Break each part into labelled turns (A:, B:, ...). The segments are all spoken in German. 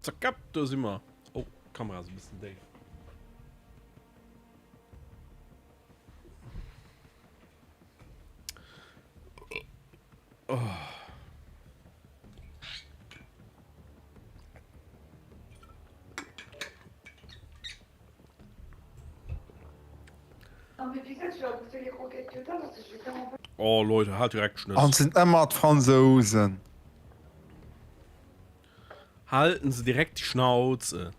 A: Zack, da sind wir. Oh, Kamera ist ein bisschen dick. Oh. Oh Leute, halt direkt Schnitt.
B: Und sind immer die Franzosen.
A: Halten Sie direkt die Schnauze.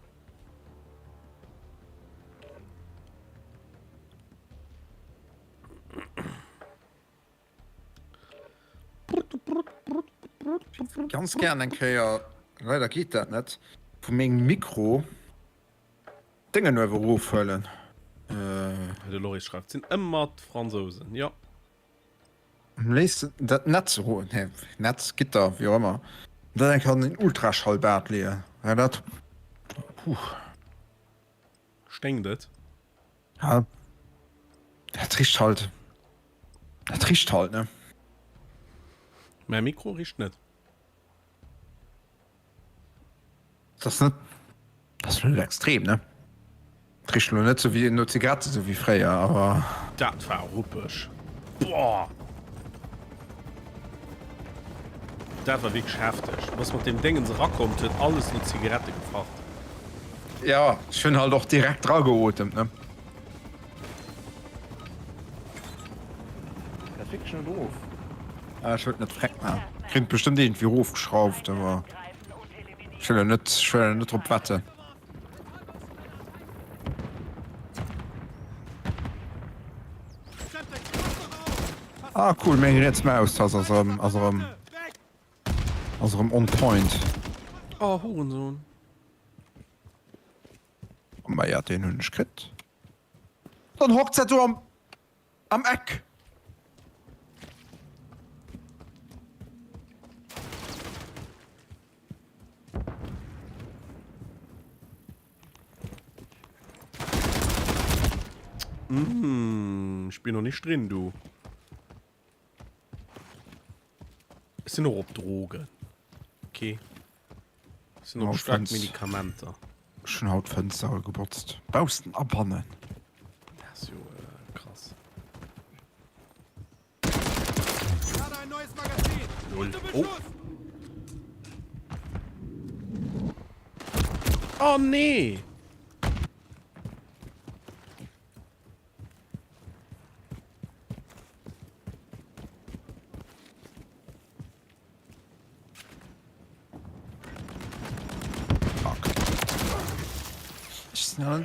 B: Ganz gerne ein Kreier. Leider geht das nicht. Von meinem Mikro Dinge nur überrufen.
A: Der Loris schreibt, sind immer die Franzosen. Ja.
B: Lest das nicht so. Ne, Netz, Gitter, wie auch immer. Dann kann den Ultraschallbart leeren. Ja, das. Puh.
A: Steng das.
B: Ja. Das riecht halt. Das riecht halt, ne?
A: Mein Mikro riecht nicht.
B: Das ist nicht. Das ist nicht extrem, ne? Das riecht nur nicht so wie eine Zigarette, so wie früher, aber.
A: Das war ruppisch. Boah. Das war wirklich heftig. Was mit dem Ding ins rankommt, hat alles eine Zigarette gefragt.
B: Ja, ich bin halt auch direkt dran geholt, ne? Das ist wirklich schon doof. Ah, ich wollte nicht frecken. Kriegt bestimmt irgendwie hochgeschraubt, aber. Ich will ja nicht drauf warten. Ah, cool, mir jetzt mal aus unserem On-Point.
A: Oh, Hurensohn.
B: Und man ja den Hund kriegt. Dann hockt er du am Eck.
A: Ich bin noch nicht drin, du. Es sind noch ob Drogen. Okay. Es sind noch stark Medikamente.
B: Schon Hautfenster geputzt. Bausten abhannen.
A: Das ist ja krass.
C: Ein neues Magazin.
A: Oh. Oh nee.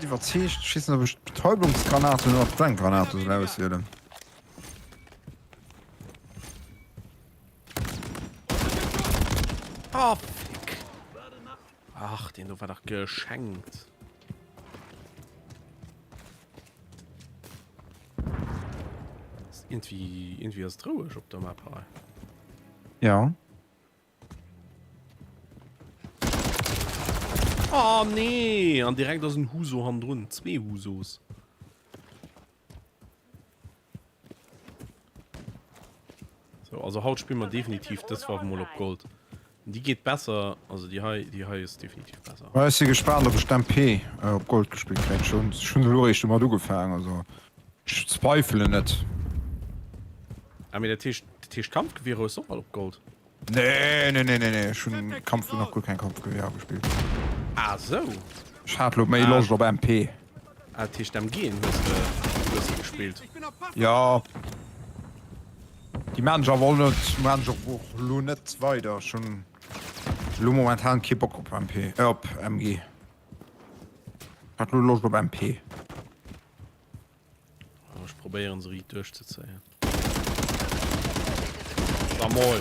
B: Die verzicht schießen Betäubungsgranate nur auf Brandgranate werden.
A: Oh, fick. Ach, den du war doch geschenkt. Ist irgendwie ist traurig auf der Map.
B: Ja.
A: Oh nee, an direkt aus dem Huso haben drin. 2 Husos. So, also Haut spielen wir definitiv, das war mal auf Gold. Die geht besser, also die High ist definitiv besser.
B: Weil sie gespannt, ob ich dann P auf Gold gespielt krieg. Schon logisch, mal du gefangen, also. Ich zweifle nicht.
A: Aber der Tisch Kampfgewehr ist auch mal auf Gold.
B: Nee. Schon Kampf noch gut kein Kampfgewehr gespielt.
A: Ah so.
B: Schadlo, mir los auf MP.
A: Ah, Tisch am Gehen hast du gespielt.
B: Ja. Die Manager wollen nicht weiter. Schon momentan kein Bock auf MP. Auf MG. Hat nur los auf MP.
A: Oh, ich probiere sie durchzuziehen. Da mal.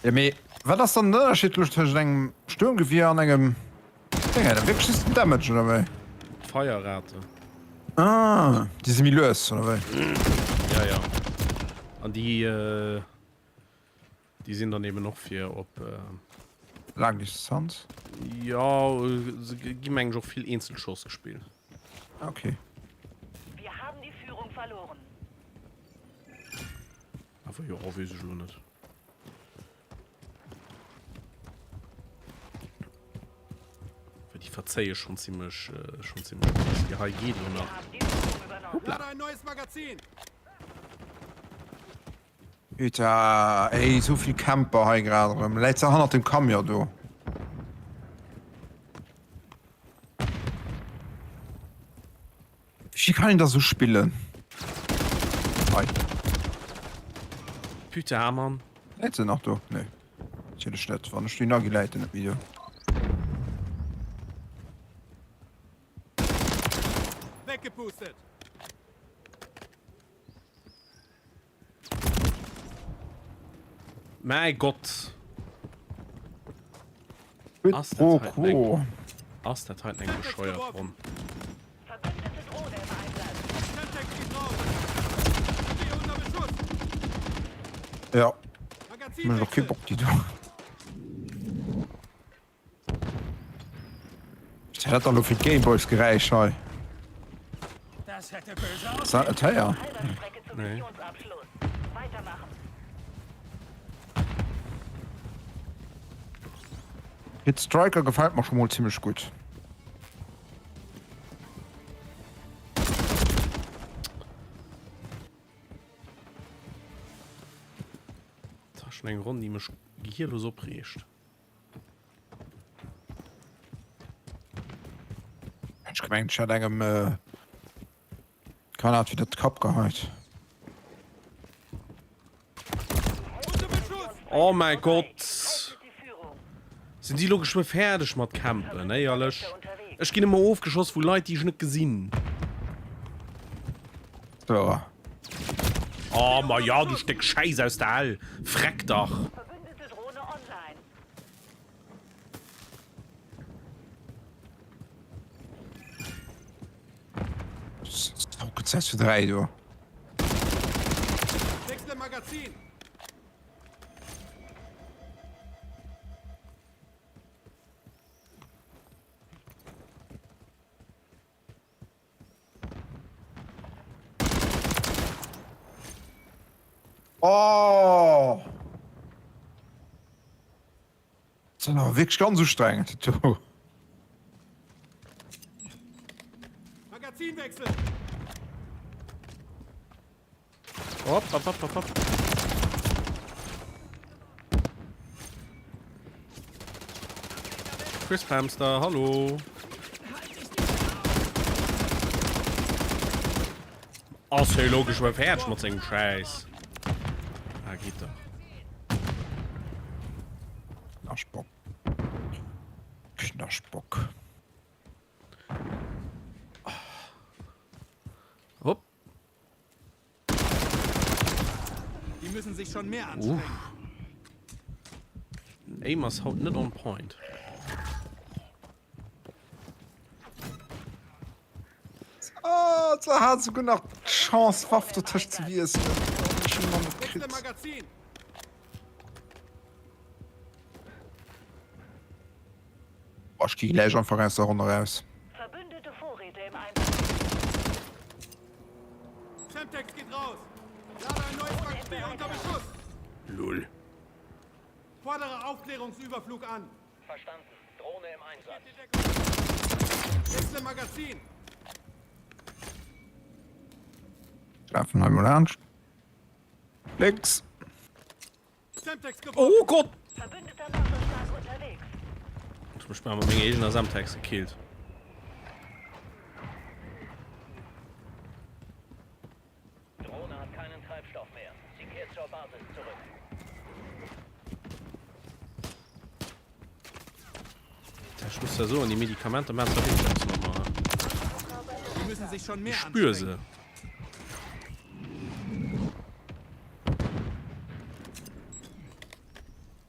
B: Ja, me, was das dann der Unterschied zwischen einem Sturmgewehr und einem. Ja, der wirklich ist ein Damage, oder was?
A: Feuerrate.
B: Ah, diese Milieus, oder was?
A: Ja. Und die sind dann eben noch für ob
B: Langdistanz.
A: ja, sie geben auch viel Einzelschuss gespielt.
B: Okay.
D: Wir haben die Führung verloren.
A: Aber ja, weiß ich schon nicht. die verzeihe schon ziemlich krass. Die HG
D: Wir
A: noch.
D: haben die Führung übernommen.
C: Lade ein neues Magazin.
B: Alter, ey, so viel Camper hier gerade. Letzte Hand auf dem Kammer, du. Wie kann ich das so spielen? Hi.
A: Püte Hamann.
B: Letzte noch, du? Nee. Ich hätte nicht. War nicht die Nageleitet in dem Video.
C: Weggepustet.
A: Mein Gott.
B: Quid
A: Ast,
B: pro
A: das halt
B: quo.
A: Ast hat halt nicht bescheuert rum.
D: Verbündete Drohne im Einsatz.
C: Semtex geht raus. Stehe unter Beschuss.
B: Ja,
C: Magazin
B: ich hab noch keinen
C: wechseln.
B: Bock, die du. Das hat doch noch für die Gameboys gereicht, hey.
C: Das hätte böse aus.
B: Das hat ja.
D: Halber Strecke zum
A: Nee.
D: Missionsabschluss. Weitermachen.
B: Hit Striker gefällt mir schon mal ziemlich gut.
A: Das ist schon eine Runde, die mich hier so prägt.
B: Ich gemeint, ich hatte einem Granat wieder den Kopf gehalten.
C: Unter Beschuss.
A: Oh mein Gott.
D: Haltet die Führung.
A: Sind die logisch mal fertig mit Campen, ne, alles?
D: Unterwegs.
A: Ich gehe immer aufgeschossen, wo Leute, die ich nicht gesehen.
B: So.
A: Oh, ma ja, du Stück Scheiße aus der All. Freck doch.
D: Verbündete Drohne online.
B: So gut 6 für 3, du.
C: Wechsle Magazin.
B: Oh! Das ist aber wirklich ganz so streng. Du.
C: Magazin wechseln.
A: Hopp, hopp, hopp, hopp, hopp. Chris Hamster, hallo. Oh, ist ja logisch, weil Pferd schmutz irgendein Scheiß. Ah, geht doch.
B: Knarschbock. Knarschbock.
A: Hopp.
C: Die müssen sich schon mehr anstrengen.
A: Amos haut nicht on point.
B: Ah, da hat sogar noch Chance, Waffe zu Tisch zu wiesen. Schon mal mit
C: Wechsle
B: Crit.
C: Magazin.
B: Boah, ich gehe gleich einfach aus der Runde raus.
D: Verbündete Vorräte im Einsatz.
C: Semtex geht raus. Lade ein neues Magazin unter Beschuss.
A: Lull.
C: Fordere Aufklärungsüberflug an.
D: Verstanden. Drohne im Einsatz.
C: Wechsle Magazin.
B: Schlafen halb orange. Links.
C: Semtex geworfen.
A: Oh Gott!
D: Verbündeter Wasserschlag unterwegs.
A: Ich bin mal mit meinem Agent aus Samtex gekillt.
D: Drohne hat keinen Treibstoff mehr. Sie kehrt zur Basis zurück.
A: Ich muss ja so an die Medikamente mehr zurücksetzen nochmal.
C: Die müssen sich schon mehr
A: Ich spüre
C: anstrengen.
A: sie.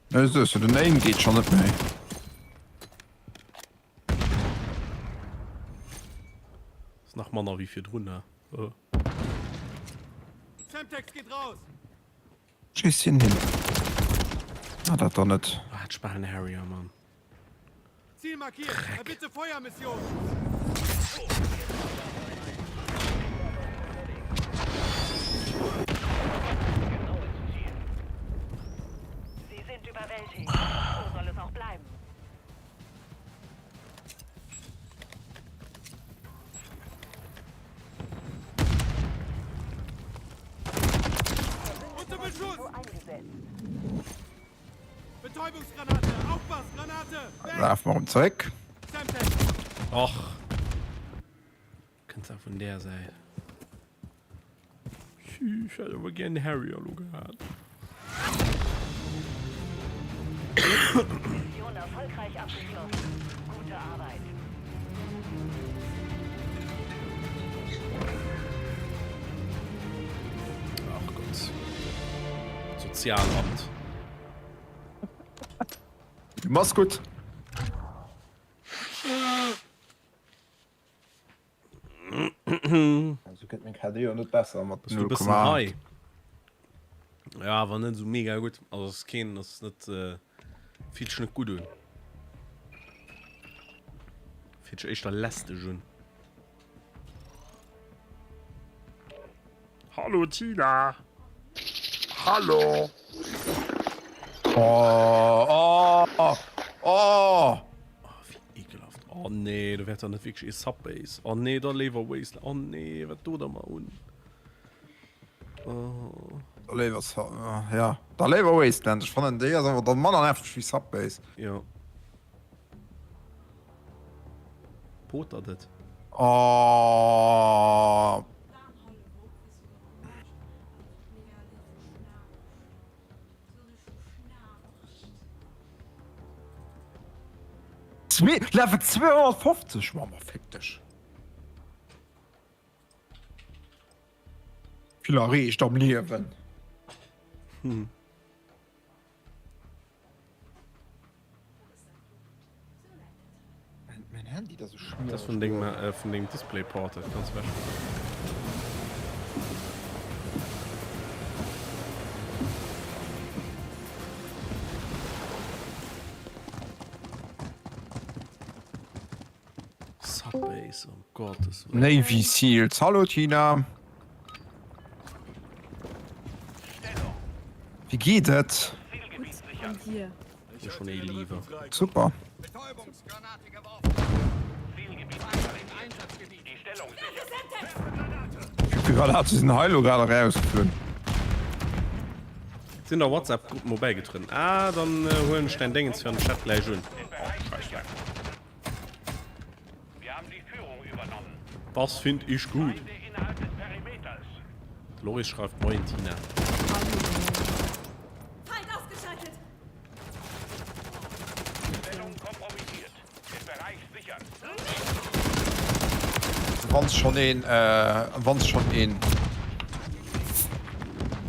B: Das ist der Name geht schon nicht mehr.
A: Ist nach Mann wie viel drunter. Oh.
C: Semtex geht raus.
B: Schießchen hin. Ah, das doch nicht.
A: Ah, hat spannende Harrier, Mann.
C: Ziel markiert. Erbitte Feuermission.
D: Sie sind überwältigt. So soll es auch bleiben.
C: Betäubungsgranate! Aufpass, Granate! Weg!
B: Lauf mal zurück.
C: Semtex!
A: Ach. Kannst du von der Seite. Ich hätte aber gerne Harry gehabt.
D: Mission erfolgreich abgeschlossen. Gute Arbeit.
A: Ach Gott. Sozialamt.
B: Mach's gut. Also geht mir KD nicht besser mit
A: Du bist ein
B: 0,8.
A: High. Ja, war nicht so mega gut. Also das kennen, das ist nicht viel nicht gut. Viel echt der letzte schon. Hallo Tina.
B: Hallo. Oh, oh, oh.
A: Oh, wie ekelhaft. Oh nee, du wirst doch nicht wirklich Subbase. Oh nee, da Lever Waste. Oh nee, was tut da mal unten? Oh.
B: Da lebers, ja. Da lever Wasteland. Ich fand den aber der Mann an einfach wie Subbase.
A: Ja. Poter das.
B: Oh. Level 250 war fiktisch. Viel ich am Leben. Mein Handy, das ist schwierig.
A: Das von dem Displayport. Ganz weg. Subbase, um Gottes Willen.
B: Navy Seals. Hallo Tina. Wie geht es?
E: Und hier.
A: Ich bin schon lieber.
B: Super.
C: Betäubungsgranate geworfen!
D: Die Stellung sicher.
B: Die Granate sind Heilo gerade rausgeflogen.
A: Sind da WhatsApp Mobile drin? Ah, dann holen wir den Dingens für den Chat gleich schon.
D: Wir haben die Führung übernommen.
A: Das finde ich gut.
D: Feinde innerhalb des Perimeters.
A: Loris schreibt moin Tina.
E: Feind ausgeschaltet!
D: Stellung kompromittiert. Den Bereich sichern.
B: Wann's schon in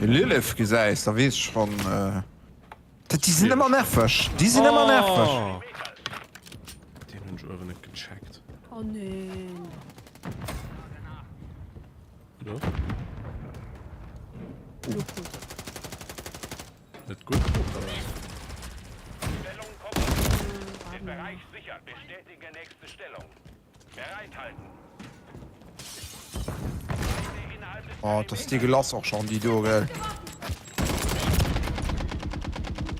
B: Lilith geseist, da wees schon die sind immer nervig. Die sind immer nervig.
A: Den habe ich aber nicht gecheckt.
E: Oh nee.
A: Ja?
E: Lupo.
A: Nicht gut? Oder?
D: Stellung kompromittiert. Den Bereich sichern. Bestätige nächste Stellung. Bereithalten. Feinde innerhalb des
B: Oh, das ist die Glas auch schon, die du, gell.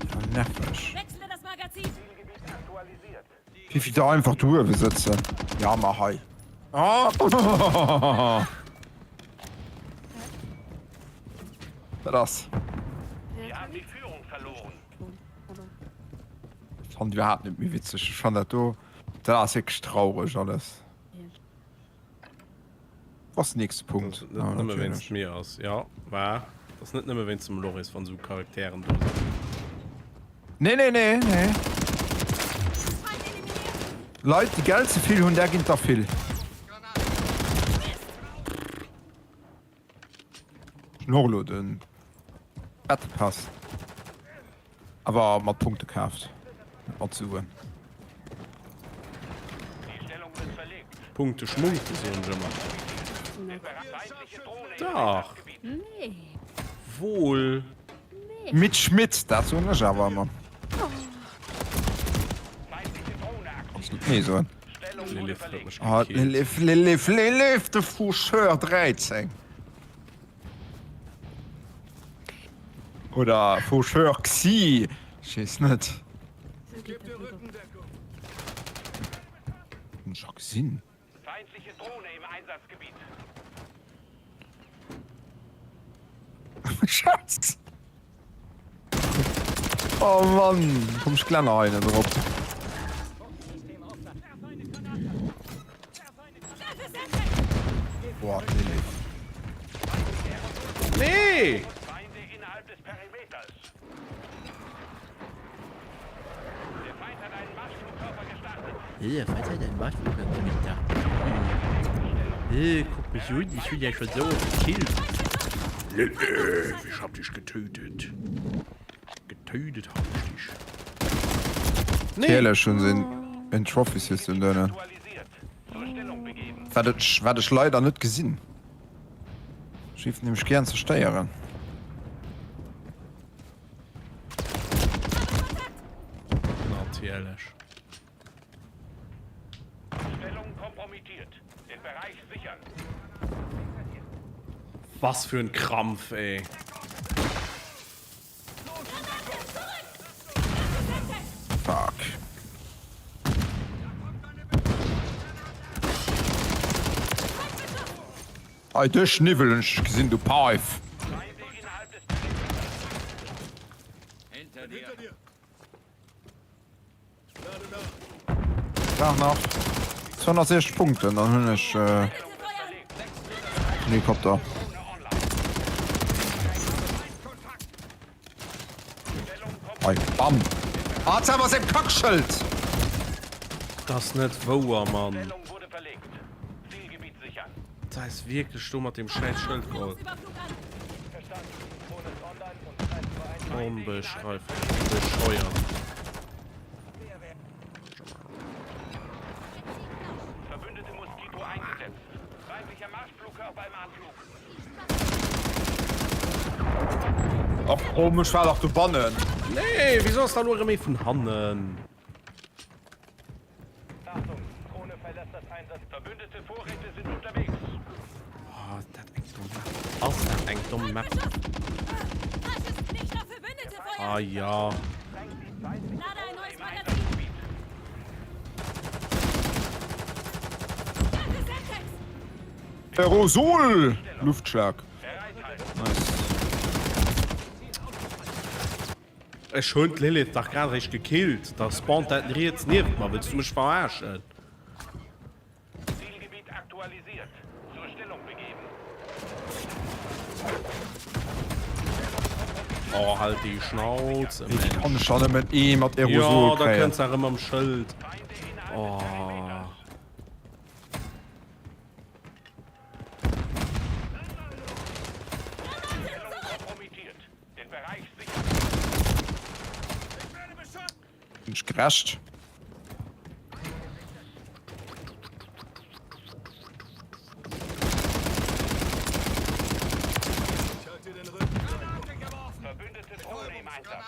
B: Ja, nervig.
E: Wechsle das Magazin!
D: Zielgebiet aktualisiert.
B: Wie viel da einfach drüber sitzen. Ja, mach hi. Oh. Das
D: Wir haben die Führung verloren.
B: fand ich überhaupt nicht mehr witzig. Ich fand das ist echt traurig alles. Was nächste Punkt?
A: Nicht mehr, wenn es mir aus. Ja, war. Das ist nicht mehr, wenn es zum Loris von so Charakteren durch.
B: Nee.
E: Feind eliminiert!
B: Leute, die Geld zu viel und der gibt da viel. Schnorlo, den Pass. Aber mal Punkte gekauft. Mal zu.
D: Die Stellung wird verlegt.
A: Punkte schmunkte so ein Jimmer.
D: Feindliche Drohne im
A: Doch.
D: Einsatzgebiet.
E: Nee.
A: Wohl.
B: Mit Schmidt, dazu nicht, aber man.
D: Feindliche Drohne aktiv.
B: Nee, so.
D: Stellung wurde
A: Lilith wird
D: verlegt.
A: mich
B: Ah,
A: gekillt.
B: Lilith, der Foucheur 13. Oder Foucheur Xi. Ich weiß nicht.
C: Gib dir Rückendeckung!
B: Ich hab gesehen.
D: Feindliche Drohne im Einsatzgebiet.
B: Schatz. Oh Mann, komm ich kleiner eine drauf. Boah, Lilith.
A: Nee!
D: Feinde innerhalb des Perimeters. Der Feind hat einen Marschflugkörper gestartet.
A: Ja, falls er den Marschflug hat, bin ich da. Guck mich an, ich bin ja schon so gekillt. Ich hab dich getötet. Getötet hab ich dich. Nee.
B: Ehrlich, schon sind in Trophies ist in deiner.
D: Aktualisiert. Zur Stellung begeben.
B: Werde ich leider nicht gesehen. Schief nämlich gern zu steuern.
A: Natürlich.
D: Stellung kompromittiert. Den Bereich sichern.
A: Was für ein Krampf, ey.
B: Fuck. Ei, de Schniveln gesinn du Paif.
D: Feinde innerhalb des Perimeters.
C: Hinter dir.
B: Nach 260 Punkte, dann hunn ich Helikopter. Ei, bam. Was im Kackschild.
A: Das nicht wahr, Mann.
D: Stellung wurde verlegt. Zielgebiet sichern.
A: Das ist wirklich stumm mit dem scheiß Schild geholt.
E: Überflug an.
D: Verstanden. Bonus online und Zeit für ein
A: Unbeschreiblich. Bescheuert.
D: Verbündete Moskito eingesetzt. Feindlicher Marschflugkörper im Anflug.
B: Ach, komisch war doch du bannen.
A: Nee, wieso ist da nur mehr von Hannen?
D: Achtung, Drohne verlässt das Einsatz. Verbündete Vorräte sind unterwegs.
A: Oh, das ist echt dumm. Das ist echt dumm.
E: Das ist nicht auf Verbündete Feuer.
A: Ah ja.
E: Lade ein neues Magazin. Treffe Semtex.
B: Aerosol! Luftschlag. Nice.
A: Es schön Lilith doch gerade recht gekillt. Da spawnt das jetzt nicht mal. Willst du mich verarschen?
D: Zielgebiet aktualisiert. Zur Stellung begeben.
A: Oh, halt die Schnauze.
B: Ich
A: Mensch.
B: kann schon mit ihm mit
A: Ja,
B: Aerosol
A: da
B: kriegen.
A: kannst du auch immer am Schild.
D: Feinde innerhalb
A: Oh.
D: des Perimeters. Stellung kompromittiert. Den Bereich sichern.
B: Bin ich gerascht.
D: Verbündete Drohne im Einsatz.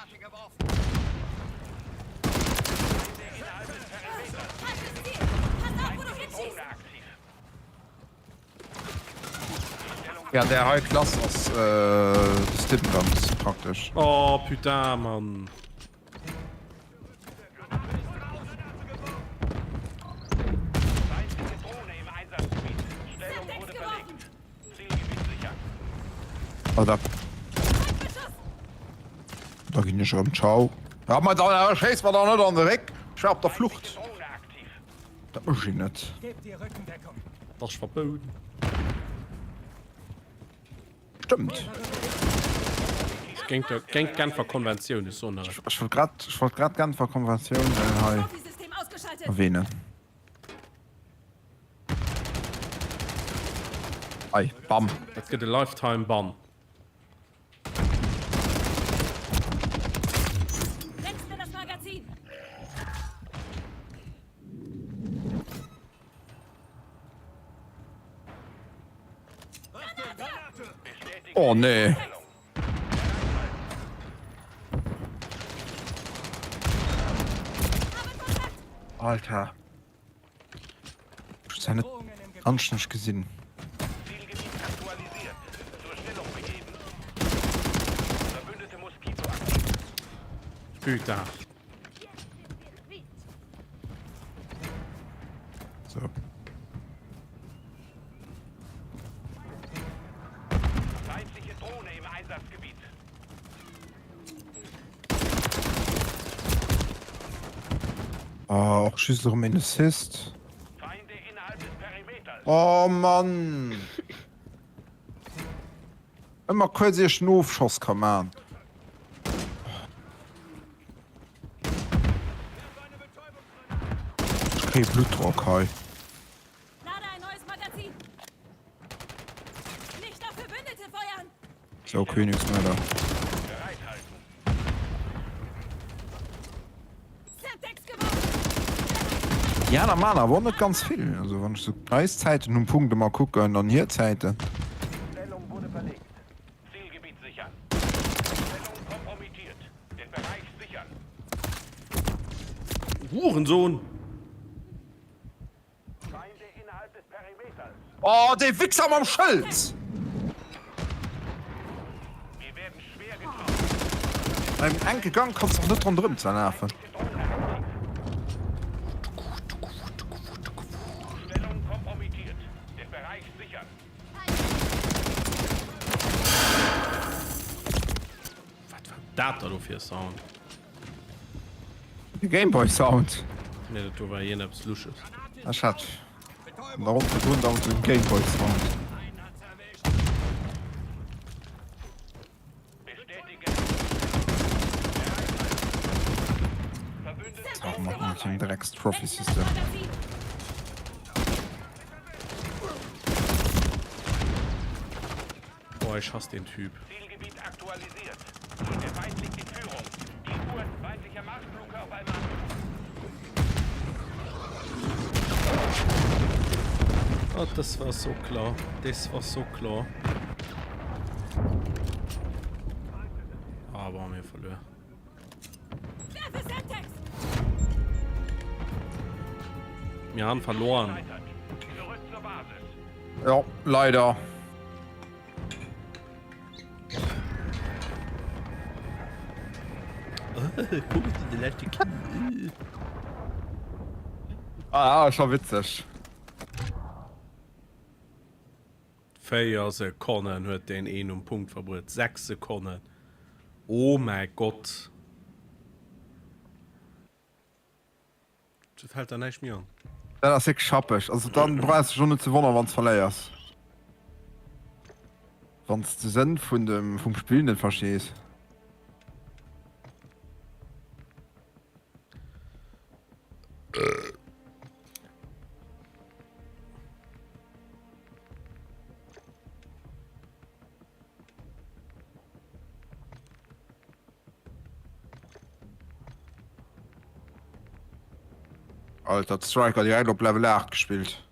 E: Falsches Ziel. Pass auf, wo du hinschießt.
D: Drohne aktiv.
B: Ja, der High-Class aus Stippenguns praktisch.
A: Oh, putain, Mann.
D: Feindliche Drohne im Einsatzgebiet. Stellung wurde verlegt. Zielgebiet sichern.
B: Alter. Da ging ich schon. Ciao. Ja, mal da, scheiß war da nicht an der Weg. Ich war auf der Flucht.
D: Drohne aktiv.
B: Das muss ich nicht.
A: Das ist verboten.
B: Stimmt.
A: Genfer Konvention ist so eine.
B: Ich wollte grad Genfer Konvention
E: Trophy-System ausgeschaltet.
B: erwähnen. Ei, bam.
A: Das gibt ein Lifetime-Ban.
E: Setzt mir das Magazin.
B: Oh nee. Alter. Ich habe nicht anständig gesehen.
D: Zielgebiet aktualisiert. Zur Stellung begeben. Verbündete Moskito aktiv.
A: Putain.
B: So.
D: Feindliche Drohne im Einsatzgebiet.
B: Auch schießt doch um Assist.
D: Feinde innerhalb des Perimeters.
B: Oh Mann. Immer kurz ihr Schnufschoss kann man. Okay, Blutdruck, hey.
E: Lade ein neues Magazin. Nicht auf Verbündete feuern.
B: So, Königsmörder.
D: Bereithalten.
E: Semtex geworfen.
B: Ja, na Mann, aber nicht ganz viel. Also, wenn ich so Preiszeiten und Punkte mal gucke und dann hier Zeiten.
D: Stellung wurde verlegt. Zielgebiet sichern. Stellung kompromittiert. Den Bereich sichern.
A: Hurensohn.
D: Feinde innerhalb des Perimeters.
B: Oh, der Wichser am Schild!
D: Wir werden schwer getroffen.
B: Beim Enkelgang kannst du nicht dran zu nerven.
D: Stellung kompromittiert. Den Bereich sichern.
A: Was war das für Sound?
B: Gameboy Sound.
A: Ne, das war jener Lusches.
B: Das hat. Warum verbunden auf den Gameboy Sound?
D: Bestätigen. Verbündete
B: Auch machen wir den Drecks Trophy System.
E: Magazin.
A: Boah, ich hasse den Typ.
D: Zielgebiet aktualisiert. Der Feind liegt in Führung. Die Uhr, feindlicher Marschflugkörper im Anflug.
A: Oh, das war so klar. Das war so klar. Aber haben wir verloren.
E: Werfe Semtex.
A: Wir haben verloren.
D: Zurück zur Basis.
B: Ja, leider.
A: Guck dir die letzte Kinder.
B: Ah, schon witzig.
A: Feier Sekunden hört den einen Punkt verbrüht. 6 Sekunden. Oh mein Gott. Das fällt da nicht mehr an.
B: Ja, das ist echt schappisch. Also dann brauchst du schon nicht zu wundern, wenn du verlierst. Wenn du den Sinn vom Spiel nicht verstehst. Alter, hat Striker direkt auf Level 8 gespielt.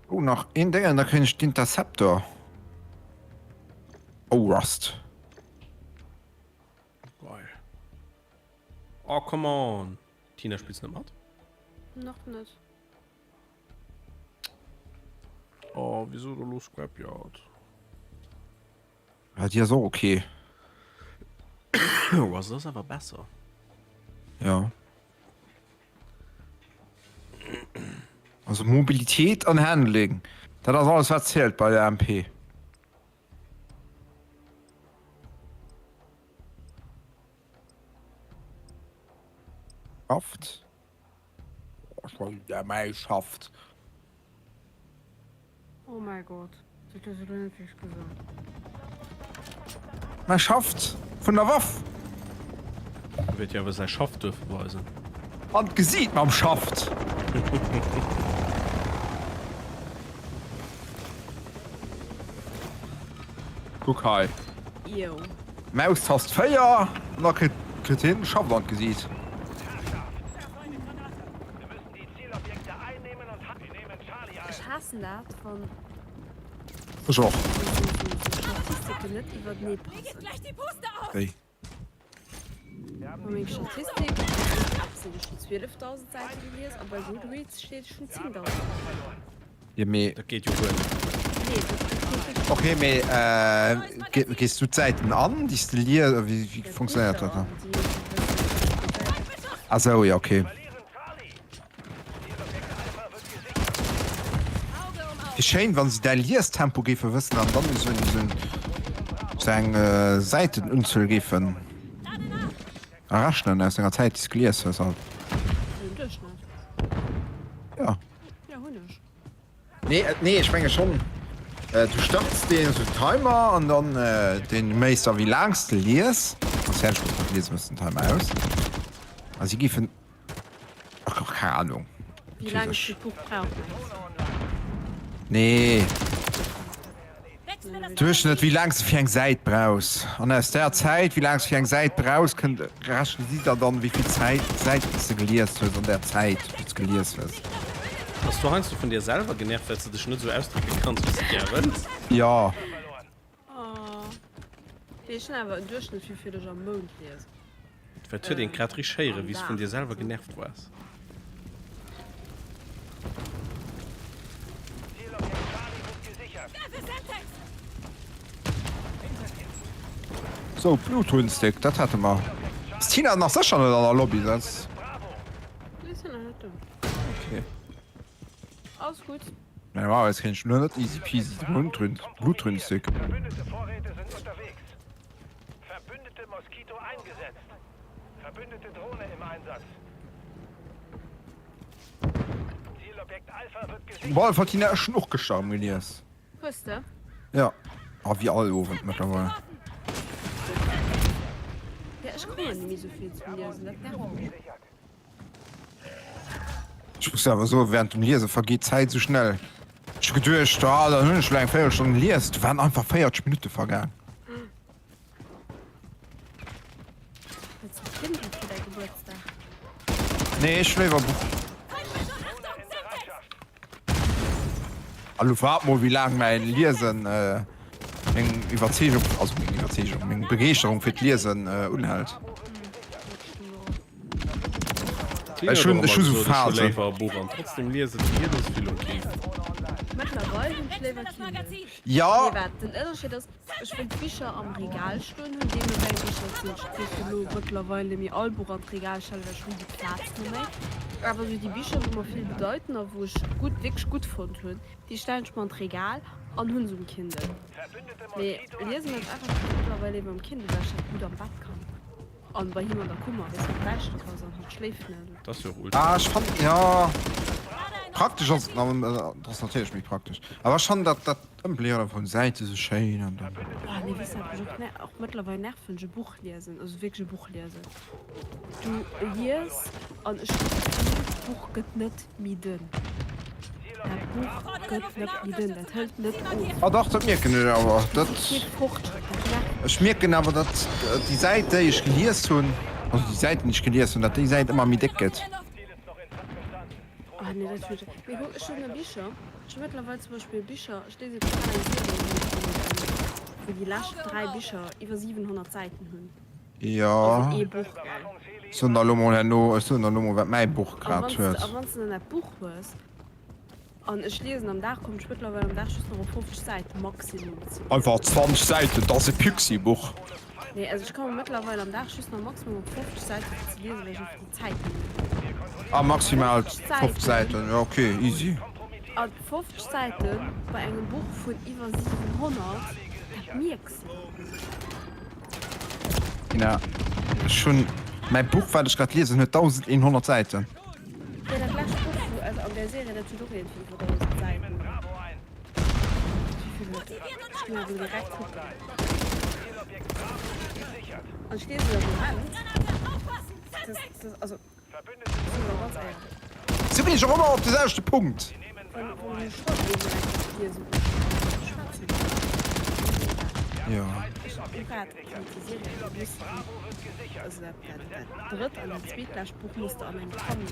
B: Oh, nach in Dingen, da krieg ich den Interceptor. Oh, Rust.
A: Geil. Oh, come on. Tina spielt's nicht mit?
F: Noch nicht.
A: Oh, wieso du los Scrapyard?
B: Hat ja so okay.
A: Was ist aber besser?
B: Ja. Also Mobilität an Handling. Das hat alles erzählt bei der MP. Schafft. Der Meisterschaft.
F: Oh mein Gott. Das hast du nicht gesagt.
B: Man schafft von der Waffe.
A: Wird ja was er schafft dürfen weisen.
B: Und gesieht man schafft. Guck halt.
F: Yo.
B: Maustaste Feier. Noch Kriterien schafft man gesieht.
D: Wir müssen die Zielobjekte einnehmen und wir nehmen Charlie ein.
F: Ich hasse das von
B: So.
F: Statistiken nicht über die
E: Mir geht
F: passen.
E: gleich die Puste aus.
B: Hey.
F: Von meiner Statistik sind es schon 12.000 Seiten gelesen, aber bei Goodreads steht schon 10.000.
B: Ja, me.
A: Das geht ja gut.
F: Nee, das
B: Okay, me, gehst du Zeiten an, installieren, wie funktioniert das? dann? Also, ja, okay.
D: Verlieren Charlie. Zielobjekt Alpha wird gesichert.
B: Wie schön, wenn sie dein Liestempo geben wissen, und dann so eine Seitenunzel geben. Errechnen aus einer Zeit, die es gelesen hast.
F: Im Durchschnitt.
B: Ja.
F: Ja, Hunisch.
B: Nee, ich meine schon. Du startest den so Timer und dann den Meister wie langst du liest. Das heißt, du liest den Timer aus. Also ich gebe... Ach, keine Ahnung.
F: Wie lange ich das Buch brauche.
B: Nee.
E: Wechsle das
B: Durchschnitt, wie lange du für eine Zeit brauchst. Und aus der Zeit, wie lange du für eine Zeit brauchst, sieht er dann, wie viel Zeit du gelesen hast und der Zeit, wie du gelesen hast.
A: Was du hast du von dir selber genervt, weil du dich nicht so ausdrücken kannst, wie du gerne willst?
B: Ja.
F: Oh. Ich schon aber im Durchschnitt, wie viel ich am Mond lese.
A: Weil du den gerade recherchieren, wie es von dir selber genervt warst.
D: Zielobjekt Charlie wird gesichert.
E: Werfe Semtex!
B: So, Bluetooth-Stick, das hatte man. Ist Tina noch sicher in der Lobby? Das...
F: Das ist ja noch nicht dumm.
B: Okay.
F: Alles gut.
B: Ja, wow, jetzt kenn ich nur nicht easy peasy. Bluetooth-Stick.
D: Verbündete Vorräte sind unterwegs. Verbündete Moskito eingesetzt. Verbündete Drohne im Einsatz. Zielobjekt Alpha wird gesichert.
B: Boah, von Tina ist noch gestorben, Elias.
F: Wusste?
B: Ja. Aber wie alle oben mittlerweile.
F: Ja, ich komme nicht mehr so viel zu lesen. Das nervt mich.
B: Ich muss aber so, während dem Lesen vergeht Zeit so schnell. Ich hab gedacht, da der Hühnschlein 4 Stunden liest, waren einfach 40 Minuten vergangen.
F: Jetzt bestimmt nicht für deinen Geburtstag.
B: Nee, ich schläfe Buch. Also frag mal, wie lange mein Lesen, meine Überzeugung, also meine Überzeugung, meine Begeisterung für das Lesen unhält. Schon so Phase.
A: Trotzdem lesen jedes viel okay.
F: Mittlerweile sind Schläfer
E: Das Magazin!
B: Ja,
F: Nee, warte, der Unterschied ist, ich will Bücher am Regal stehen und dem ich eigentlich mittlerweile mir alle Buch am Regal stelle, weil ich will die Platz nicht mehr. Aber so die Bücher, wo mir viel bedeuten, wo ich wirklich gut fand, die stellen ich mal ins Regal und haben so ein Kindle. Nee, lesen wir einfach mittlerweile beim Kindle, weil ich halt gut am Bett kann. Und bei jemandem der Kummer, das ist ein Beispiel, also hat schläft nicht.
A: Das ist ja ultra.
B: ich fand, ja, praktisch, das ist natürlich nicht praktisch. Aber schon, das Emblem von Seite so schön und dann.
F: Ah, nee, wisst ihr, auch mittlerweile nervt, wenn ich ein Buch lesen, also wirklich ein Buch lesen. Du liest und ich Buch geht nicht mehr dünn. Das Buch geht nicht mehr dünn, das hält nicht auf.
B: Ah, doch, das merke ich aber. Das,
F: Mit Frucht.
B: ich merke aber, dass die Seite, die ich gelesen habe, also die Seite, die ich gelesen habe, dass die Seite immer mehr dick geht.
F: Ah, nee, das wird. Wir gucken schon eine Bücher. Ich mittlerweile zum Beispiel Bücher, ich lese jetzt gerade eine Serie, wo die letzten 3 Bücher über 700 Seiten haben.
B: Ja.
F: Also E-Buch, gell.
B: So, da Lomo, was mein Buch gerade hört.
F: Aber wenn du ein Buch hast, und ich lese am Tag, komme ich mittlerweile am Tag schon noch auf 50 Seiten Maximum zu.
B: Einfach 20 Seiten, das ist ein Pixie-Buch.
F: Nee, also ich komme mittlerweile am Tag schon noch Maximum auf 50 Seiten zu lesen, weil ich auf die Zeit nehme.
B: Ah, maximal 50 Seiten, ja, okay, easy.
F: Und 50 Seiten bei einem Buch von über 700, das merkst du.
B: Ja, schon, mein Buch, weil ich gerade lese, ist mit 1100 Seiten.
F: Ja, der gleiche Buch, also an der Serie dazu doch irgendwie vor 1000 Seiten. Wie viel wird das? Ich will also direkt gucken. Und ich lese da so an. Also, das ist aber ganz ehrlich.
B: Sie bin ich schon immer auf den ersten Punkt.
F: Von den Sportleben hier so. Schwarzen.
B: Ja.
F: Ich bin gerade die Serie mussten. Also der dritte und der zweite Buch musste an einem Kommen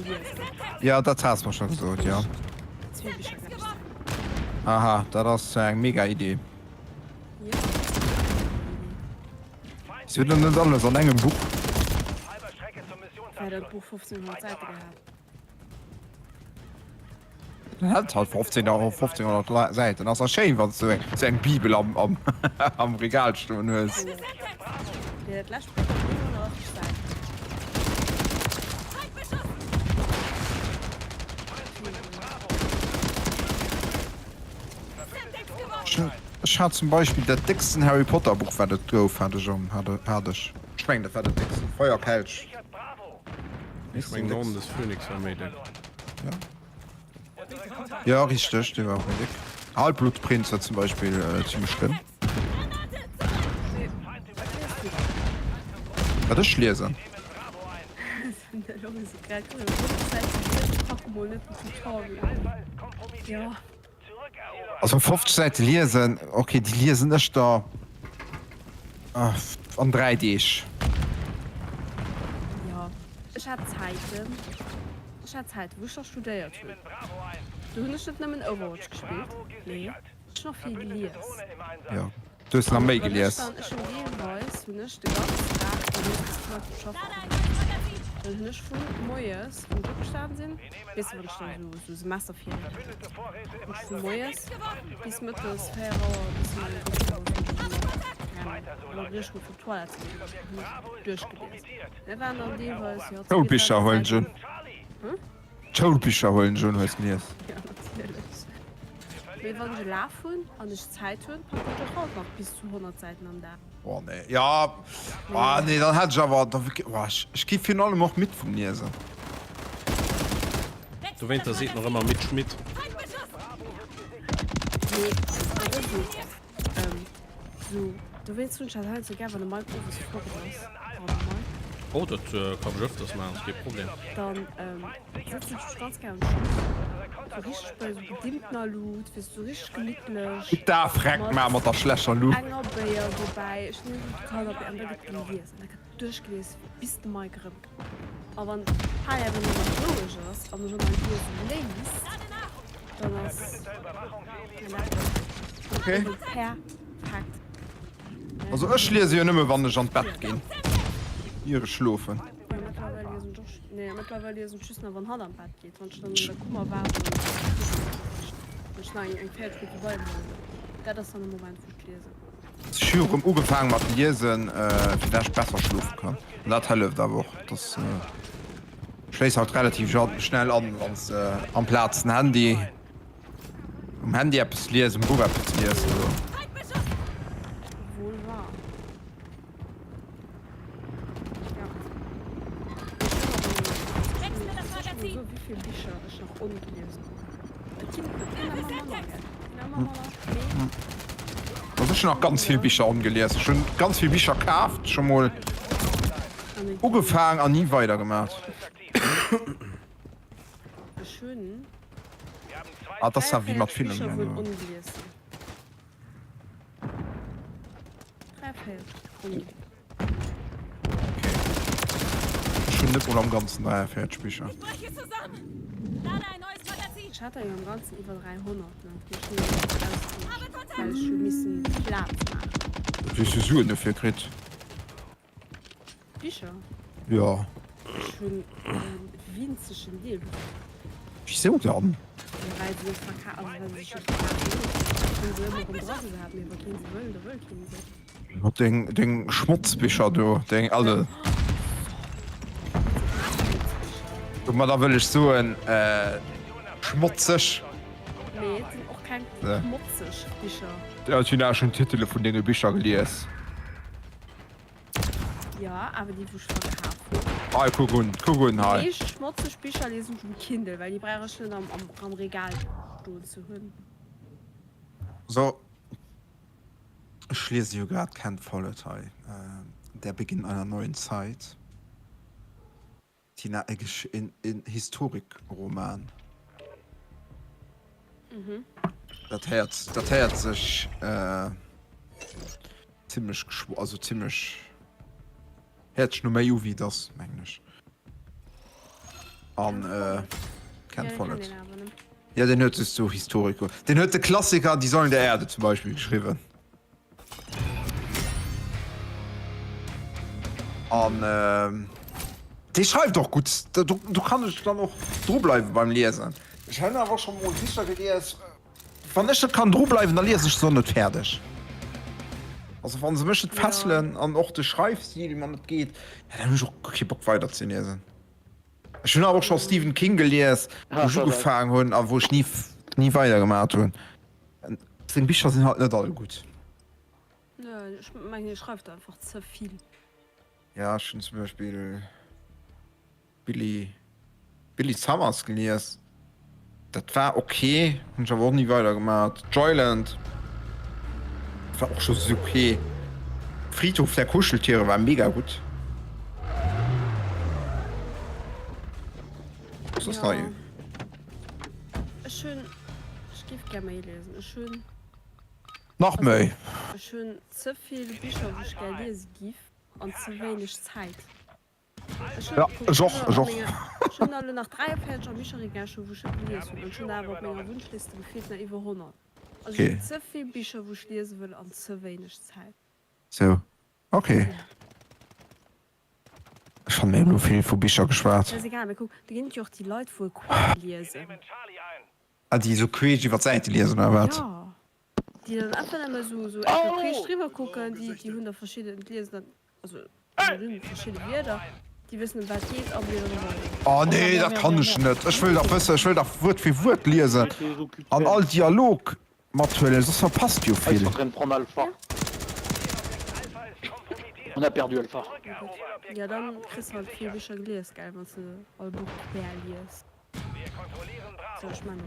F: lesen.
B: Ja, das hast du mir schon gesagt, ja.
F: 2 Bücher gab es.
B: Aha, das ist eine mega Idee.
F: Ja.
B: Es wird nicht alles an einem Buch.
F: Weil das Buch 1500 Seiten gehabt.
B: Das hat halt 1500 Seiten. Das ist schön, wenn du so eine Bibel am Regal stehen hast.
F: Der letzte Buch hat 780 Seiten.
B: Ich hatte zum Beispiel der dicksten Harry Potter Buch war das drauf, hatte ich. Ich meine, das war der dickste. Feuerkelch.
D: Sichert Bravo.
A: Ich mein Name des Phoenix vermeiden.
B: Ja, richtig, der war auch dick. Halbblutprinz hat zum Beispiel ziemlich schlimm. Was ist lesen?
F: Ja,
B: Also 50 Seiten lesen, okay, die lesen nicht da an 3D.
F: ja. Ich hatte Zeiten. Wo ich noch studiert habe. Du hast nicht nur Overwatch gespielt? Nee. Ich habe noch viel gelesen.
B: Ja. Du hast noch mehr gelesen.
F: Ich habe jeweils, wenn ich den ganzen Tag geschafft habe. Wenn ich von Moyes und durchgestanden sind, bis wir dann so Masterferien hatten. Und von Moyes bis Mittelsphäre, bis man richtig gut für Toilette durchgelesen. Wir waren dann jeweils, ja...
B: Schulbücher holen schon. Schulbücher holen schon, hast du gelesen.
F: Ja, natürlich. Wir wollen schlafen und ich Zeit hören, dann kommt doch auch noch bis zu 100 Seiten am Tag.
B: Oh nee, ja. Ah nee, dann hat ich aber... Ich gebe für allem auch mit vom Lesen.
A: Du weißt, da sieht noch immer mit Schmidt.
F: Nee, also so, du willst uns halt sogar, wenn du mal was vorbereitest.
A: Oh, das kann ich öfters machen, das ist kein Problem.
F: Dann setzt du dich ganz gerne so richtig bei so gedimmter Loot, wirst du richtig gemütlich.
B: Da fragt man mit der schlechter Luft.
F: Enger Bayer, wobei ich nicht total ob er gelesen. Er hat durchgelesen, bis du mal grimm. Aber wenn er noch logisch ist, aber schon mal hier so liest, dann ist
B: Okay.
F: perfekt.
B: Also ich lese ja nicht mehr, wenn ich ans Bett gehe. Ihre schlafen.
F: Ja, mittlerweile sind doch... Nee, mittlerweile sind Schüssen, wenn Hand am Bett geht. Wenn ich dann in der Kummer war, und ich dann ein Pferd mit dabei bin. Das ist dann ein Moment, wo ich lese.
B: Ich habe angefangen mit Lesen, wie ich besser schlafen kann. Und das hilft aber auch. Das schließt halt relativ schnell an, wenn es am Platz ein Handy... Am Handy etwas lesen, im Buch etwas lesen. Also.
F: Wohl wahr. Ja. So, wie viele Bücher ich noch ungelesen
B: Also ich noch ganz viele Bücher angelesen. Schon ganz viele Bücher gekauft, schon mal angefangen und nie weitergemacht.
F: Schön.
B: Ah, das ist wie mit Filmen.
F: Bücher wohl
B: Also.
F: ungelesen. 3 Feld. Ungelesen.
B: Schon nicht mal am ganzen 3 Bücher.
E: Ich breche zusammen. Lade ein neues Magazin.
F: Ich hatte ja im Ganzen über 300. Ne? Weil ich schon ein bisschen Platz mache.
B: Wie ist so dafür gekriegt?
F: Bücher?
B: Ja.
F: Schon winzigen Deal.
B: Wieso dann?
F: Weil sie es verkaufen, also weil sie schon verkaufen. Und so immer rumdraußen sie haben, über keinen sie wollen, da wollen keinen sie.
B: Den Schmutzbücher, du. Den alle. Guck mal, da will ich so ein schmutzig.
F: Nee, es sind auch kein
B: Ja.
F: schmutzig Bücher.
B: Ja, ich habe auch schon Titel von den Büchern gelesen.
F: Ja, aber die, wo ich verkaufe.
B: Ah, guck und
F: Die
B: hi.
F: schmutzig Bücher lesen schon Kindle, weil die brauche ich nicht am Regal stehen zu hören.
B: So. Ich lese hier gerade kein voller Teil. Der Beginn einer neuen Zeit. Tina Eggisch in Historikroman. Das hört sich ziemlich also ziemlich hört nur mehr wie das Englisch. An kein voller. Ja, den hört es so Historiker. Den hört der Klassiker, die sollen der Erde zum Beispiel geschrieben. An die schreibt doch gut. Du kannst dann noch dro bleiben beim Lesen. Ich habe aber schon mal sicher gelesen. Wenn ich kann dro bleiben, dann lese ich so nicht fertig. Also wenn sie mich fesseln an auch der Schreibstil, wie man das geht, ja, dann habe ich auch keinen Bock weiter zu lesen. Ich habe auch schon Stephen King gelesen, wo ich angefangen habe, aber wo ich nie weitergemacht habe. Den Bücher sind halt nicht alle gut.
F: Ja, ich meine, ihr schreibt einfach zu viel.
B: Ja, schon zum Beispiel Billy Summers gelesen. Das war okay und ich habe auch nie weitergemacht. Joyland war auch schon so okay. Friedhof der Kuscheltiere war mega gut. Was ist neu?
F: Schön. Ich gebe gerne mal lesen. Schön.
B: Noch mehr.
F: Schön zu viel Bücher, die ich gerne lesen gebe. Und zu wenig Zeit.
B: Ja, doch.
F: Schon alle nach 3 Pages an Bücher schon, wo ich gelesen habe. Und schon da auf meiner Wunschliste gefehlt nach über 100. Also
B: Okay.
F: zu viele Bücher, wo ich lesen will, und zu wenig Zeit.
B: So. Okay. Ich habe mir nur viel von Bücher geschwärzt.
F: Das ist egal, aber guck, da gibt ja auch die Leute, die lesen.
D: Nehmen Charlie ein.
B: Ah, die so crazy über Seite lesen, oder was?
F: Ja. Die dann einfach immer so drüber gucken, die 100 verschiedene lesen. Dann, also, verschiedene Wörter. Die wissen, was geht, ob wir wollen.
B: Oh nee, das kann ich nicht. Ich will doch wissen, ich will doch Wort für Wort lesen. An all Dialog. Materiell, das verpasst ja
G: Ah, ils
B: viel.
G: sont en train de prendre Alpha.
D: Alpha ist kompromittiert.
G: On a perdu Alpha.
D: Rückeroberobjekt
F: Ja, dann kriegst du halt viel Bücher gelesen, geil, wenn du all Buch quer liest.
D: Wir kontrollieren
F: So,
D: Bravo.
F: ich meine,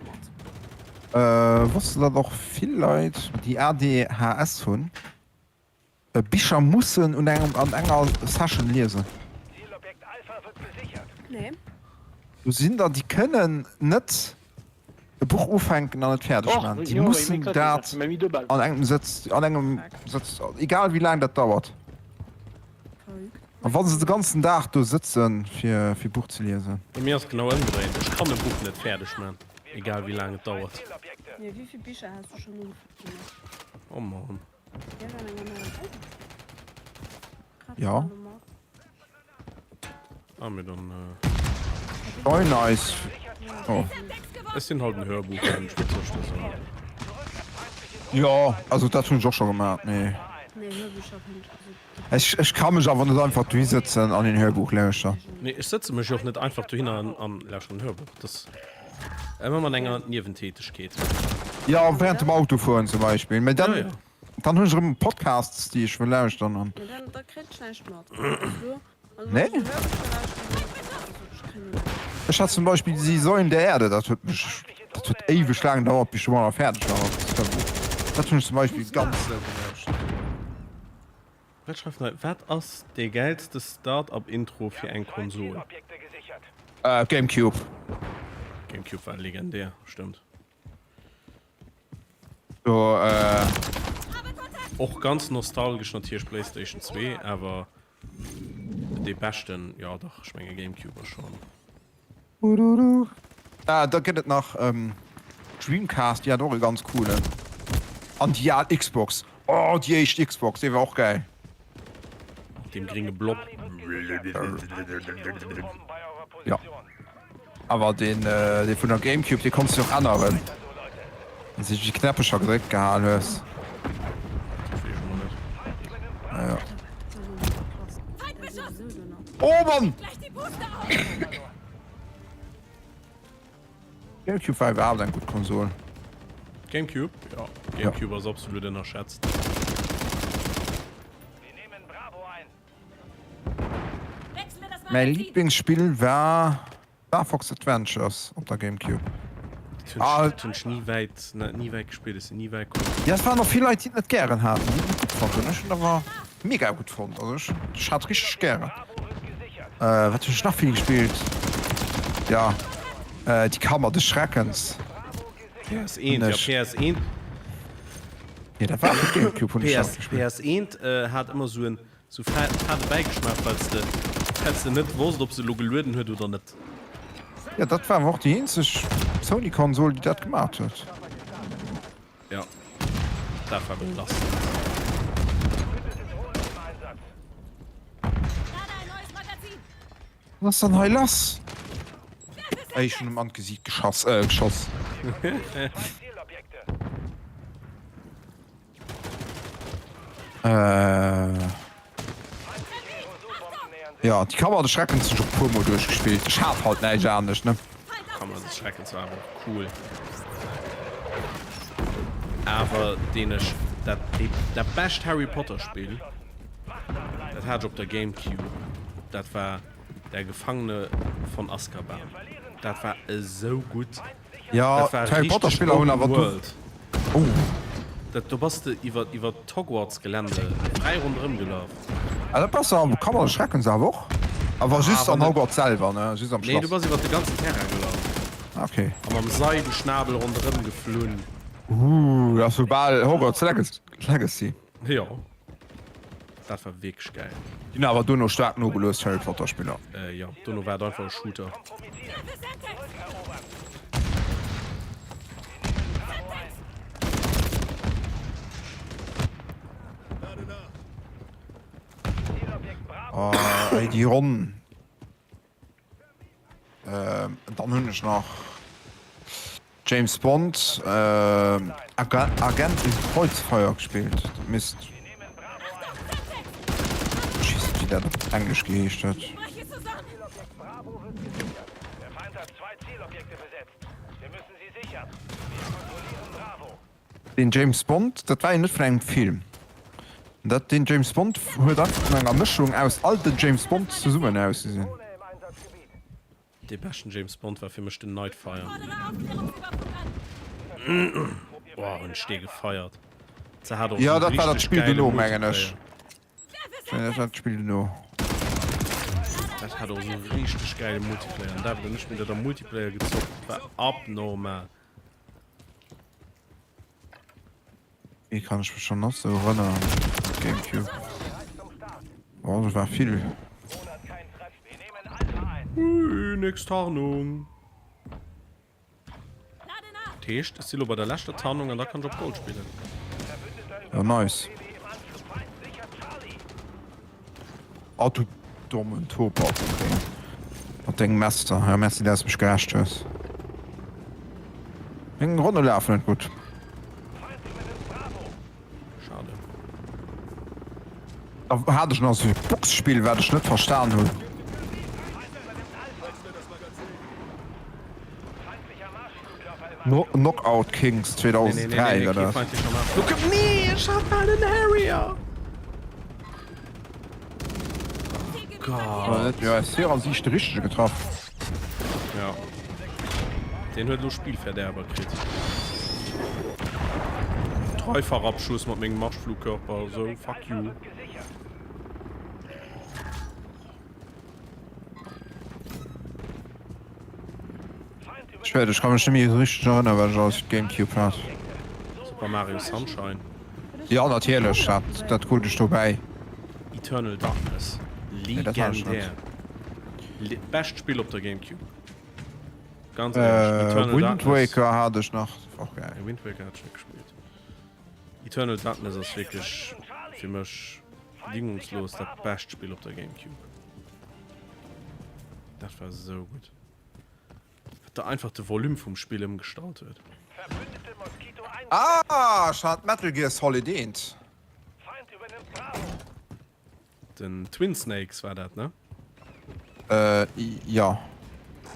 F: was.
B: Wusste da doch viel Leute, die ADHS haben, Bücher müssen und an einer Session lesen.
D: Zielobjekt Alpha wird gesichert.
F: Nee.
B: Du sind da, die können nicht ein Buch aufhängen und nicht fertig
G: Oh,
B: machen. Die
G: il
B: müssen
G: m'éclate,
B: das
G: il m'a mis 2 balles.
B: an einem Sitz, egal wie lange das dauert.
F: Verrückt.
B: Und wenn sie den ganzen Tag da sitzen, für Buch zu lesen.
A: Bei mir ist genau umgedreht. Ich kann ein Buch nicht fertig machen. Egal wie lange es dauert.
D: Zielobjekte.
F: Ja, wie viele Bücher hast du schon gemacht?
A: Oh Mann.
F: Ja, dann
B: Ja.
A: Ah, mir dann.
B: Oh, nice. Oh.
A: Es sind halt ein Hörbuch, wenn ich mit so sagen.
B: Ja, also das habe ich auch schon gemacht. Nee.
F: Nee, Hörbücher kann ich. Also,
B: Ich kann mich aber nicht einfach durchsetzen an den Hörbuch löschen.
A: Nee, ich setze mich auch nicht einfach hin an ein Hörbuch. Das. Wenn man länger tätig geht.
B: Ja, während dem Autofahren zum Beispiel. Aber dann,
A: Ja, ja.
B: dann habe ich schon Podcasts, die ich will löschen. Und
F: ja, dann da kriegst du nicht mehr. Also,
B: Nee?
F: wenn du Hörbücher lauscht, ich kann nicht.
B: ich hatte zum Beispiel die Säulen der Erde, das wird ewig lang dauert, bis ich mal fertig war. Das finde ich zum Beispiel ganz gelöscht.
A: Was ist der geilste Start-up-Intro für ein Konsole?
D: Zielobjekte gesichert.
B: Gamecube.
A: GameCube war legendär, stimmt.
B: So,
A: Auch ganz nostalgisch natürlich PlayStation 2, aber die besten, ja doch, ich meine GameCube schon.
B: da geht es nach Dreamcast, ja doch ganz coole. Und ja, Xbox. Oh, die echt Xbox, die war auch geil.
A: Dem geringe Blob.
B: Ja. Aber den von der Gamecube, die kannst du noch anderen. Wenn sich die Knappe schon gedrückt gehalten hast. Ja. Oh Mann!
E: Gleich die Booster auf!
B: Gamecube war überhaupt eine gute Konsole.
A: GameCube? Ja. GameCube ist absolut unterschätzt.
D: Wir nehmen Bravo ein.
E: Wechsle das
B: Mein
E: Magazin!
B: Lieblingsspiel war Star Fox Adventures auf der Gamecube.
A: Ich nie weit gespielt, ist nie weit gekommen.
B: Ja, es waren noch viele Leute, die nicht gerne hatten. Die ich gut fanden. Ich aber mega gut fand. Also ich hatte richtig gerne.
D: Bravo wird gesichert.
B: Was habe ich noch viel gespielt? Ja. Die Kammer des Schreckens.
A: PS1, ja, PS1.
B: Ja, da war für Gamecube und ich gespielt.
A: PS1 hat immer so ein so fad Beigeschmack, falls du nicht wusstest, ob sie lo gelöden hat oder nicht.
B: Ja, das war auch die einzige Sony-Konsole, die das gemacht hat.
A: Ja. Das war belastend.
E: Lade ein neues Magazin!
B: Was ist denn Heilas? Ey, schon im Angesicht geschossen.
D: Zielobjekte.
B: Ja, die Kammer des Schreckens ist schon pur mal durchgespielt. Ich hab halt nicht anders, ne?
A: Kann man das Schrecken sagen. Cool. aber der best Harry Potter Spiel das hat op der Gamecube dat war der Gefangene von Azkaban dat war so gut
B: Ja,
A: Das war
B: Harry
A: richtig
B: Potter Spieler hun
A: Open
B: aber
A: World.
B: Oh,
A: Dat du bist iwwer Hogwarts Gelände 3 rundrum gelaufen
B: pass kann man schrecken sa woch. Aber just am
A: aber
B: Hogwarts selber ne just am
A: nee du
B: Schloss.
A: warst iwwer de ganze Terra gelaufen
B: Okay.
A: am am Seidenschnabel rundrum geflohen
B: Das so ball Hogwarts Legacy.
A: ja dat war wirklich geil
B: Ja, aber du noch stark no gelöst Harry Potter Spieler.
A: ja du war einfach ein Shooter
B: Die Runden dann hun ich noch James Bond Agent in Kreuzfeuer gespielt Mist Schießt, wie der auf Englisch gehecht hat.
E: Breche zusammen.
D: Bravo wird gesichert. Der Feind hat 2 Zielobjekte besetzt. Wir müssen sie sichern. Wir kontrollieren Bravo.
B: Den James Bond dat war net von einem Film dat den James Bond huet enger Mischung aus alte James Bond zu summen aussehen.
D: Ohne im Einsatzgebiet.
A: de besten James Bond war für mich den Nightfire
E: Fordere Aufklärungsüberprüfung an.
A: boah und ste gefeiert Ze hat auch
B: Ja
A: so
B: dat war dat
A: richtig
B: Spiel
A: geile
B: no
A: Multiplayer.
B: mengenisch dat Spiel no.
A: Das hat auch so richtig geile Multiplayer und da wird nicht mit der Multiplayer gezockt war abnormal
B: Wie kann ich mich schon noch so runner Gamecube. Oh, das war viel.
D: Monat kein Treff. Wir nehmen Alpha ein.
A: nix Tarnung
E: Lade nach.
A: Techt ist bei der letzte Tarnung und da kann ich auf Gold spielen
B: Ja, nice.
D: Im Anschluss Feind sichert Charlie.
B: Auto dummen Top Und den Master ja, Messi der mich geherrscht ist. Eng Runde laufen nicht gut.
D: Feind übernimmt Bravo.
B: Da hatte ich noch so ein Boxspiel werde ich nicht verstanden hun.
D: Feindlicher Marschflugkörper im
B: Knockout Kings 2003 war das.
A: Nee, ich hab einen Harrier Gott
B: Ja, ist sehr an sich der richtige getroffen.
A: ja den hört du Spielverderber kriegt Dreifachabschuss mit meinem Marschflugkörper so fuck you
D: gesichert.
B: Ich kann mich nicht mehr richtig erinnern, weil ich aus Gamecube hat.
A: Super Mario Sunshine
B: Ja, natürlich, das gut ist dabei.
A: Eternal Darkness
B: das hab ich
A: legendär best Spiel auf der Gamecube ganz ehrlich, Eternal
B: Wind
A: Darkness-
B: Waker hatte ich noch. Auch geil.
A: Ja, Wind Waker hat schon gespielt. Eternal Darkness ist wirklich für mich bedingungslos das beste Spiel auf der Gamecube. Das war so gut. Hat da einfach das Volumen vom Spiel gestaltet.
D: Verbündete Moskito 1.
B: Ah, ich hatte Metal Gear Solid 1.
D: Feind übernimmt Bravo.
A: Den Twin Snakes war das, ne?
B: Ja.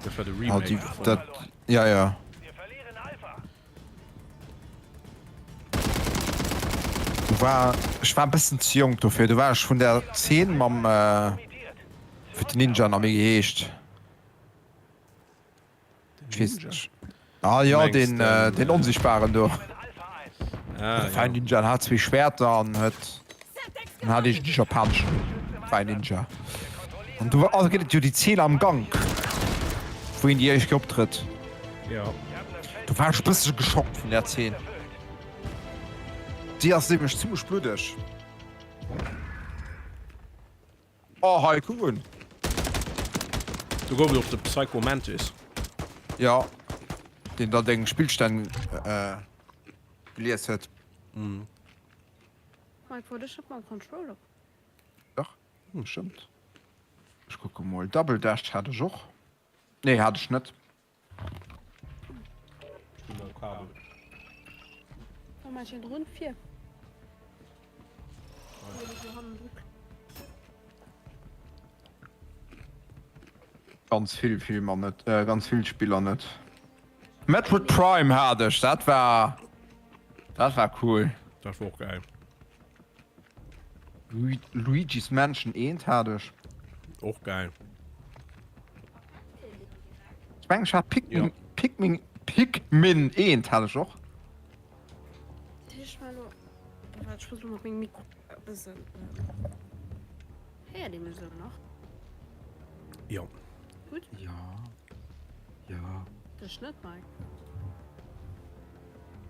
A: Das war der
B: Ah,
A: Remake.
B: die,
A: davon.
B: das, ja, ja.
D: Wir verlieren Alpha.
B: Ich war ein bisschen zu jung dafür. Du warst von der 10 Mam
D: Imitiert.
B: für den Ninja noch mir gehecht. Ich weiß
A: Ninja?
B: nicht. Ah ja,
A: Meinst
B: den,
A: du,
B: den unsichtbaren durch.
D: Alpha 1.
A: Ah,
B: Fein Ninja hat 2 Schwerter und dann hatte ich die japanischen Fein Ninja. Und du also geht ja die 10 am Gang. Wohin die ich geoptritt.
A: ja.
B: Du warst ein bisschen geschockt von der 10. Die ist nämlich ziemlich blödig. Oh, hi, cool.
A: Du gehst auf den Psycho Mantis.
B: Ja. Den da den Spielstand gelesen hat.
F: Mike, wo ich hab mal einen Controller.
B: Doch, stimmt. Ich gucke mal. Double Dash hatte ich auch. Nee, hatte ich nicht.
F: Da mach ich in Rund 4.
B: Ganz viel Filme nicht. Ganz viel Spieler nicht. Metroid Prime hatte ich. Das war Das war cool.
A: Das war auch geil.
B: Luigi's Mansion 1 hatte ich.
A: Auch geil.
B: Ich meine, ich hatte Pikmin 1 hatte ich auch.
F: Ich meine, warte, ich muss mal mit dem Mikro ein bisschen. Ja, die müssen noch.
A: Ja.
F: Gut,
B: Ja. Ja.
F: das ist nicht mal.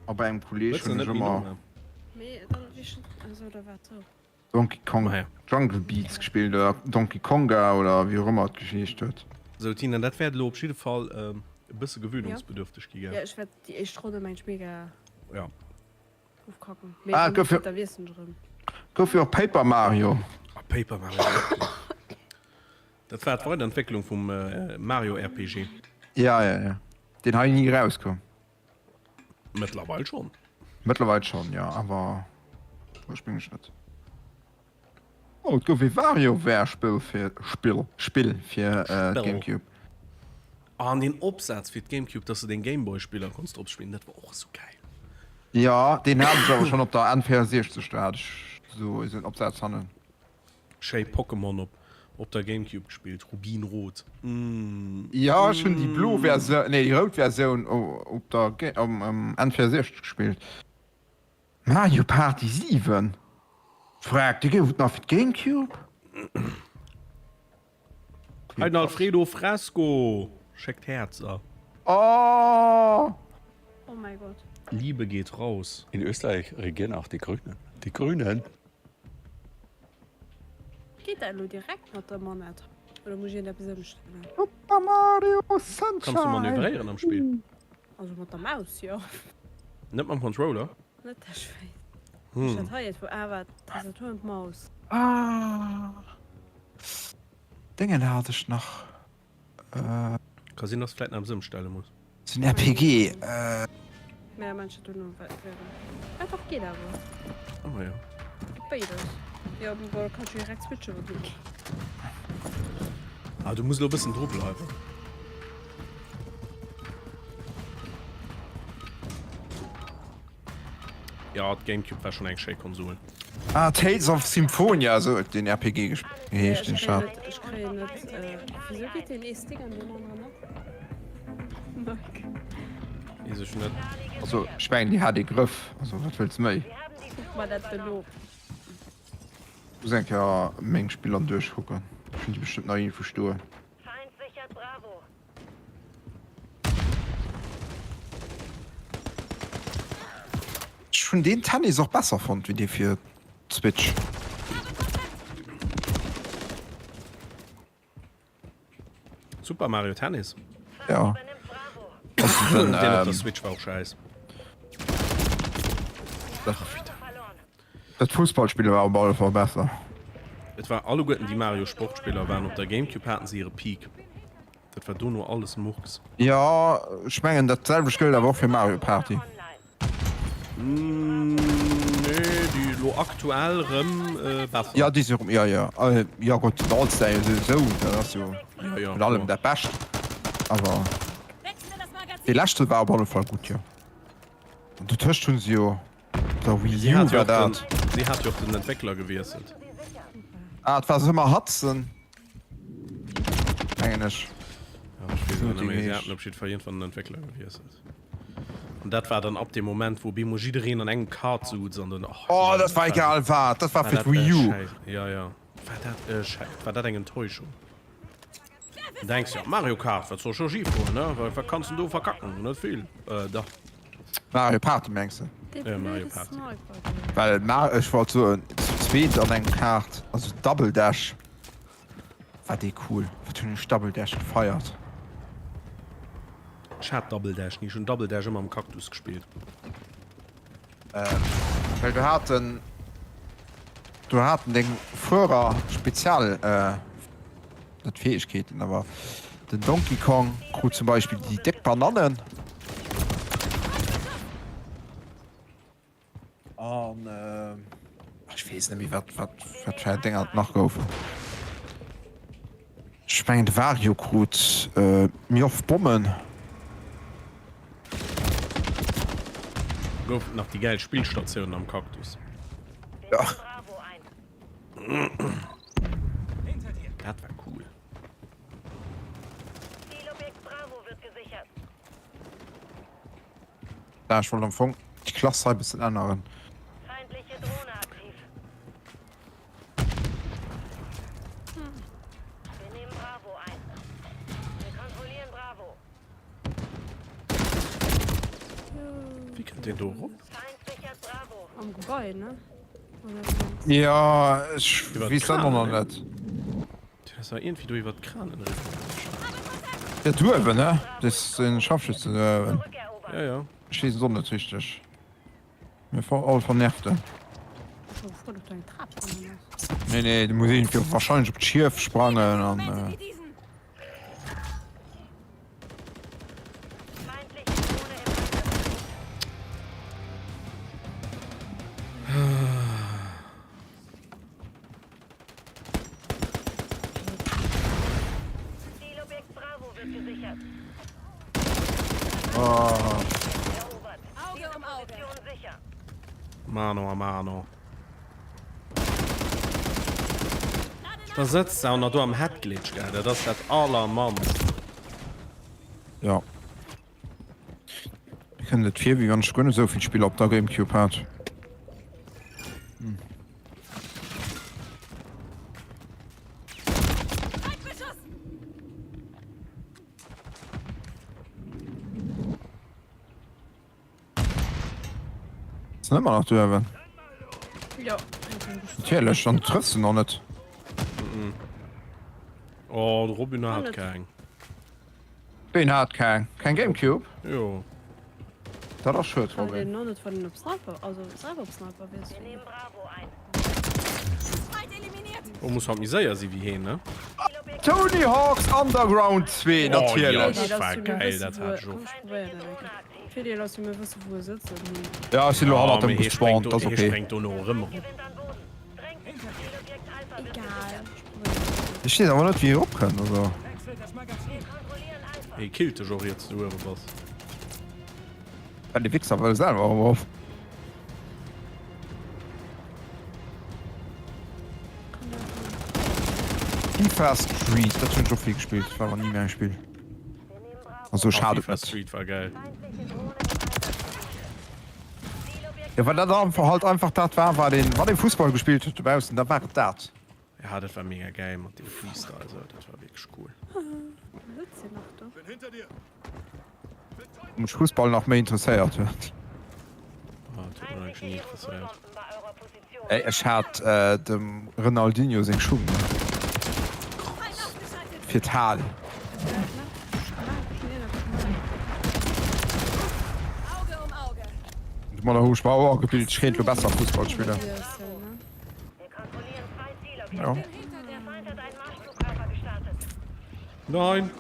B: Aber beim Kollegen
A: Willst du
B: schon
A: nicht
B: immer
A: wieder?
F: Nee, dann ist schon. Also, da war so.
B: Donkey Kong
A: Naja.
B: Jungle Beats gespielt oder Donkey Konga oder wie auch immer es geschieht hat.
A: So, Tina, das wäre auf jeden Fall ein bisschen gewöhnungsbedürftig
F: Ja,
A: gegangen.
F: ich werde die echt Runde mein mega
A: Ja.
F: aufkacken.
B: Dafür-
F: Da wissen drin.
B: Go für Paper Mario.
A: Ah, Paper Mario. Das war die Weiterentwicklung vom Mario RPG.
B: Ja. Den habe ich nie rausgekommen.
A: Mittlerweile schon.
B: Mittlerweile schon, ja, aber ich bin nicht. Oh, go wie WarioWare Spiel für Gamecube.
A: An den Absatz für die Gamecube, dass du den Gameboy-Spieler kannst abspielen, das war auch so geil.
B: Ja, den habe ich aber schon auf der N64 Start. So ist ein Absatz handeln.
A: Shay Pokémon auf der Gamecube gespielt, Rubinrot.
B: Ja, schon die Blue-Version, nee, die Rot-Version auf der N64 gespielt. Mario Party 7. Fragt, die geht noch für die Gamecube?
A: Ein Alfredo Fresco. Schickt Herz ab.
B: Oh!
F: Oh mein Gott.
A: Liebe geht raus.
G: In Österreich regieren auch die Grünen. Die Grünen?
F: Geht da nur direkt mit der Monat? Oder muss ich in der Besimmstelle?
B: Super Mario Sunshine!
A: Kannst du manövrieren am Spiel?
F: Also mit der Maus, ja.
A: Nicht mit dem Controller?
F: Nicht der Schwein. Ich hatte jetzt wo aber Tastatur und Maus.
B: Ah! Dinge hatte ich noch.
A: Kann sehen, dass du vielleicht am Sim stellen muss.
B: Das ist ein RPG.
F: Mehr manche tun nur einfach geht aber.
A: Oh ja.
F: Beides. Ja, aber kannst du direkt switchen oder nicht?
A: Ah, du musst nur ein bisschen drauf bleiben. Ja, die Gamecube war schon eine schöne Konsole.
B: Tales of Symphonia, so den RPG gespielt.
F: Ja,
B: Den Schad.
F: ich kriege nicht. Wieso geht der nächste Ding an den anderen nicht?
A: Ist es nicht?
B: Also, ich meine, die hat den Griff. Also, was willst du mehr?
F: Guck mal, das belobt.
B: Du sagst ja, Menge Spielern durchgucken. Ich finde die bestimmt noch irgendwie verstohlen.
E: Feind sichert Bravo.
B: Ich finde den Tannis auch besser fand, wie die für Switch.
A: Super Mario Tennis.
B: Ja.
E: Übernimmt Bravo.
B: Dann,
A: Den auf der Switch war auch scheiße.
E: Verloren.
B: das Fußballspiel war aber alle besser.
A: Es war alle guten, die Mario Sportspieler waren. Auf der Gamecube hatten sie ihre Peak. Das war nur alles Murks.
B: Ja, ich meine, dasselbe Spiel aber auch für Mario Party.
E: Online.
A: Nee, die lo aktuell besser.
B: Ja, diese rum, ja. Ja, gut, All-Style so, das ist so.
A: ja, ja.
B: Mit allem der Best. Aber
E: Wechsle das Magazin.
B: die letzte war aber alle voll gut, ja. Und du tust schon so. Der Wii
A: Sie
B: U
A: hat, ja
B: war
A: auch
B: das.
A: sie hat ja auch den Entwickler gewechselt.
B: Das war immer Hudson. Eigentlich.
A: Ja, ich weiß
B: So,
A: nicht mehr,
B: die
A: sie
B: ist-
A: hatten Abschied von den Entwickler gewechselt. Und das war dann ab dem Moment, wo Bimojideren an engen Kart zu, sondern
B: Oh, das war egal, was. Das war für die Wii U.
A: Ja, ja. War das eine Enttäuschung? Du denkst ja, Mario Kart wird so schon schief gehen, ne? Was kannst du verkacken? Nicht viel. Da.
B: Mario Party, meinst du?
A: Mario Party.
B: Weil ich wollte so zu zweit an einem Kart, also Double Dash. War die cool. Wir tun den Double Dash gefeiert.
A: Ich hab Double Dash nie, schon Double Dash immer am Kaktus gespielt.
B: Weil du hatten den Führer Spezial nicht Fähigkeiten, aber den Donkey Kong kriegt zum Beispiel die Deckbananen. Und ich weiß nicht, was für Dinger nachgelaufen. Ich meine, Wario kriegt mir auf Bomben.
A: Gouf nach die geil Spielstation am Kaktus.
B: Ja.
D: Bravo ein.
A: Dat war cool.
D: Zielobjekt Bravo wird gesichert.
B: Da ich wohl am Funk. Die Klasse ein bisschen anderen.
D: Feindliche Drohne aktiv. Wir nehmen Bravo ein. Wir kontrollieren Bravo.
A: Wie kann den do rum?
D: Feind sichert Bravo.
F: Am Gebäude, ne? Oder
B: Ja, ich
A: Über
B: weiß das noch
A: Kran,
B: nicht.
A: Das war irgendwie du iwwer Kranen.
B: Der du eben, ne? Das ist ein Scharfschütze.
D: Rückerobern.
A: Ja, ja.
B: Schießen so nicht richtig. Mir vor all vernervte.
F: schon vor durch deinen Trab.
B: Nee, die muss irgendwie wahrscheinlich auf die Schiff sprangen und
E: Wie diesen.
D: Feindliche Drohne im Einsatz. Zielobjekt Bravo wird gesichert. Erobert.
E: Auge um Auge.
D: Position sicher.
A: Mano a Mano. Da sitzt auch noch du am Headglitch, gell? Das ist das aller Mann.
B: ja. Ich kann nicht viel, wie ganz ich so viel Spiel auf der Gamecube hat.
E: Feindbeschuss.
B: Das ist nicht immer noch drüber.
F: Ja.
B: Natürlich, dann triffst du noch nicht.
A: Oh, der Robin hat
F: nicht.
A: keinen.
B: Wen hat kein Gamecube?
A: Jo.
B: Das ist schön,
F: Aber den
B: Robin.
F: noch nicht von den Sniper, also Cyber-Sniper wirst
D: Wir nehmen Bravo ein.
E: Feind eliminiert.
A: Oh, muss halt mich sehr sie wie hin, ne?
D: Zielobjekt
B: Tony Hawks Underground 2,
A: ja.
B: natürlich.
A: Das war geil, das hat schon.
D: Drohne aktiv.
F: Für die lass mir wissen, wo er sitzt.
B: Ja, ist die
A: Oh,
B: Lohan hat
A: mir
B: dem
A: hier
B: gespawnt,
A: springt
B: das ist
A: hier
B: okay.
A: springt du noch immer.
D: Gewinnt an Boden. Drängt. Zielobjekt Alpha wird
F: Egal.
D: gesichert.
B: Ich stehe aber nicht, wie ihr hoch können, also.
D: Wir kontrollieren Alpha.
A: Hey, killt dich auch jetzt, du oder was?
B: Ja, die Wichser wollen selber auf. FIFA Street, das schon so viel gespielt, das war aber nie mehr ein Spiel.
D: Wir nehmen Bravo.
B: Also schade.
A: FIFA Street war geil.
D: Feindliche Drohne im Einsatz. Zielobjekt
B: Ja, weil das einfach halt einfach das war den Fußball gespielt hat draußen, da war das.
A: Ja, das war mega geil mit dem Freestyle, also das war wirklich cool.
F: Sitzt hier noch da?
B: Und Fußball noch mehr interessiert wird.
A: Oh, das hat mich eigentlich nie interessiert.
D: Bomben bei eurer Position.
B: Ey, ich hat dem Ronaldinho sein Schuh
E: Feind ausgeschaltet.
B: für Tal.
E: Auge um Auge.
B: Man der Huschbauer gebildet, ich rede besser Fußballspieler.
D: Wir kontrollieren zwei Zielobjekte.
B: Ja.
D: Der Feind hat einen Marschflugkörper gestartet.
A: Nein!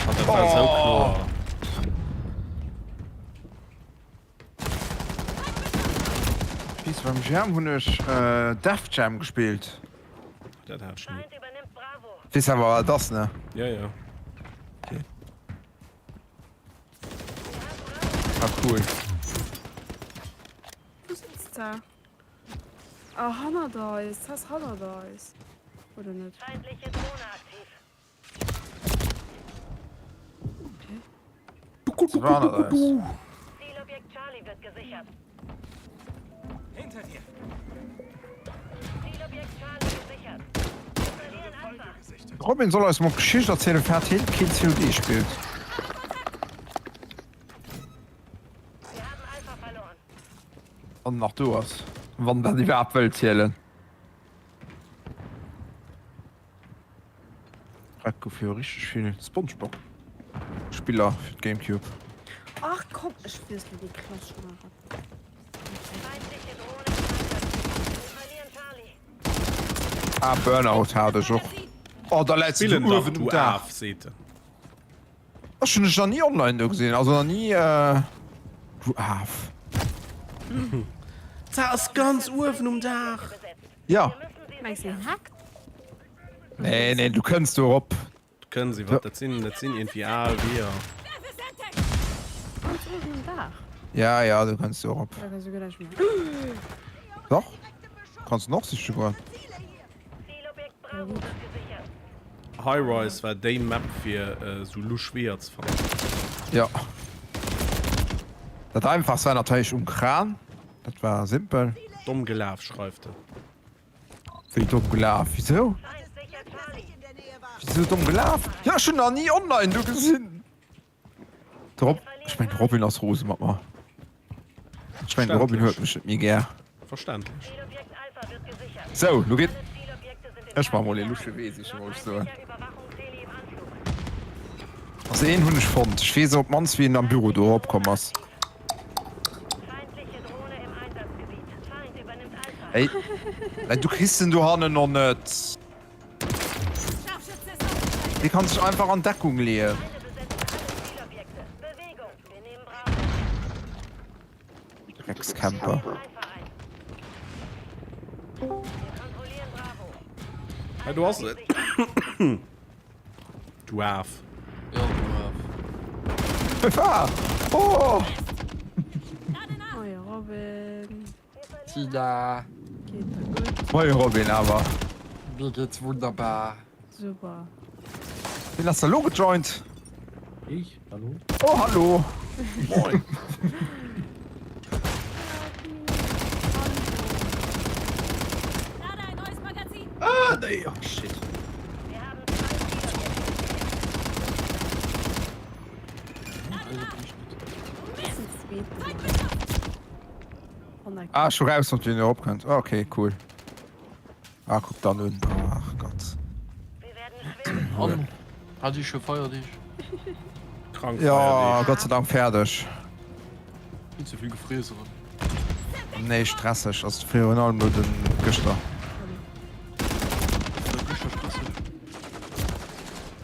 A: Oh, das war so klar.
B: Bis beim Jam habe ich Def Jam gespielt.
A: Das hat schon.
D: Feind übernimmt Bravo.
B: Das aber das, ne?
A: Ja, ja.
B: Ah, cool.
F: Wo sitzt er? Ah, Hannah da ist. Das Hannah da ist. Oder nicht?
D: Feindliche Drohne aktiv.
B: Das war noch das.
D: Zielobjekt Charlie wird gesichert.
C: Hinter dir.
D: Zielobjekt Charlie gesichert. Wir verlieren Alpha.
B: Robin soll uns mal Geschichte erzählen, wer hat kein COD spielt.
D: Wir haben Alpha verloren.
B: Und nach du hast. Wann dann die Abwelt zählen. Rekko für richtig viel Spongebob. Spieler für Gamecube.
F: Ach komm, ich will wie die Klasse machen.
D: Feindliche Drohne im Einsatz. Wir verlieren Charlie.
B: Ah, Burnout hatte ich auch. Oh, der letzte
A: Vielen
B: Uhr
A: Dank,
B: von dem
A: du
B: Tag.
A: Af, seht.
B: Das schon noch nie online gesehen, also noch nie, du Af.
A: Das ist ganz Ufen um Dach.
D: Besetzt.
B: Ja.
D: Wir müssen sie
F: Meinst du,
D: sichern.
F: den hackt?
B: Nee, du kannst du ob.
A: Können sie, was? Das sind irgendwie A, wir.
E: Wer ist entdeckt?
F: Ganz oben im Dach.
B: Ja, ja, du kannst auch ab.
F: Da kannst du gleich mal.
B: Doch? Kannst noch sich sogar.
E: Zielobjekt Bravo wird gesichert.
A: High-Rise war die Map für so Luschwerts von.
B: Ja. Das einfach war natürlich Kran. Das war simpel.
A: Dumm gelaufen, schreibt er.
B: Wie dumm gelaufen. Wieso?
E: Feind sichert Charlie.
B: Wieso dumm gelaufen? Ja, schon noch nie online, du gesehen. Ich mein, Robin aus Rosen, mach mal. Ich mein, Robin hört mich mir gern.
A: Verständlich.
E: Zielobjekt Alpha wird gesichert.
B: So, du geht.
E: Alle Zielobjekte sind in
B: Erstmal mal die
E: Sicherheit.
B: Lusche Wesen, ich wollte so.
E: Sicher Überwachungsheli im Anflug.
B: Also, hun ich fand. Ich weiß, ob man's wie in einem Büro da abkommen hast.
E: Feindliche Drohne im Einsatzgebiet. Feind übernimmt Alpha.
B: Ey, nein, du kriegst den du Hanne noch nicht.
E: Scharfschütze ist aufgestellt.
B: Die kannst du einfach an Deckung lehen.
E: Feinde besetzen alle Zielobjekte. Bewegung. Wir nehmen Bravo.
B: Dreckscamper.
E: Alpha ein. Wir kontrollieren Bravo.
A: Ja, du hast es. Dwarf.
H: Ja, brav.
B: Ah, oh!
F: Oh ja, Robin.
H: Tina,
F: Geht da gut.
B: Moin Robin, aber.
H: mir geht's wunderbar.
F: Super.
B: Den hast du Hallo gejoint.
I: Ich? Hallo?
B: Oh, hallo.
A: Moin.
E: Lade ein neues Magazin.
I: Ah, nee, oh, shit.
E: Wir haben zwei
F: Oh nein.
B: Ah, schon raus und den überhaupt könnt. Okay, cool. Ah, guck da nun. Ach Gott.
E: Wir werden schwimmen.
H: An. Hatte ich schon Feuer dich.
A: Krank.
B: Ja,
A: Feierlich.
B: Gott sei Dank fertig.
H: Viel zu viel gefräst.
B: Nee, stressig. Aus früher und allem nur den Güster.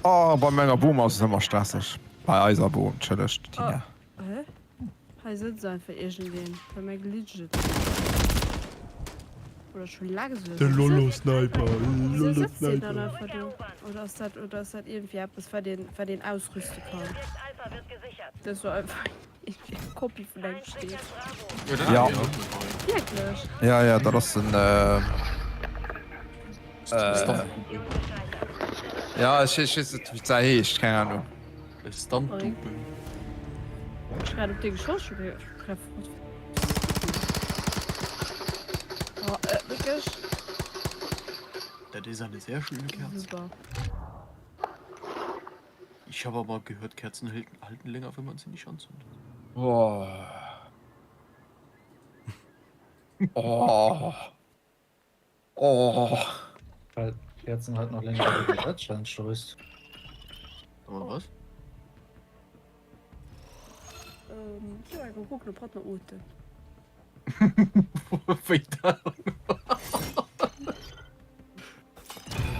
B: Oh, bei meiner Boom ist es immer stressig. Bei Eiserboom, chillig. Ja.
F: Hä? He sitzt einfach irgendwen. Bei mir glitschet. Oder schon lange so.
G: Lolo-Sniper.
F: Wieso sitzt ihr dann einfach da? Oder ist das irgendwie etwas, für den ausrüsten kann?
E: Alpha wird gesichert.
F: Das ist so einfach irgendwie eine Kopie von deinem steht.
B: Ja.
F: Wirklich?
B: Ja, ja, das ist ein. Ja, ich weiß nicht, wie es heißt, keine Ahnung.
H: Stunt-Dupe.
F: Ich schreibe auf den Geschoss. Oh, wirklich?
H: Das ist eine sehr schöne Kerze.
F: Super.
H: Ich habe aber gehört, Kerzen halten länger, wenn man sie nicht anzündet.
B: Oh. Oh. Oh.
I: Weil Kerzen halt noch länger wie Deutschland stößt.
H: Aber was?
F: Ja, ich gucke, eine Partner Ute.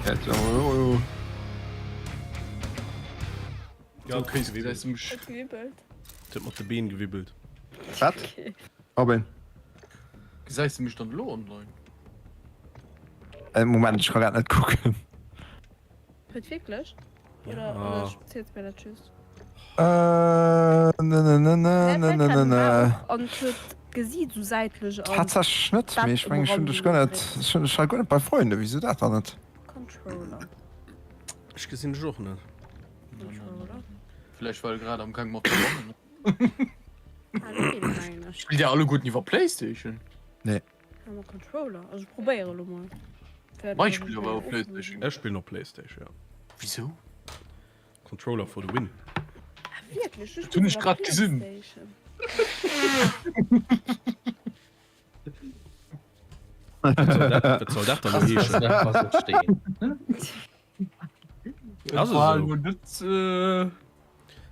B: Jetzt, oh.
A: Ja,
H: Okay,
A: okay,
H: das ist mich.
F: Gewibbelt.
A: das hat die Bienen gewibbelt.
B: Was? Robin.
H: Sagst du mich dann lo online?
B: Moment, ich kann gerade nicht gucken.
F: Wird wirklich?
A: Ja.
F: Oder zählt mir das Tschüss?
B: Ne.
F: Und wird gesehen, so seitlich.
B: Tatsächlich nicht.
F: Das
B: Ich meine,
F: im
B: ich gar
F: Raum
B: nicht. Ich halt gar nicht bei Freunden. Wieso das da nicht?
F: Controller.
A: Ich gesehen auch nicht.
F: Controller.
H: Vielleicht weil gerade am Gang mal verloren.
F: Nein,
H: Spielt ja alle gut über Playstation.
F: haben wir Controller. Also ich probiere mal.
H: Mein Spiel aber auf Playstation.
A: Er spielt noch Playstation, ja.
H: Wieso?
A: Controller for the win.
F: Wirklich?
H: Du nicht grad gesehen.
A: Was soll das dann noch
I: Das
A: hier?
I: einfach so stehen.
A: Also so.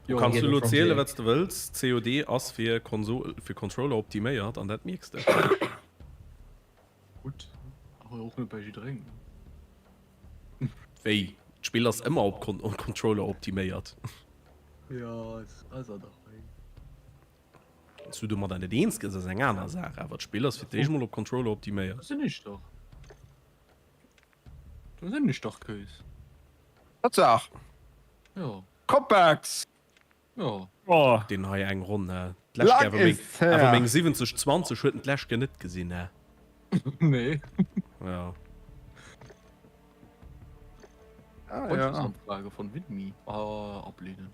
H: Ja,
A: Kannst du
I: Jeder
A: nur
I: from
A: zählen,
I: there.
A: was du willst? COD als für Controller optimiert und das merkst du.
H: gut. Aber auch nicht bei Drängen.
A: Wie? Die Spieler ist immer auf Controller optimiert.
H: Ja, ist also dabei.
A: Du mal deine Dienst, das ist eine andere Sache. Aber die Spieler ist für dich mal auf Controller optimiert.
H: Das sind nicht doch. Das sind nicht doch Kös.
B: Was sag?
H: Ja.
B: Kopbacks!
H: Ja.
B: Oh.
A: Den ha eng Runde
B: Lang ist her.
A: 70-20 hue Läschke net gesinn ha.
H: Nee.
A: Ja.
B: Ah, ja.
H: Anfrage von Widmi. Ablehnen.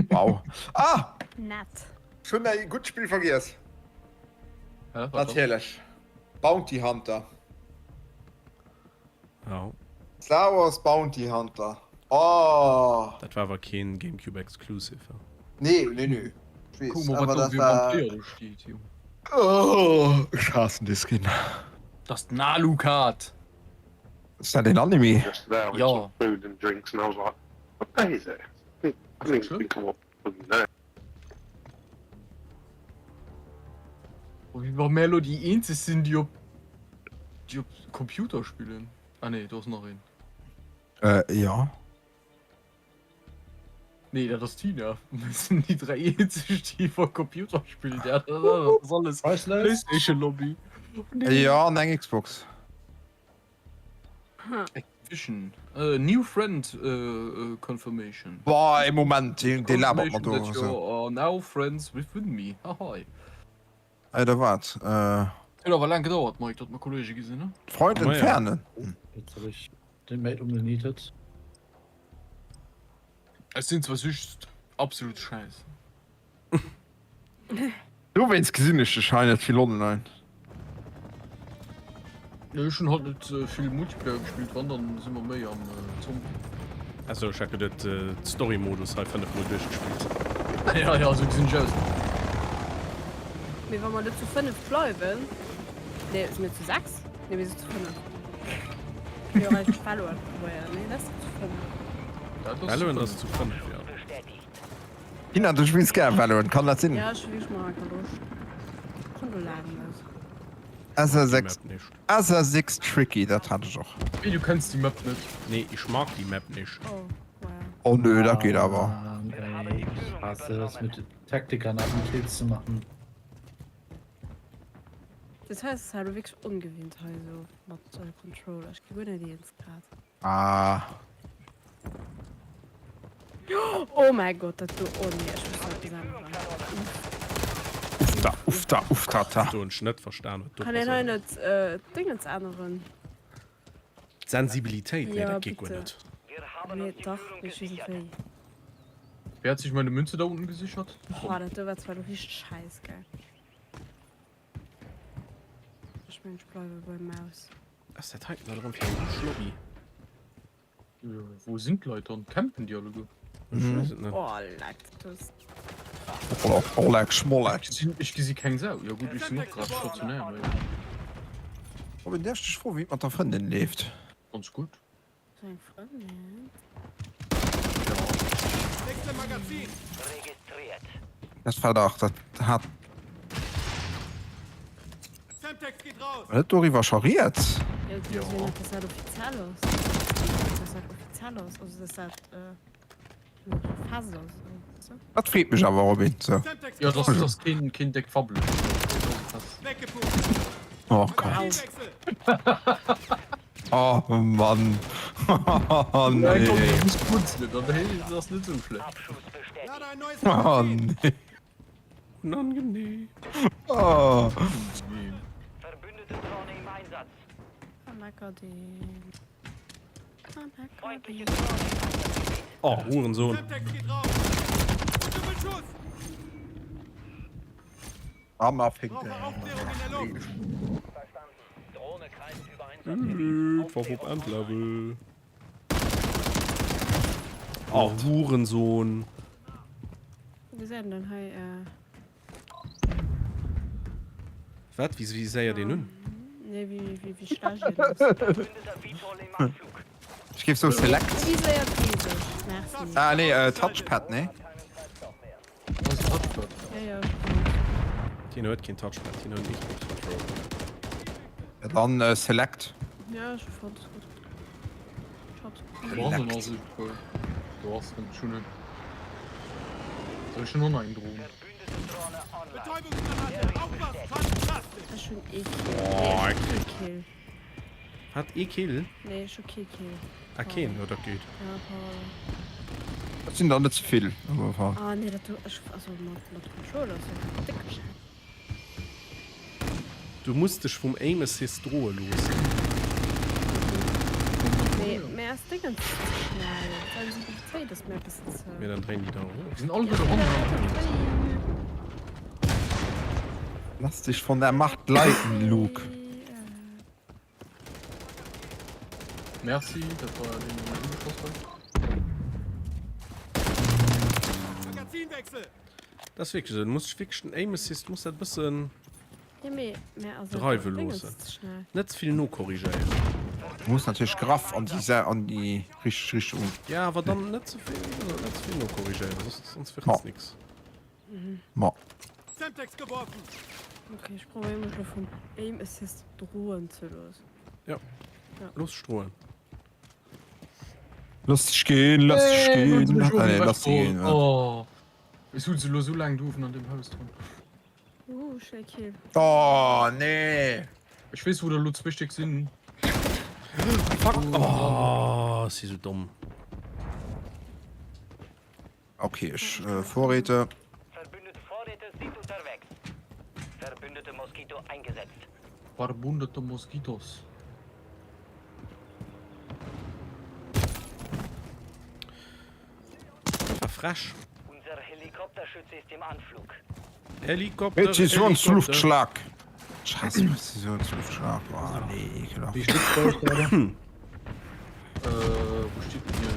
B: Wow. Ah!
F: Nett.
B: Schon ein gutes Spiel vergiss.
H: Ja,
B: Natürlich. Bounty Hunter.
A: Ja.
B: Star Wars Bounty Hunter. Oh.
A: Dat war kein Gamecube Exclusive. Ja.
B: Nee. Ich weiß,
H: Guck mal,
B: aber
H: was
B: das
H: auf dem
B: war...
H: Vampir da steht, Junge.
B: Oh, ich hasse das Skin.
H: Das Nalukat.
B: Ist das den Anime?
D: Just there with
H: Yeah.
D: some food and drinks, and I was like, what day is it? I didn't
H: Sure.
D: think what there.
H: Und wie war Melody die einzige sind, die auf Computer spielen? Ah ne, da ist noch ein.
B: Ja.
H: Nee, das ist Tina. Das sind die 3 einzigen, die vor Computer spielen. Der hat das ist alles
I: Priceless?
H: PlayStation Lobby.
B: Ja, und ein Xbox.
H: Activision. New Friend Confirmation.
B: Boah, im Moment, den labert man
H: Confirmation
B: doch.
H: that
B: So.
H: you are now friends with me. Haha.
B: Da war's.
H: Hat aber lang gedauert, Mike, das mein Kollege gesehen, ne?
B: Freund
A: Oh, ja.
B: entfernen.
I: Jetzt habe ich den Mate umgenietet.
H: Es sind zwar süß, absolut scheiße.
B: Du, wenn's gesehen ist, scheint viel online.
H: Ja, ich schon halt nicht viel Multiplayer gespielt, wann dann sind wir mehr am Zombie.
A: Also ich habe den Story-Modus halt von der Mal durchgespielt.
H: Ja, so sind ich aus.
F: Wie wenn wir nicht zu 5 bleiben? Ne, ist mir zu 6? Ne, wir sind zu 5. Ja, ich hab verloren. Nee, das ist zu 5.
H: Ja,
A: Hallo, und das ist zu 5, ja.
B: Ina, du spielst gerne Valorant, kann das Sinn?
F: Ja, ich will mal durch. Kann du laden das.
B: Asa
A: Die
B: 6.
A: Map nicht.
B: Asa 6 Tricky, das hatte ich auch.
H: Wie, du kennst die Map nicht.
A: Nee, ich mag die Map nicht.
F: Oh, wow.
B: Oh nö, das geht aber.
I: Ey, ich hasse das mit Taktikern auf den Kills zu machen.
F: Das heißt, es hat wirklich ungewinnt also mit Controller. Ich gewinne die jetzt gerade.
B: Ah.
F: Oh mein Gott, das du oh nee, ich muss halt sagen.
B: Ufta.
A: Du einen Schnitt verstanden.
F: Kann ich noch nicht Dinge zu anderen?
A: Sensibilität, nee,
F: Ja,
A: das geht gut
F: bitte.
A: nicht.
F: Nee, doch, ich weiß nicht wie.
H: Wer hat sich meine Münze da unten gesichert?
F: Boah, das war zwar richtig scheiß, geil. Ich mein, ich bleibe bei Maus.
A: Was ist der Teil? Warum für ein Schlobby?
H: Ja, wo sind Leute und campen die alle?
A: Ich weiß es nicht.
F: Oh, Lactus.
B: Oleg Schmollek.
H: Ich sehe keinen Sau. Ja gut, ich bin noch gerade stationär. Aber
B: Aber der ist froh, wie man da Freundin lebt.
H: ganz gut.
F: Sein Freundin.
C: Nächste Magazin.
B: Das Verdacht, das hat.
C: Semtex geht raus.
B: Das Dori war schariert.
F: Ja, das hat offiziell aus. Das hat offiziell aus. Also das hat, Fass aus. So.
B: Das fehlt mich aber, Robin. So.
C: Semtex
H: Ja,
C: geht
H: das
C: raus.
H: ist das Kind Deck Fabel.
C: Weggepumpt.
B: Oh Gott.
C: Magazin wechsel.
B: Oh Mann. Oh nee.
H: Ich muss putzen, dann ist das nicht so schlecht.
C: Lade ein neues
B: Oh
C: Magazin.
B: nee.
A: Unangenehm.
B: Oh.
A: Oh, Hurensohn.
C: Semtex geht raus. Doppelschuss.
B: Arm abhängt.
C: Brauche Aufklärung in der Luft.
A: Vorwurf Endlevel. Oh, Hurensohn.
F: Wie sehen denn hey,
A: Was? Wie sähe er den nun?
F: nee, wie stark das?
B: Ich gebe so Select.
F: Wie sehr physisch? Merci.
B: Ah nee, Touchpad, ne?
H: Was ist das?
F: Ja, ja.
A: Die hört kein Touchpad, die hört nicht Control.
B: Ja, dann Select.
F: Ja, ich fand es gut. Schaut.
H: Du hast noch so cool. Du hast dann schon einen. Soll ich schon noch einen drohen?
C: Betäubungsgranate. Aufpassen. Fantastisch.
F: Das ist schon eklig.
A: Boah,
F: Nee, ist schon Kill.
A: Hat Kill?
F: Nee, ist schon Kill.
A: Ah, kein, oder geht.
F: Ja,
B: sind da nicht zu viel. Aber
F: Ah, nee, das ist also mit Controller so dick.
A: Du musst dich vom Aim Assist drohen los.
F: Nee, mehr ist Dinge zu schnell. Dann sind die Zeit, das mehr ein bisschen zu...
A: Mir dann drehen die da hoch.
H: Die sind alle wieder rum.
B: lass dich von der Macht leiten, Luke.
H: Merci, das war den Geschoss.
C: Magazinwechsel.
A: Das ist wirklich so. Du musst wirklich ein Aim Assist, muss ein bisschen
F: Ja, mehr also...
A: Drive
F: Dinge
A: los.
F: ist zu schnell.
A: Nicht zu viel nur korrigieren.
B: Du musst natürlich Graf an die richtige Richtung.
A: Ja, aber dann nicht zu viel, also nicht zu viel nur korrigieren. Sonst wird
B: Ja.
A: es nichts.
B: Ma.
C: Semtex geworfen.
F: Okay, ich probiere mich noch vom Aim Assist drohen zu los.
A: Los, Strohlen.
B: Lass dich gehen, lass dich gehen. Ah, nee, lass dich gehen. Ja.
H: Oh. Ich will so lange dufen an dem Haus drin.
F: Shaky.
B: Oh, nee.
H: Ich weiß, wo der Lutz wichtig sind.
A: Oh, sie so dumm.
B: Okay, ich Vorräte.
D: Verbündete Vorräte sind unterwegs. Verbündete Moskito eingesetzt.
H: Verbündete Moskitos.
A: Das war fresh.
D: Unser Helikopterschütze ist im Anflug.
A: Helikopter.
B: Präzisionsluftschlag. Scheiße, Präzisionsluftschlag. Oh, nee, klar.
I: Wie steht's bei euch gerade?
H: Wo steht denn hier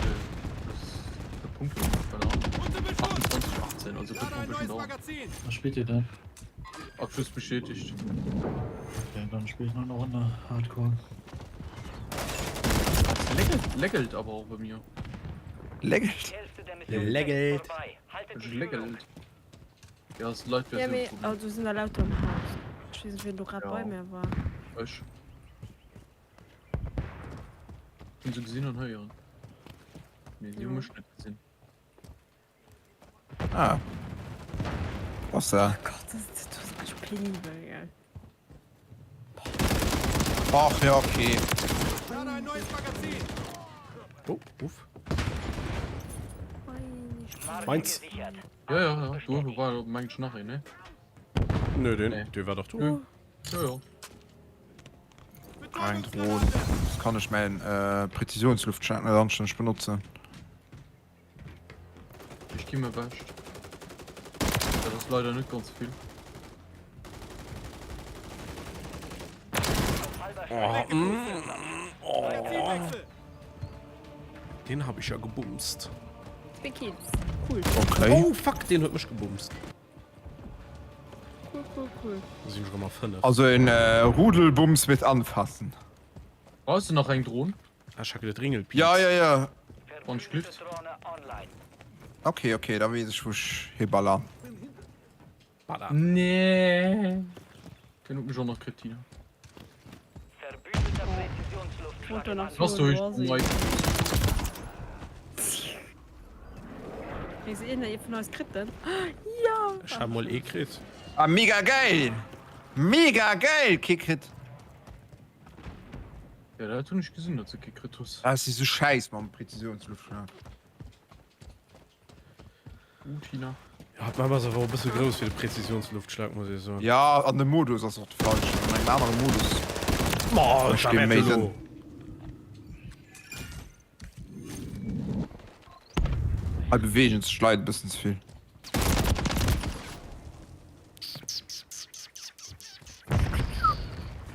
H: der Punkt? Keine Ahnung. 28, 18, also wird noch
C: Gerade
H: ein
C: ein
H: bisschen
C: neues
H: dauern.
C: Magazin.
I: Was spielt ihr denn?
H: Abschluss bestätigt.
I: Okay, dann spiele ich noch eine Runde Hardcore.
H: Es leckelt aber auch bei mir.
B: Leckert.
D: Die Hälfte der Mission
A: Leckelt.
D: ist vorbei. Haltet
H: Es
D: die Führung.
H: leckelt. Ja, es läuft
F: Ja,
H: ja
F: aber
H: so.
F: also sind da lauter im Haus. Ich weiß nicht, wenn du gerade
H: Ja.
F: bei mir war.
H: Ich bin so gesehen und hören. Nee, die Junge nicht gesehen.
B: Ah. Was da?
F: Gott, das ist echt penibel, ja.
B: Ach ja, okay.
C: Gerade ein neues Magazin.
A: Oh, uff.
D: Marke
A: Meins.
D: gesichert.
H: Ja, du war manchmal nachher, ne?
A: Nö, den,
H: Nee.
A: der war doch du.
H: Ja.
B: Ein Drohnen. Das kann ich meinen Präzisionsluftschlag nicht benutzen.
H: Ich gehe mir wäscht. Das ist leider nicht ganz viel.
C: Magazinwechsel.
A: Den habe ich ja gebumst.
F: Big Cool,
B: Okay.
A: Oh, fuck, den hat mich gebumst.
F: cool.
A: Da sind schon mal 5.
B: Also ein Rudelbums mit anfassen.
H: Brauchst du noch einen Drohnen?
A: Ich habe gedacht, Ringel.
B: Ja.
H: Und
D: Verbündete
H: Stift?
D: Drohne online.
B: Okay, da weiß ich, wo ich hinballer.
A: Bada.
H: Nee. Genug mich auch noch Kretina.
D: Verbündeter Präzisionsluftschlag.
F: Und dann
D: im
F: noch
D: Anflug.
H: Was durch?
F: Vorsehen.
H: Mike.
F: Ich sehe ihr von neues Kritten.
A: Ich habe mal gekriegt.
B: Ah, mega geil! Mega geil, Kickrit.
H: Ja, der hat doch nicht gesehen, dass er gekriegt hat.
B: Das ist so scheiß, man, Präzisionsluftschlag.
H: Tina.
A: Ja, hat man aber so ein bisschen groß für den Präzisionsluftschlag, muss ich sagen.
B: Ja, an dem Modus, das ist falsch. An einem anderen Modus.
A: Oh,
B: Ich geh Mason. Halt bewegen, es schleidet ein bisschen zu viel.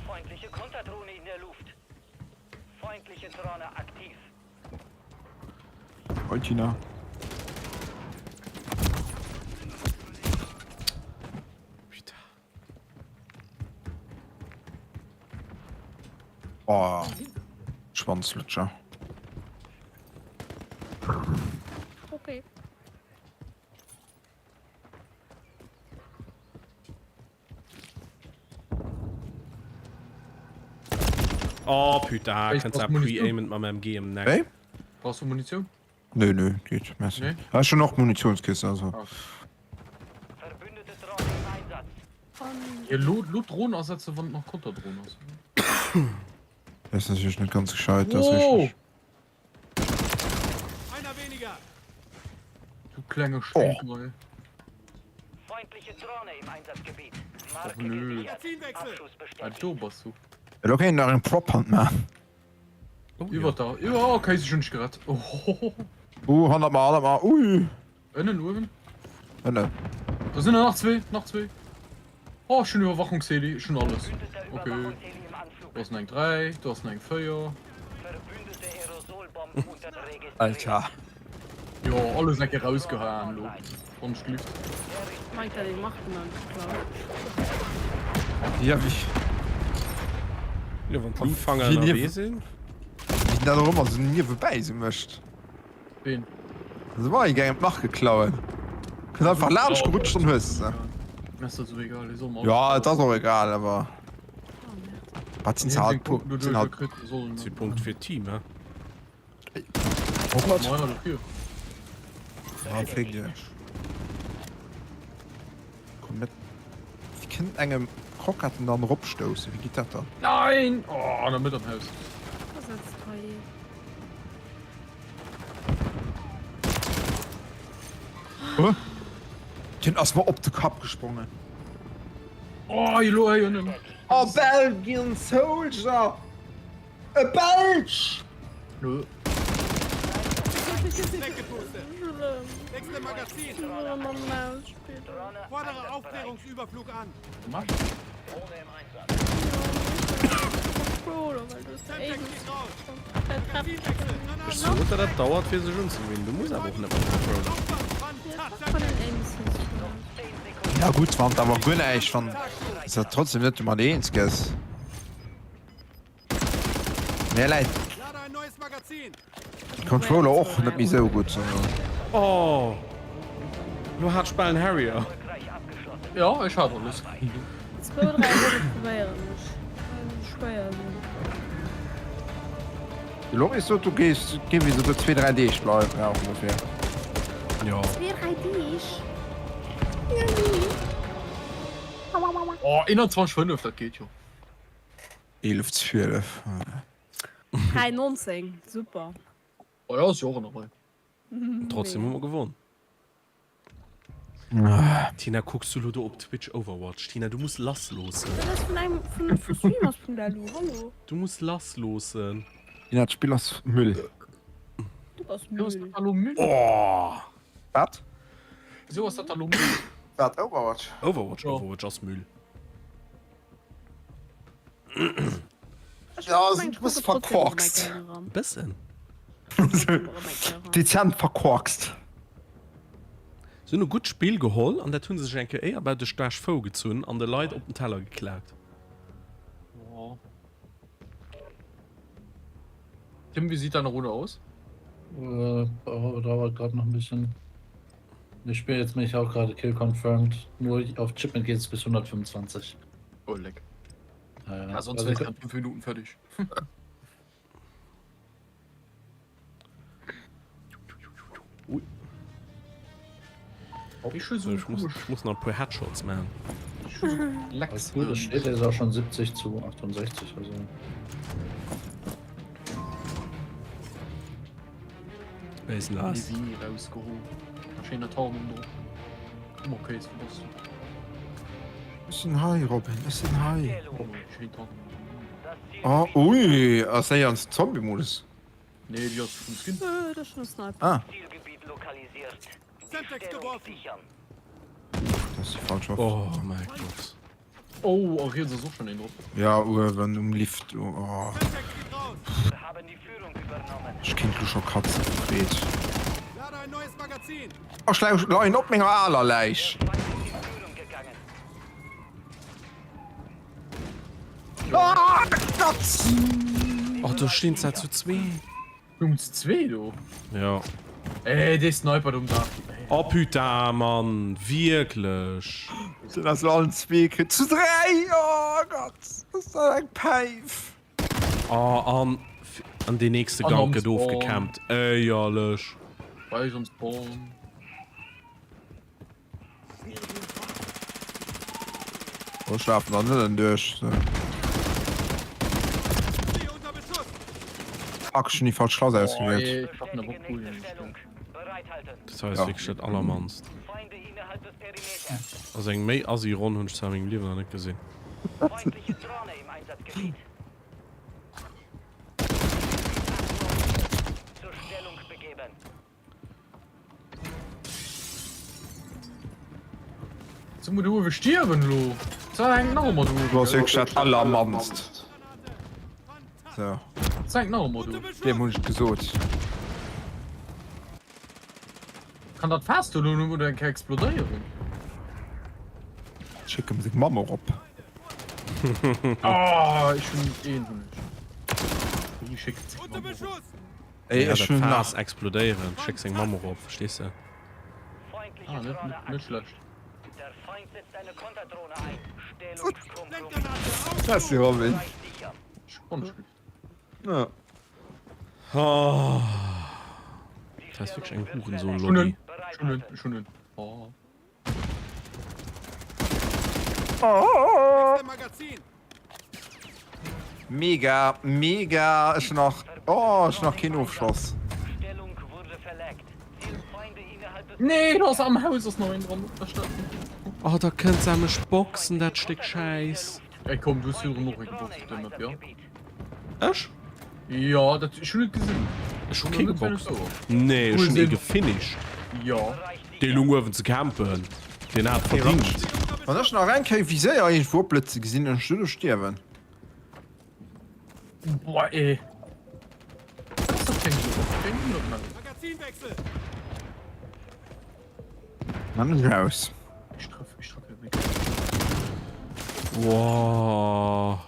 D: Feindliche Konterdrohne in der Luft. Feindliche Drohne aktiv.
B: Tina.
A: Bitte.
B: Oh. Schwanzlutscher.
F: Okay.
A: Oh, putain,
H: Ich
A: kannst du
H: brauch Munition.
A: pre-aimen mit meinem MG im Neck.
B: Hey?
H: Brauchst du Munition?
B: Nö, geht. Merci.
H: Nee?
B: Hast schon noch Munitionskiste, also.
D: Verbündete Drohne im Einsatz.
H: Ja, Drohnen ersetzen, wenn noch Konterdrohnen aus.
B: Das ist natürlich nicht ganz gescheit, das ist
H: Oh!
B: richtig.
C: Einer weniger.
H: kleine Stinkmal.
D: Feindliche Drohne im Einsatzgebiet.
H: Ach nö.
C: Magazinwechsel.
D: Abschuss
H: Ein
D: bestätigt.
H: Dobers du.
B: Ja, okay, nach einem Prop-Hand, man.
A: Oh,
H: Über da. Ja, okay, sie schon nicht gerade. Oh.
B: 100 Mal. Ui.
H: Innen, oben.
B: Ne.
H: Da sind ja noch zwei. Oh, schöne Überwachungsheli. Schon alles.
D: Verbündeter
H: Okay.
D: Überwachungsheli im Anflug.
H: Du hast ein 3, du hast ein 4.
D: Verbündete Aerosolbomben unter registriert.
B: Alter.
H: Ja, alles nicht rausgehauen, lo. Und schläft.
F: Meint er, den macht man klar.
B: Ja, wie...
A: Ja, wenn Blutfanger
B: Wie
A: in
B: nie-
A: der sind.
B: Wie da immer so nie vorbei sein möchte.
H: Wen?
B: Das war ich gerne nachgeklaut. Kann einfach Latsch gerutscht und hörst.
H: Das ist so egal. Ist auch
B: Ja, das ist auch egal, aber... Was sind halt... Sind halt...
A: Sie Punkt für Team, ja?
B: Oh Gott.
H: Meiner dafür.
B: Ja, fliegt ja. Komm mit. Wie kann einem Krokatten dann rupstoßen? Wie geht das da?
H: Nein! Oh, in der Mitte am Haus.
F: Das ist jetzt toll.
B: Hä? Die sind erstmal auf den Kopf gesprungen.
H: Oh, hier innen.
B: Oh, Belgian Soldier! A Belge!
H: Nö.
C: Weggepustet. Wechsle Magazin. Fordere Aufklärungsüberflug an.
H: Mach.
D: Drohne im Einsatz.
C: Semtex geht raus. Magazinwechsel.
A: Ich so, dass das dauert für sich umzuwinden. Du musst aber auch nicht mit Controller.
B: Ja gut, man aber gut echt von... Ist ja trotzdem nicht immer die Einziges. Mehr leid.
C: Lade ein neues Magazin.
B: Controller auch nicht mehr so gut. So.
A: Oh! Du hast Ballen Harrier.
D: Erfolgreich abgeschlossen.
H: Ja, ich habe alles.
F: 2, 3 würde probieren. Schwer.
B: Die Lobby ist so, du gehst wie so 2-3D bleiben, ja ungefähr.
A: Ja.
F: 2, 3 Dich.
H: Oh, 21,5, das geht ja.
B: 11-12.
F: 3,19. Super.
H: Oh ja, ist ja auch dabei.
A: Trotzdem haben wir gewonnen. Tina, guckst du Ludo auf Twitch Overwatch? Tina, du musst Lass losen.
F: Das ist von einem Streamers.lu. Hallo.
A: Du musst Lass losen.
B: Ja, das Spiel aus Müll.
F: Du hast
H: So ist
F: Müll.
H: das Aluminium.
A: Oh!
B: Was?
H: So ist das Aluminium.
B: Was? Overwatch?
A: Overwatch,
H: Ja.
A: Overwatch aus Müll.
B: Ja, du bist verkorkst.
A: Ein bisschen.
B: Dezent verkorkst.
A: So ein gutes Spiel geholt und da tun sie sich eigentlich eher bei der Stash vorgezogen und der Leute auf den Teller geklagt.
H: Ja. Tim, wie sieht deine Runde aus?
I: Dauert gerade noch ein bisschen. Ich spiele jetzt mich auch gerade Kill Confirmed. Nur auf Chipment geht es bis 125.
H: Oh, leck.
I: Ja,
H: Ja, sonst
I: also,
H: wäre ich in 5 Minuten fertig.
A: Ui.
H: Ich schon so
A: Ich muss noch ein paar Headshots machen.
H: Leck.
I: alles gut, das steht jetzt auch schon 70 zu 68. Also
A: Wer ist denn das?
H: Easy rausgeholt. Schöner Tauben drauf. Okay, ist was.
B: Ist ein Hai, Robin, ist ein Hai.
H: Oh, schön Tauben.
D: Das Ziel
B: Ah, ui, das ist ja ein Zombie-Modus.
H: Nee, die hat vom Skin.
F: Das ist schon ein Sniper.
B: Ah,
D: Zielgebiet lokalisiert. Die
C: Semtex
D: Stellung
C: geworfen.
D: sichern.
B: das ist falsch.
A: Oh mein Gott.
H: Oh, auch hier ist es auch schon den drauf.
B: Ja, wenn du im Lift. Oh,
C: Semtex geht raus.
D: Wir haben die Führung übernommen.
B: ich kenn du schon Katzen verdreht.
C: Lade ein neues Magazin.
B: Oh, schleich, lein op mir allerlei.
D: Feind in die Führung gegangen.
B: Ah, Gott!
A: Oh, da stehen sie zu zwei.
H: Jungs, 2, du.
A: Ja.
H: Ey, der Sniper um da.
A: Oh, putain, Mann. Wirklich.
B: Sind das allen Zwecke zu 3? Oh Gott, das ist ein Peif.
A: Oh, an den nächsten
H: An
A: Gang
H: uns
A: doof
H: Spawn.
A: gecampt. Ey, alles.
H: Bei uns Spawn.
B: Wo schlafen wir denn durch?
C: Sie unter Beschuss.
B: Action, die falsch schlau
H: Oh,
B: ausgewählt.
H: ey, ich hab ne
D: Bestätige
H: Bock cool.
D: nächste Stellung. Bereit Bereithalten.
A: Das heißt
B: Ja.
A: wirklich das allermannst.
D: Feinde innerhalb des Perimeters.
A: Also eng méi as run hunn zu meinem Leben noch nicht gesehen.
D: Feindliche Drohne im Einsatzgebiet. Zur Stellung begeben.
H: So muss du sterben, lo. Zeig noch mal,
B: Du hast wirklich das allermannst. So,
H: Zeig noch mal, du.
B: dem muss ich gesucht.
H: Kann das fast oder nur dann kein explodieren?
B: Schicken sich Mama op.
H: Ah, ich bin eh nicht. Die schickt sich
C: Unter
H: mal.
C: Beschuss!
B: Ey,
A: Ja,
B: ich
A: das
B: bin
A: Fas
B: nach.
A: explodeieren. Schick seg Mama op, verstehst du?
D: Feindliche
H: Ah,
D: Drohne
H: nicht
D: aktiv.
H: schlecht.
D: Der Feind setzt eine Konterdrohne ein. Stellungskompromiss.
C: Blendgranate auf!
B: Das ist die Robin.
D: Bereich sicher.
H: Spannend.
B: Ja.
A: Oh.
D: Die
A: Das ist wirklich
D: Stellung
A: ein
D: wird
A: Hurensohn-Lobby.
H: Schunnen.
D: Bereithalten.
H: Schunnen. Oh.
C: Wechsle Magazin!
B: Mega, mega. Ist noch. Oh, ist noch kein Aufschluss.
D: Stellung wurde verlegt. Ziel Feinde innerhalb des
H: Nee, da ist am Haus ist noch ein dran. Da steht.
A: Oh, da könnt ihr mich boxen, das Stück Scheiß.
H: Ey, komm, du hast hier noch ein Box auf dem Map, ja?
A: Echt?
H: Ja, das ist schon nicht gesehen.
A: Ist
H: Schon
A: okay
H: nicht
A: geboxt.
H: so.
A: Nee, ist schon
H: sehen.
A: eh gefinisht.
H: Ja.
A: Den Lunge zu campen. Den hat verdient.
B: Und das ist noch rein, wie sehr ich Vorplätze gesehen und Stühle sterben.
H: Boah, ey. Das ist doch kein Minuten lang.
C: Magazinwechsel!
B: Dann ist raus.
H: Ich treffe weg.
A: Wow.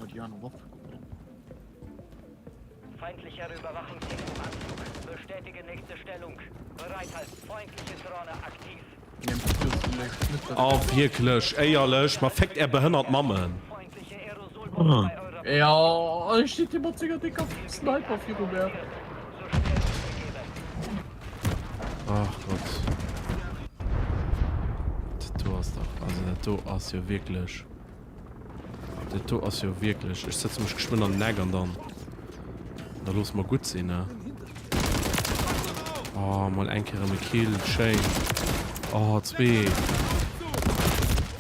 H: Oh, die andere Waffe.
D: Feindlicher Überwachungsteam im Anflug. Bestätige nächste Stellung. Bereithalten. Feindliche Drohne aktiv.
H: Nehmt das vielleicht mit dazu.
A: Oh, wirklich. Eierlich. Man fängt er behindert Mammen.
D: Feindliche Aerosolbombe bei eurer
H: Ja, ich steht immer ziemlich dicker Sniper auf hier rüber.
D: zur Stellung begeben.
A: Ach Gott. Du hast doch. Also, der hast ja wirklich. Der hast ja wirklich. Ich setze mich geschwind an den Nägern dann. Da los mal gut sehen, ne? Oh, mal ein Kerl mit Kill, schön. Oh, zwei.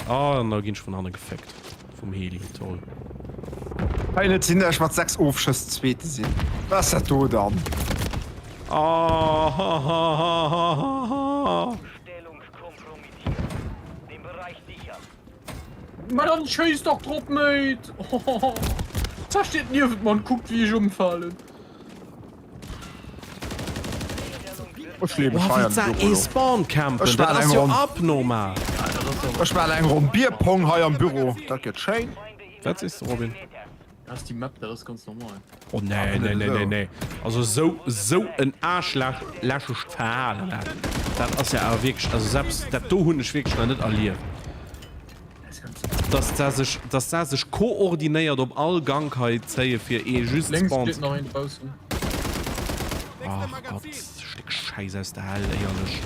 A: Oh, und da ging ich von anderen gefickt. Vom Heli, toll.
B: Keine Sinn, ich mach 6 Aufschüsse, zweite sind. Was hat du dann?
A: Oh, ha, ha, ha, ha, ha.
D: Stellung kompromittiert. Den Bereich sichern.
H: Man dann schießt doch drauf mit. Oh, da steht nie, man guckt, wie ich umfallen.
B: Ich lebe
A: Boah,
B: feiern.
A: wie sah E-Spawn campen?
B: Ich war
A: Das ist
B: ein
A: ja
B: Rum.
A: abnormal.
B: Ich mal einen Rum Bierpong hier im Büro. Das geht schön.
A: Was ist Robin?
H: Das ist die Map, das ist ganz normal.
A: Oh nee, nee, nee, nee, nee. Also so ein arschlasches Verhalten. Das ist ja auch wirklich, also selbst der Hund ist wirklich noch nicht alliert. Dass der sich koordiniert ob all Gangheit zeige für just
H: Links
A: Spawns.
H: steht noch ein draußen.
C: Wechsle
A: Ach Gott,
C: Magazin!
A: Stück Scheiße aus der Hölle, ehrlich.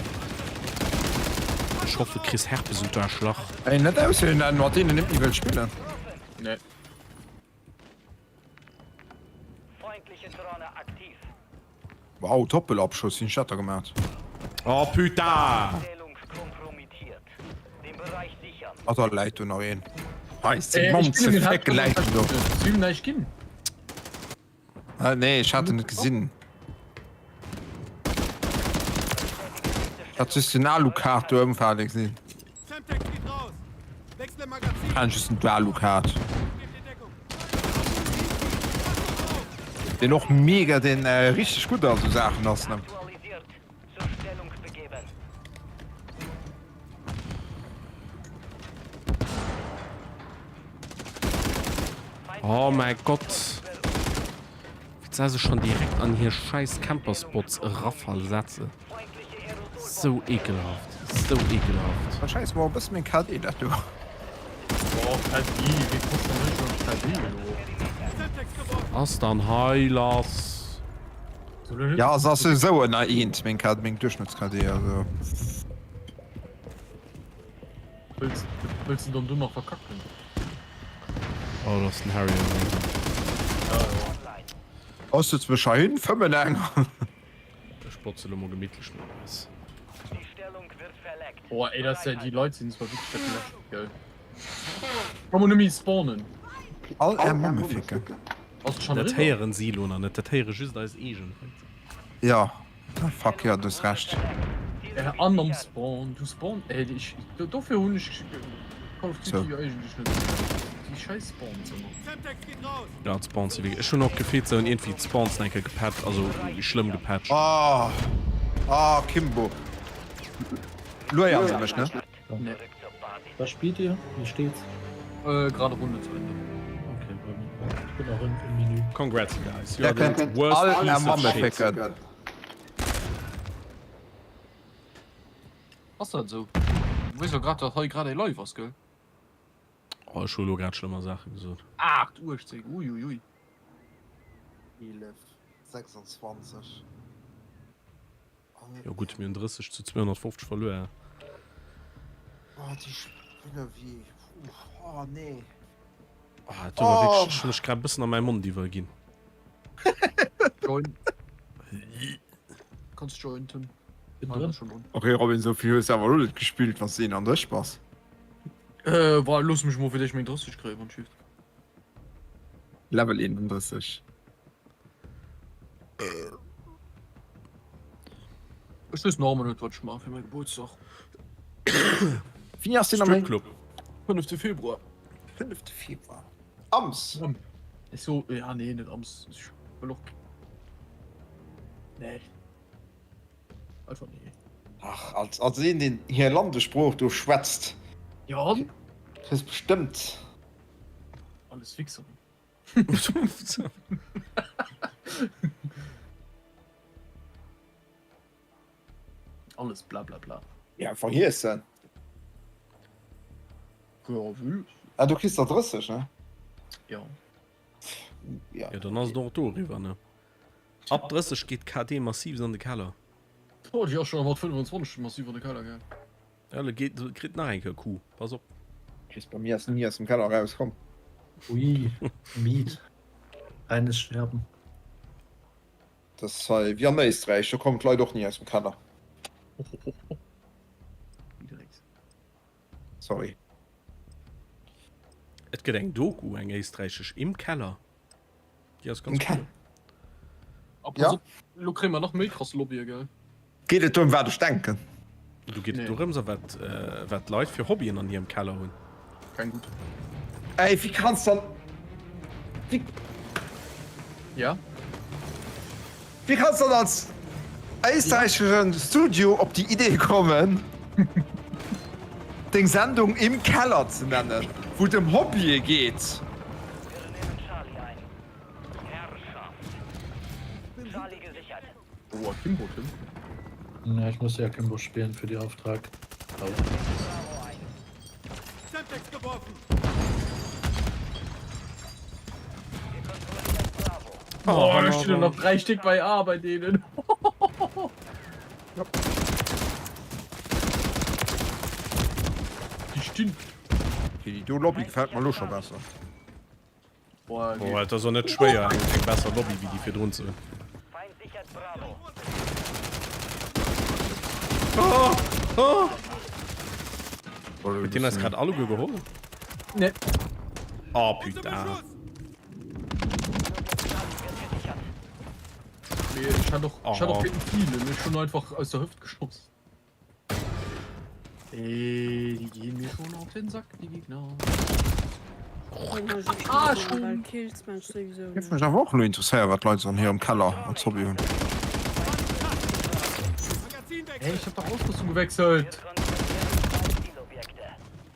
A: Ich hoffe, Chris Herpes und der Schlag.
B: Ey, nicht aussehen, dann Martine nimmt die Welt spielen.
H: Ne.
D: Feindliche Drohne aktiv.
B: Wow, Doppelabschuss in Shutter gemacht.
A: Oh, putain!
D: Stellung kompromittiert. Den Bereich sichern.
B: Also leid du noch einen. Heißt, die
H: Ich
B: Monster
H: bin mit
B: weggeleitet doch.
H: Süden nicht gehen.
B: Ah, nee, ich hatte nicht gesehen. Das ist eine Alu-Karte irgendwann gesehen.
C: Semtex geht raus! Wechsle Magazin!
B: Anschließend eine Alu-Karte.
C: Gebt die Deckung!
B: Den noch mega den richtig gut also Sachen aus. Ne?
D: Aktualisiert. Zur Stellung begeben.
A: Oh mein Gott. Jetzt also schon direkt an hier scheiß Camperspots Raffal Sätze.
D: Feindliche Aerosol.
A: So ekelhaft. So ekelhaft.
B: Scheiße, wo bist du mit KD da du?
H: Boah, KD, wie kostet denn schon KD?
C: Semtex geworfen!
A: Was dann Heilers?
B: Ja, das ist so ein Eint, mein KD, mein Durchschnitts-KD, also.
H: Willst du dann du noch verkacken?
A: Oh, das ist ein Harry.
B: Hast du zwischen hin 5 lang?
A: Der Spotzel immer gemütlich noch was.
D: Die Stellung wird verlegt.
H: Boah, ey, das ist ja, die Leute sind zwar wirklich schlecht, gell. Kann man nämlich spawnen.
B: All Memme ficke.
H: Hast du schon
A: Der
H: River?
A: Teieren Silo, nicht der Teiere ist als Egen.
B: Ja. Fuck ja, du hast recht.
H: Anderem Spawn. Du spawn. Ey, dafür hol ich. Call of Duty
B: So.
H: eigentlich nicht. Die scheiß Spawns immer.
C: Semtex geht raus.
A: Ja, das Spawns sind wirklich. Ist schon noch gefehlt, so irgendwie die Spawns gepatcht, also wie schlimm gepatcht.
B: Kimbo. Luai haben sie mich, ne?
H: Ne.
I: Was spielt ihr? Wie steht's?
H: Gerade Runde zu Ende.
I: Okay, ich bin auch im Menü.
A: Congrats, guys. You
B: Ja,
A: are the
B: könnt
A: worst
B: all
A: piece of
B: Memme
A: shit.
B: ficken.
H: Was ist das so? Du weißt ja gerade, dass heute gerade live was, gell?
A: Oh, ich habe gerade schlimmer Sachen gesagt.
H: 8 Uhr, uiuiui.
J: 11, 26.
A: Ja gut, mir 30 zu 250 verloren.
J: Oh, die Spinne wie. Oh, nee.
A: Ah, du war wirklich schon gerade ein bisschen an meinem Mund, die wir gehen.
H: Join. Kannst jointen.
I: Bin
H: Nein,
I: drin.
H: das schon.
B: Okay, Robin, so viel ist aber nicht gespielt, was sehen an der Spaß.
H: War los mich mal vielleicht mein 30 kriegen und Schiff.
B: Level 31.
H: Ich weiß normal nicht, was ich mache für meinen Geburtstag.
B: Wie hast du den
A: Club.
H: 5. Februar.
J: 5. Februar. Ams.
H: Ich so, ja, nee, nicht abends. Ich will auch. Nee. Einfach nee.
J: Ach, als sehen den hier Landespruch, du schwätzt.
H: Ja,
J: Das ist bestimmt.
H: alles fixer. Alles bla bla bla.
J: Ja, von hier ist dann.
H: Ja, will.
J: Ah, du kriegst Adresse, ne?
H: Ja.
J: Ja.
A: Ja, dann hast du doch da rüber, ne? Ab 30 geht KD massiv an den Keller.
H: Oh, die auch schon mal 25 massiv an der Keller, gell?
A: Ja, da kriegt nach eine Kuh. Pass auf.
J: Kriegst bei mir erst nie aus dem Keller rauskommen.
I: Ui, Miet. Eines Sterben.
J: Das sei wie an Österreich, da kommt leider doch nie aus dem Keller.
H: Direkt.
J: Sorry.
A: Et geht eng Doku, eng österreichisch im Keller. Ja, ist ganz
J: Im Keller?
A: cool.
H: Aber
J: Ja.
H: so, du kriegst noch Milchros Lobby, gell?
J: Geht es um, wer du denken?
A: Du gehst
H: Nee.
A: nee. so wat Leute für Hobbyen an hier im Keller holen.
H: Kein gut.
J: Ey, wie kannst du dann.
H: Ja?
J: Wie kannst du dann als österreichischen Studio auf die Idee kommen, die Sendung im Keller zu nennen, wo es um Hobby geht?
D: Wir nehmen Charlie ein. Herrschaft. Charlie gesichert.
H: Oh, Kimbo, Tim.
I: Ja, ich muss ja Kimbo spielen für die Auftrag. Aber
D: Bravo ein.
C: Semtex geworfen.
D: Wir kontrollieren Bravo.
H: Oh, da stehen noch 3 Stück bei A bei denen. Die stehen.
B: Die Lobby gefällt mir schon besser.
H: Boah,
A: Oh, Alter, so nicht schwer. Eng besser Lobby wie die für drunter sind.
D: Feind sichert Bravo.
A: Mit denen hast gerade alle geholt.
H: ne.
A: Oh,
C: Unter
A: putain.
C: Beschuss.
H: Nee, ich hatte doch,
A: Oh.
H: ich hatte doch viele, ne? Schon einfach aus der Hüfte geschossen. Ey, die gehen mir schon auf den Sack, die Gegner.
F: Schon. Kills, Mensch, sowieso.
B: Ich mich auch nur interessiert, was Leute so hier im Keller als Hobby haben.
C: Magazin weg.
H: Ey, ich hab doch Ausrüstung gewechselt.
D: Wir kontrollieren Zielobjekte.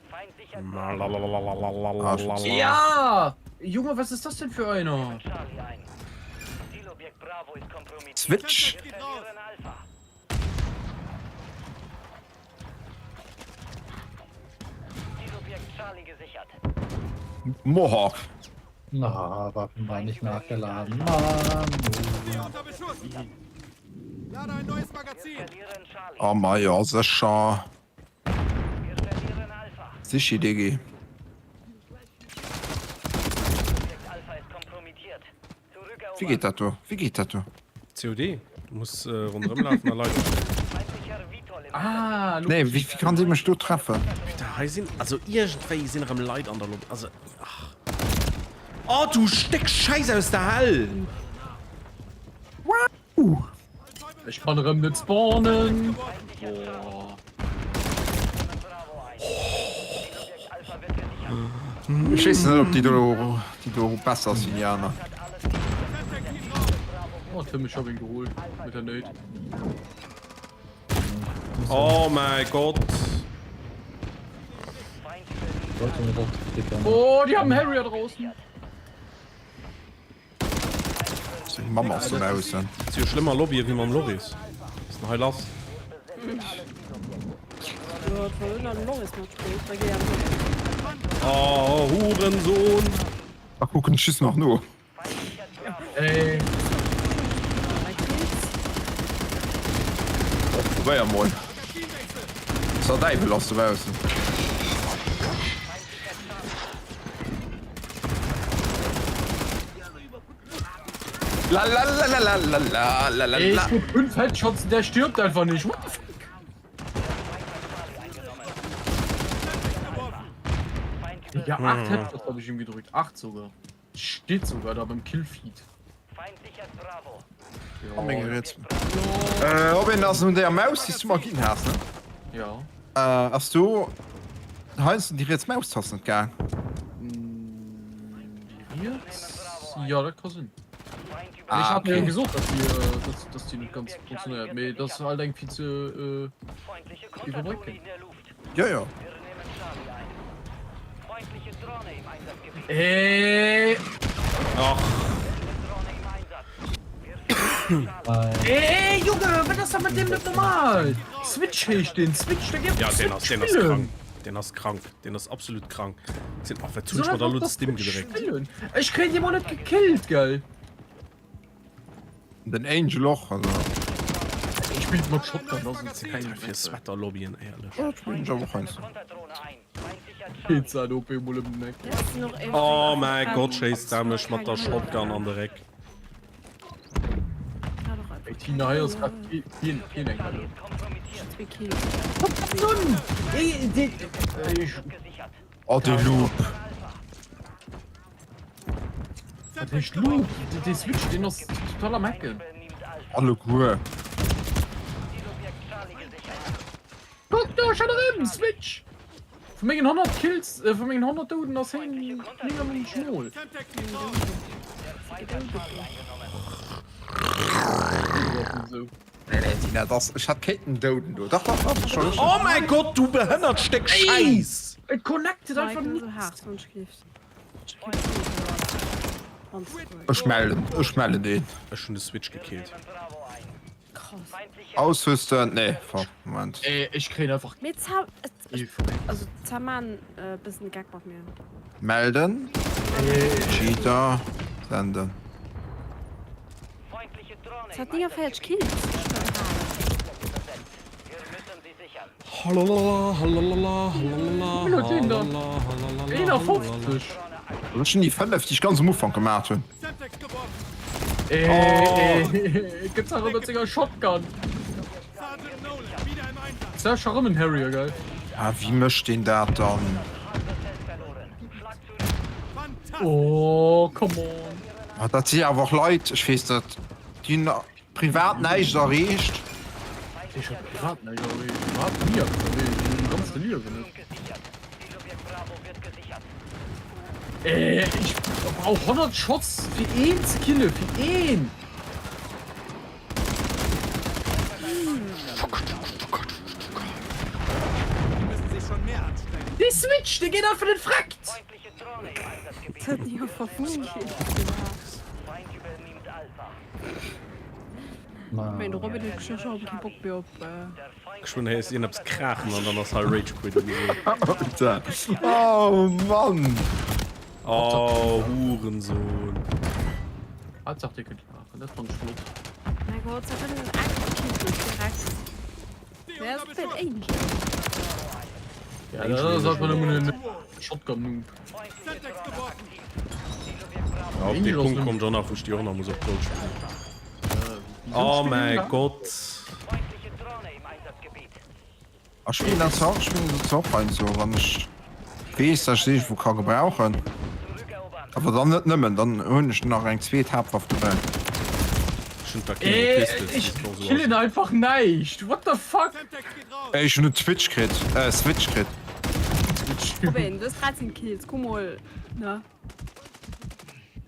D: Feind sichert Bravo.
H: Ja! Junge, was ist das denn für einer?
D: Charlie ein. Zielobjekt Bravo ist kompromittiert.
B: Switch.
D: Wir verlieren Alpha. Zielobjekt Charlie gesichert.
B: Mohawk.
I: na, Waffen war nicht nachgeladen. Mann.
C: Hier unter Beschuss. Lade ein neues Magazin.
D: Wir verlieren Charlie.
B: Oh mein ja, sicher.
D: Wir verlieren Alpha.
B: Sicher, Diggi.
D: Zielobjekt Alpha ist kompromittiert. Zurück auf
B: Wie geht das du? Wie geht das du?
A: COD. Du musst rundherum laufen, allein.
H: Ah,
B: Nee, wie kann sie mich du treffen?
A: Da sind, also irgendwie sind am Leid an der Luft. Also, ach. Oh, du steckst Scheiße aus der Halle.
H: ich kann nicht spawnen. Boah.
B: Ich weiß nicht, ob die du besser sind, Jana.
H: Oh, Tim, ich hab ihn geholt. Mit der Nate.
A: Oh mein Gott.
I: Sollte mir doch dicker.
H: Oh, die haben Harry da draußen.
B: Mama aus dem Haus.
A: Das ist ja schlimmer Lobby, wie man Lobby ist. Das ist ein Heilas.
F: Ja, von irgendeinem Loris noch spielt, da geht ja nicht.
A: Oh, Hurensohn.
B: Ach, gucken, tschüss noch nur.
H: Ey,
B: War ja moin. So, da belast du aus. La la la la la la la la la
H: ey,
B: la.
H: ich hab 5 Headshots, der stirbt einfach nicht. What the fuck? Ja, 8 Headshots hab ich ihm gedrückt. 8 sogar. Steht sogar da beim Killfeed.
B: Ob in das der Maus ist du mal gehen hast, ne?
H: Ja.
B: Hast du Heinz die jetzt Maustasten gegangen?
H: Jetzt? Ja, das kann Sinn. Ich
B: Ah,
H: hab mir
B: okay.
H: gesucht, dass die nicht ganz funktioniert. Nee, das ist halt irgendwie zu überbrücken.
B: Ja, ja.
H: Ey,
A: Ach,
H: ey, Junge, was ist das mit dem nicht normal? Switch ich den Switch, der gibt
A: ja, den
H: Switch
A: ist
H: spielen.
A: krank. Den ist krank. Den ist absolut krank. Sind auch
H: Soll
A: vertun, mal da
H: einfach
A: Lutz
H: das
A: Stimme
H: Switch
A: gedreckt.
H: spielen. Ich krieg die mal nicht gekillt, gell?
B: Den Angel Loch, also.
H: Ich spiel mal Shotgun, das ist kein
A: Für Sweater-Lobbyen, ehrlich.
B: Ja, ich bin schon auch eins.
H: Pizza, du Bemol im Neck.
F: Ist noch irgendwie
A: Oh mein
F: Fragen,
A: Gott,
F: ob
A: scheiß
F: es
A: da mit
F: keine
A: der Shotgun an der Eck.
F: Ja, doch einfach.
H: Ey, Tina hier ist grad hier
F: Zwei Kills.
B: Oh, der Loop.
H: Das ist Loop. Die Switch, den ist total am Hacken.
B: Alle gut.
H: Guck da, schau da rein, Switch! Von wegen 100 Kills, von wegen 100 Toten, das hängt nicht an den Schmoll. So.
B: Nee, Tina, das. Ich hab Ketten Doden, du. Doch, schon.
A: Oh mein Gott, du behindert Steck Scheiß!
H: It connected einfach
F: Michael,
H: nicht.
F: so hart, sonst schläfst
B: Ich melde den.
A: Ich hab schon die Switch gekillt.
F: Krass.
B: Ausrüsten, nee, Moment.
H: Ey, ich krieg einfach.
F: Mit also Zaman bisschen Gag mit mir.
B: Melden. Cheater. Senden.
F: Es hat nicht auf falsch Kills.
A: Halalala, halalala, halalala,
H: Hallo, den da.
A: halalala, halalala,
H: 51.
B: Das ist schon die Fälle, die ich ganz am Anfang gemacht habe.
C: Semtex geworfen.
H: Ey, gibt's auch immer sogar Shotgun.
C: Sergeant Nolan, wieder im Einsatz.
H: Ist ja schon rum ein Harrier, geil.
B: Ja, wie möchte den da dann?
C: Fantastisch.
H: Oh, come on.
B: Ja, das sind einfach Leute, ich weiß nicht, die privat nicht erreicht.
H: Ich hab privat nicht, aber ich hab mir, ich ganz trainiert. Ich brauch 100 Shots für einen zu killen, für einen.
C: Die müssen sich schon mehr anstrengen.
H: Die Switch, der geht auf den Frakt.
F: Das hat nicht auf verfunden. Mein Robin hat schon auf den Bock mehr auf.
A: Ich bin hier, ich hab's krachen und dann hast du halt Rage Quit gesehen.
B: Alter. Oh Mann.
A: Oh, Hurensohn.
H: Hauptsache, der könnte machen, das fand ich gut.
F: Mein Gott, das hat einen Aktiv direkt. Wer ist der Angel?
H: Ja, da sagt man immer eine Shotgun-Noob.
C: Semtex geworfen.
A: Auf den
H: Angel
A: Punkt
H: aus
A: kommt schon auf, wo Stürner muss auf Gold spielen. Oh mein Gott.
D: Feindliche Drohne im Einsatzgebiet.
B: Ich spiele das auch, rein so, wenn ich weiß, dass ich wo kann gebrauchen.
D: Zurückerobern.
B: Aber dann nicht nimmen, dann hol ich noch ein zweite Tabwaffe dabei.
A: Stimmt, da keine Kiste, das
H: Ich
A: ist doch so
H: kill ihn einfach nicht. What the fuck?
C: Semtex geht raus.
B: Ey, ich hab einen Switch-Crit. Switch-Crit.
F: Robin, du hast 13 Kills, guck mal. Ne?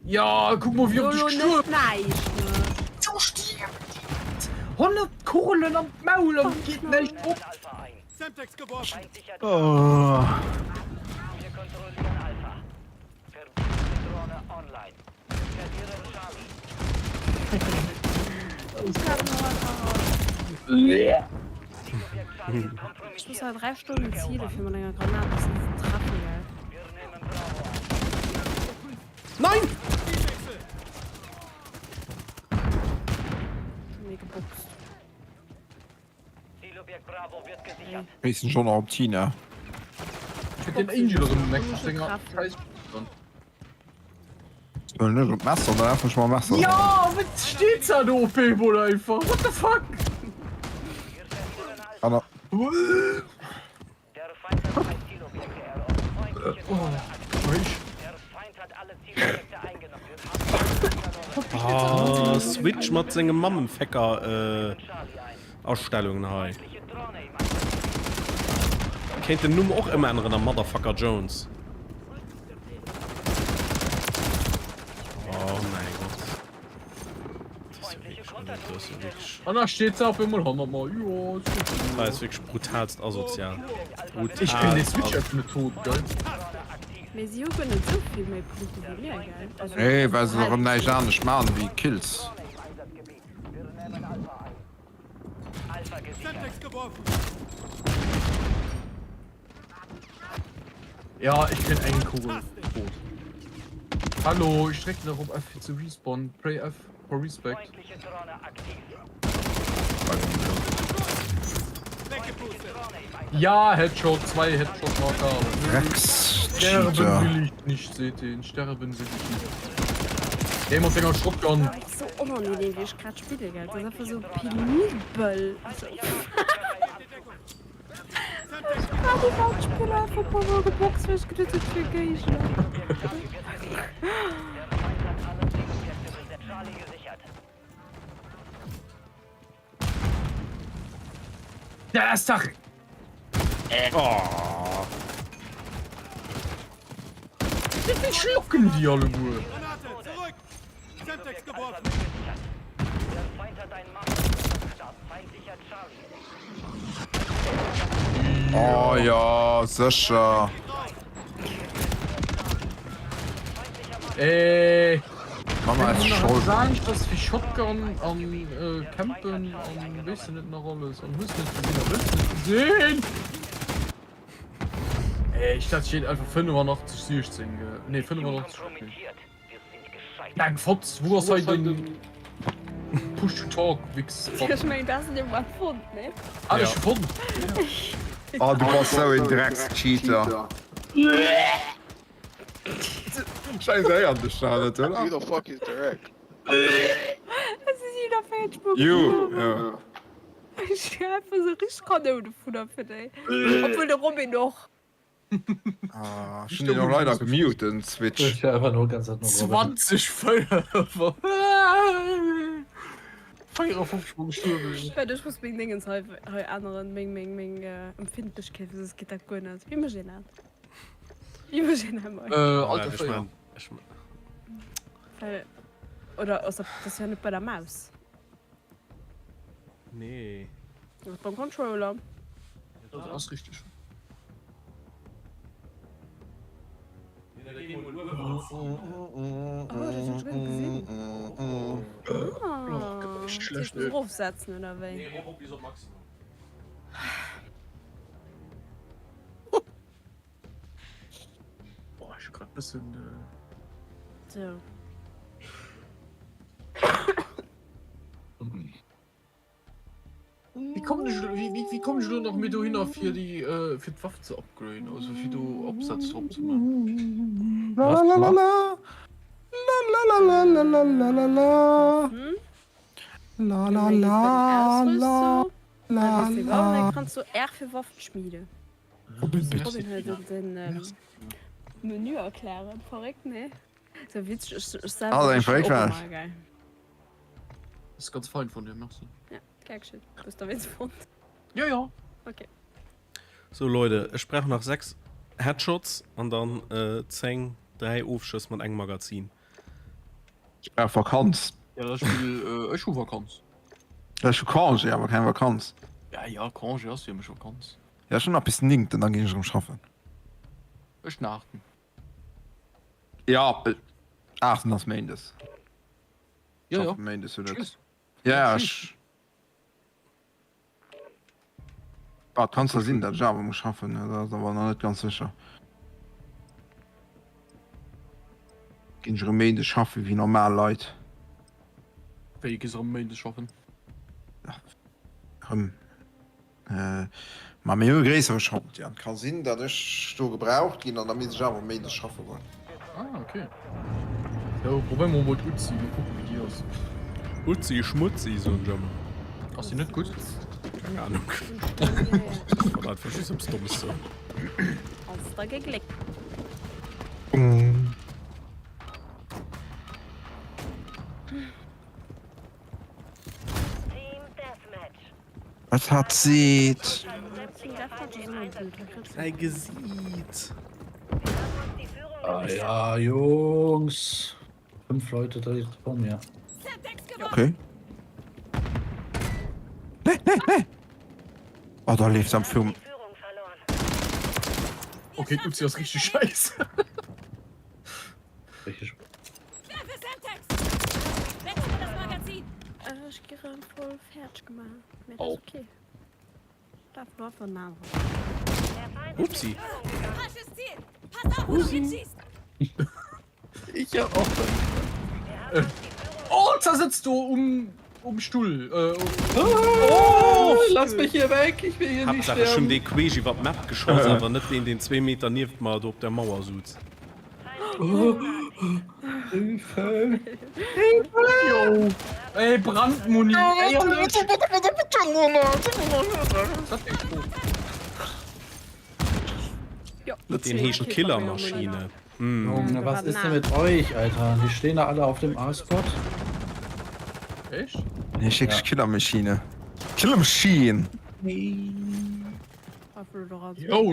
H: Ja, guck mal, wie auf die
F: Solo
H: Stirn.
F: nicht leicht, ne?
H: 100 Kohlen am Maul und geht nicht hoch.
D: Alpha ein.
C: Semtex geworfen.
D: Feindlicher
B: Oh.
D: Wir kontrollieren Alpha. Verbiete Drohne online. Verliere Charlie.
F: Ich muss halt 3 Stunden Ziele für meine Granate. Das ist ein Trappen, gell?
D: Wir nehmen Bravo an.
A: Nein!
F: Schon mir gebuchst.
D: Zielobjekt Bravo wird gesichert.
B: Wir sind schon auf Tina.
H: Mit den Angel oder dem Max.
F: Kraft.
B: Ich will nicht mit Messer, dann einfach schon mal Messer.
H: Ja, was steht's da doof, Bebo, einfach? What the fuck?
B: Anna.
D: Der Feind hat ein Zielobjekte erobert. Feindliche Drohne aktiv. Der Feind hat alle Zielobjekte eingenommen. Wir haben
A: Ah, Switch mit seinem Mammenfecker
D: Charlie ein.
A: Ausstellungen hei.
D: Feindliche Drohne im Einsatzgebiet.
A: Kennt den Nummer auch immer anderen Motherfucker Jones. Oh mein Gott.
D: Feindliche
A: Das
D: Kontertruppe.
A: ist wirklich,
H: Und da steht's auf immer 100 Mal. Ja,
A: das ist wirklich brutalst asozial.
H: ich bin die Switch öffnet tot, gell?
F: Wir sie können nicht so viel mehr Punkte wie mir, gell? Also,
B: Ey, weil sie noch im Nigerianisch machen wie Kills.
D: Wir nehmen Alpha ein. Alpha gesichert.
C: Semtex geworfen.
H: Ja, ich bin eine Kugel tot. Hallo, ich strecke nach oben F zu respawn. Pray F for respect.
D: Feindliche Drohne aktiv.
C: Weggepustet.
H: Ja, Headshot, 2 Headshot-Marker.
B: Rex.
H: Sterben
B: Cheater.
H: will ich nicht, seht ihr. Sterben will ich nicht. Game of Finger Shotgun.
F: das ist so unangenehm, wie ich gerade spiele, gell? Das ist einfach so penibel. Also, die Hauptspieler von Power geboxt, weil ich getötet für Geisha.
D: Der Feind hat alle Zielobjekte bis der Charlie gesichert.
H: Ja, ist doch.
A: Oh.
H: Wie schlucken die alle wohl?
C: Granate, zurück. Semtex geworfen.
D: Gesichert. Der Feind hat einen Master. Feindlicher Charlie.
B: Oh ja, sicher. Mama ist schuld.
H: Sagen ich, dass wie Shotgun am Campen, am wissen nicht noch alles, am Wissen nicht gesehen. Ich dachte, steht einfach 85 16. Ne, 85. Okay.
D: Wir sind gescheitert.
H: Nein, Fotz, wo ist halt den Push to Talk, Wix?
F: Ich meine, das ist nicht mal gefunden, ne?
H: Alles gefunden.
B: Oh, du warst so ein Drecks-Cheater. Scheiße, ey, an der Stelle, oder?
K: Who the fuck is direct?
F: Das ist jeder Facebook.
B: You, ja.
F: Ich habe einfach so richtig Kanone für dich. Obwohl der Robin noch.
B: Ah, ich bin noch leider gemutet, in Switch.
I: Ich war einfach nur ganz nur
H: 20 Feuer. 55 gestorben.
F: Ja, ich muss wegen Dingen anderen Empfindlichkeit, das geht da gut nicht. Wie man sehen hat. Wie man sehen hat.
H: Alter Feuer.
F: Oder also, das ist ja nicht bei der Maus.
A: Nee.
F: Das ist beim Controller.
H: Das ist richtig.
F: Oh, das ist schon gesehen. Ah, ich muss draufsetzen, oder wie?
H: Boah, ich grad ein bisschen.
F: So.
H: Wie komm ich noch mit hin auf hier die für die Waffe zu upgraden? Also wie du Absatz drauf zu machen?
B: La la la la. La la la la la la la la. La la la la la la.
F: kannst du R für Waffenschmiede.
B: Robin, bitte.
F: Robin hat den Menü erklären. Verrückt, ne? So witzig.
J: ein Verrückt war.
H: Das ist ganz fein von dir, merci.
F: Ja, geil gescheit. Du hast da Witz gefunden.
H: Ja.
F: Okay.
A: So Leute, ich spreche nach 6 Headshots und dann 10, 3 Aufschüsse mit einem Magazin.
J: Vakanz.
H: Ja, das Spiel, ich schon Vakanz.
J: Das ist Vakanz, ja, aber keine Vakanz.
H: Ja, Kange, ja, ist ja mich Vakanz.
J: Ja, schon ein bisschen ninkt und dann gehe ich zum Schaffen.
H: Ich nachten.
J: Ja, 8 das Main das.
H: Ja.
J: Main das oder
H: Tschüss.
J: Ja,
H: Tschüss.
J: ich. Ah, kannst du sehen, dass Java muss schaffen, ja, da war noch nicht ganz sicher. Gehen ich Main das schaffen wie normal Leute.
H: Welches am Ende schaffen?
J: Ma mé gräser schaut ja. Kann sinn, dat ech sto gebraucht gin an damit Java Main das schaffen wollen.
H: Ah, okay. Ja, probieren wir mal Uzi, wir gucken wie die aus.
A: Uzi, Schmutzi, so ein Jammer.
H: Hast du nicht gut?
A: Keine Ahnung. Aber halt verschissen ums Dummes so.
F: Hast da geklickt.
D: Team Deathmatch.
J: Was hat sieht?
A: Ein Gesicht.
D: Die Führung
I: Ah ja, Jungs. 5 Leute direkt vor mir.
E: Semtex gewonnen.
J: Okay. Oh, da lief am Film.
D: die Führung verloren.
H: Okay, Uzi ist richtig scheiße.
I: Richtig.
E: Werfe Semtex. Wechsle das Magazin.
F: Ich gehe voll fertig gemacht. Mir ist
I: Oh.
F: okay. Darf nur von Namen.
D: Der Feind
A: Upsi.
E: Falsches Ziel. Pass auf, wo du hinschießt.
I: Ich hab auch.
H: Oh, zersetzt du um Stuhl.
I: Oh, lass mich hier weg. Ich will hier nicht
A: Hauptsache schon
I: sterben.
A: den Quasi über die Map geschossen, aber nicht den 2 Meter neben mal auf der Mauer sucht.
I: Hilfe.
H: Jo. Ey, Brandmuni. Ey,
A: Den heischen Killermaschine.
I: Junge, was ist denn mit euch, Alter? Die stehen da alle auf dem A-Spot.
H: Echt?
J: Ne, schick Killermaschine. Killermaschine!
H: Jo,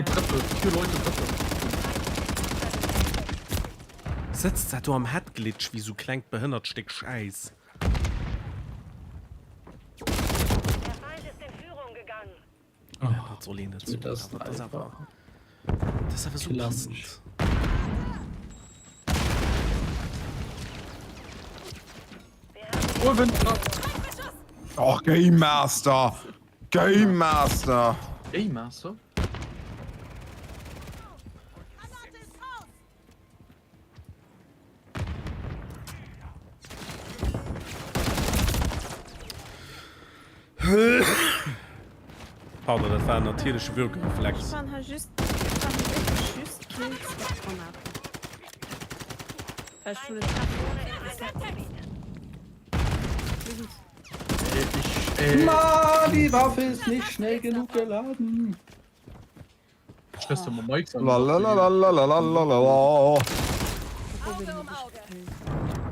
H: Treppe. 4 Leute Treppe.
A: Sitzt da du am Headglitch wie so klingt behindert Stück Scheiß.
D: Der Feind ist in Führung gegangen.
A: Ja, das soll ihn nicht so.
I: Das ist
A: Das ist
I: einfach.
A: aber so
I: Killer.
A: passend.
H: Oh, wenn.
J: Oh, Game Master! Game Master!
H: Ey, Master.
A: Pardon, das war ein natürlicher
F: Ich
A: Würgereflex.
F: fand halt just Kills davon ab. Weil ich schon
I: Mann, die Waffe ist nicht schnell genug geladen.
H: Schwester mal Mike sagen.
J: Lalalalalalala.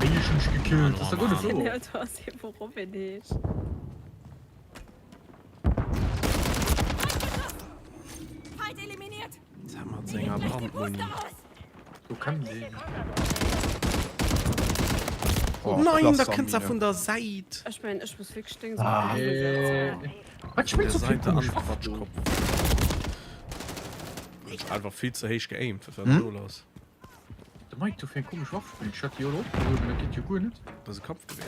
H: Ey, ich hab mich gekillt. Das ist der gute Flow.
F: Ja, du hast hier worum bin ich.
E: Feind eliminiert.
A: Sag mal, Sänger Brandmuni.
H: So kann den.
J: Oh,
A: Nein, da
J: Clustermine.
A: kannst du von der Seite.
F: Ich meine, ich muss wirklich denken, so
H: Was
A: Der
H: spielt so viel
A: Seite an
H: komisch?
A: Quatschkopf. Einfach viel zu heiß geaimt für $5.
H: Der Mike, du fängst komisch Waffe spielen. Ich hatte hier auch. Das geht hier gut nicht.
A: Das ist ein Kopfgewehr.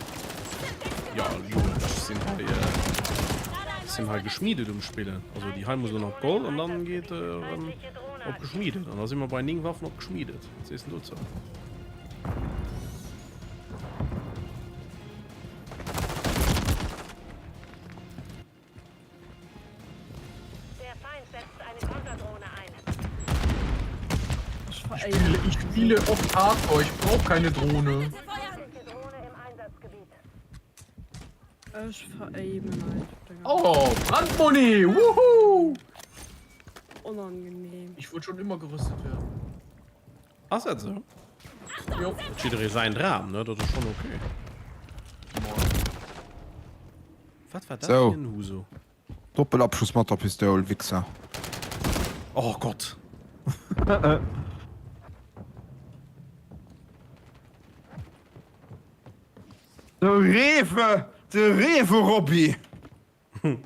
A: Ja, das sind halt geschmiedet im Spiel. Also die Heim muss nur noch Gold und dann geht auch geschmiedet. Und da sind wir bei einigen Waffen noch geschmiedet. Was ist denn dazu?
D: Der Feind setzt eine Konterdrohne ein.
H: Ich spiele oft Hardcore. Ich brauche keine Drohne.
E: Feuer
F: Ich vereimen, Alter.
H: Oh, Brandmoni! Wuhu!
F: Unangenehm.
H: Ich wollte schon immer gerüstet werden.
A: Ach, ist das so?
H: Jo.
A: Jeder sein Rahmen, ne? Das ist schon okay. Was war das
B: So.
A: für ein Huso?
B: Doppelabschuss mit der Pistole, Wichser.
A: Oh Gott.
J: Der Rewe Robby.
F: Nee.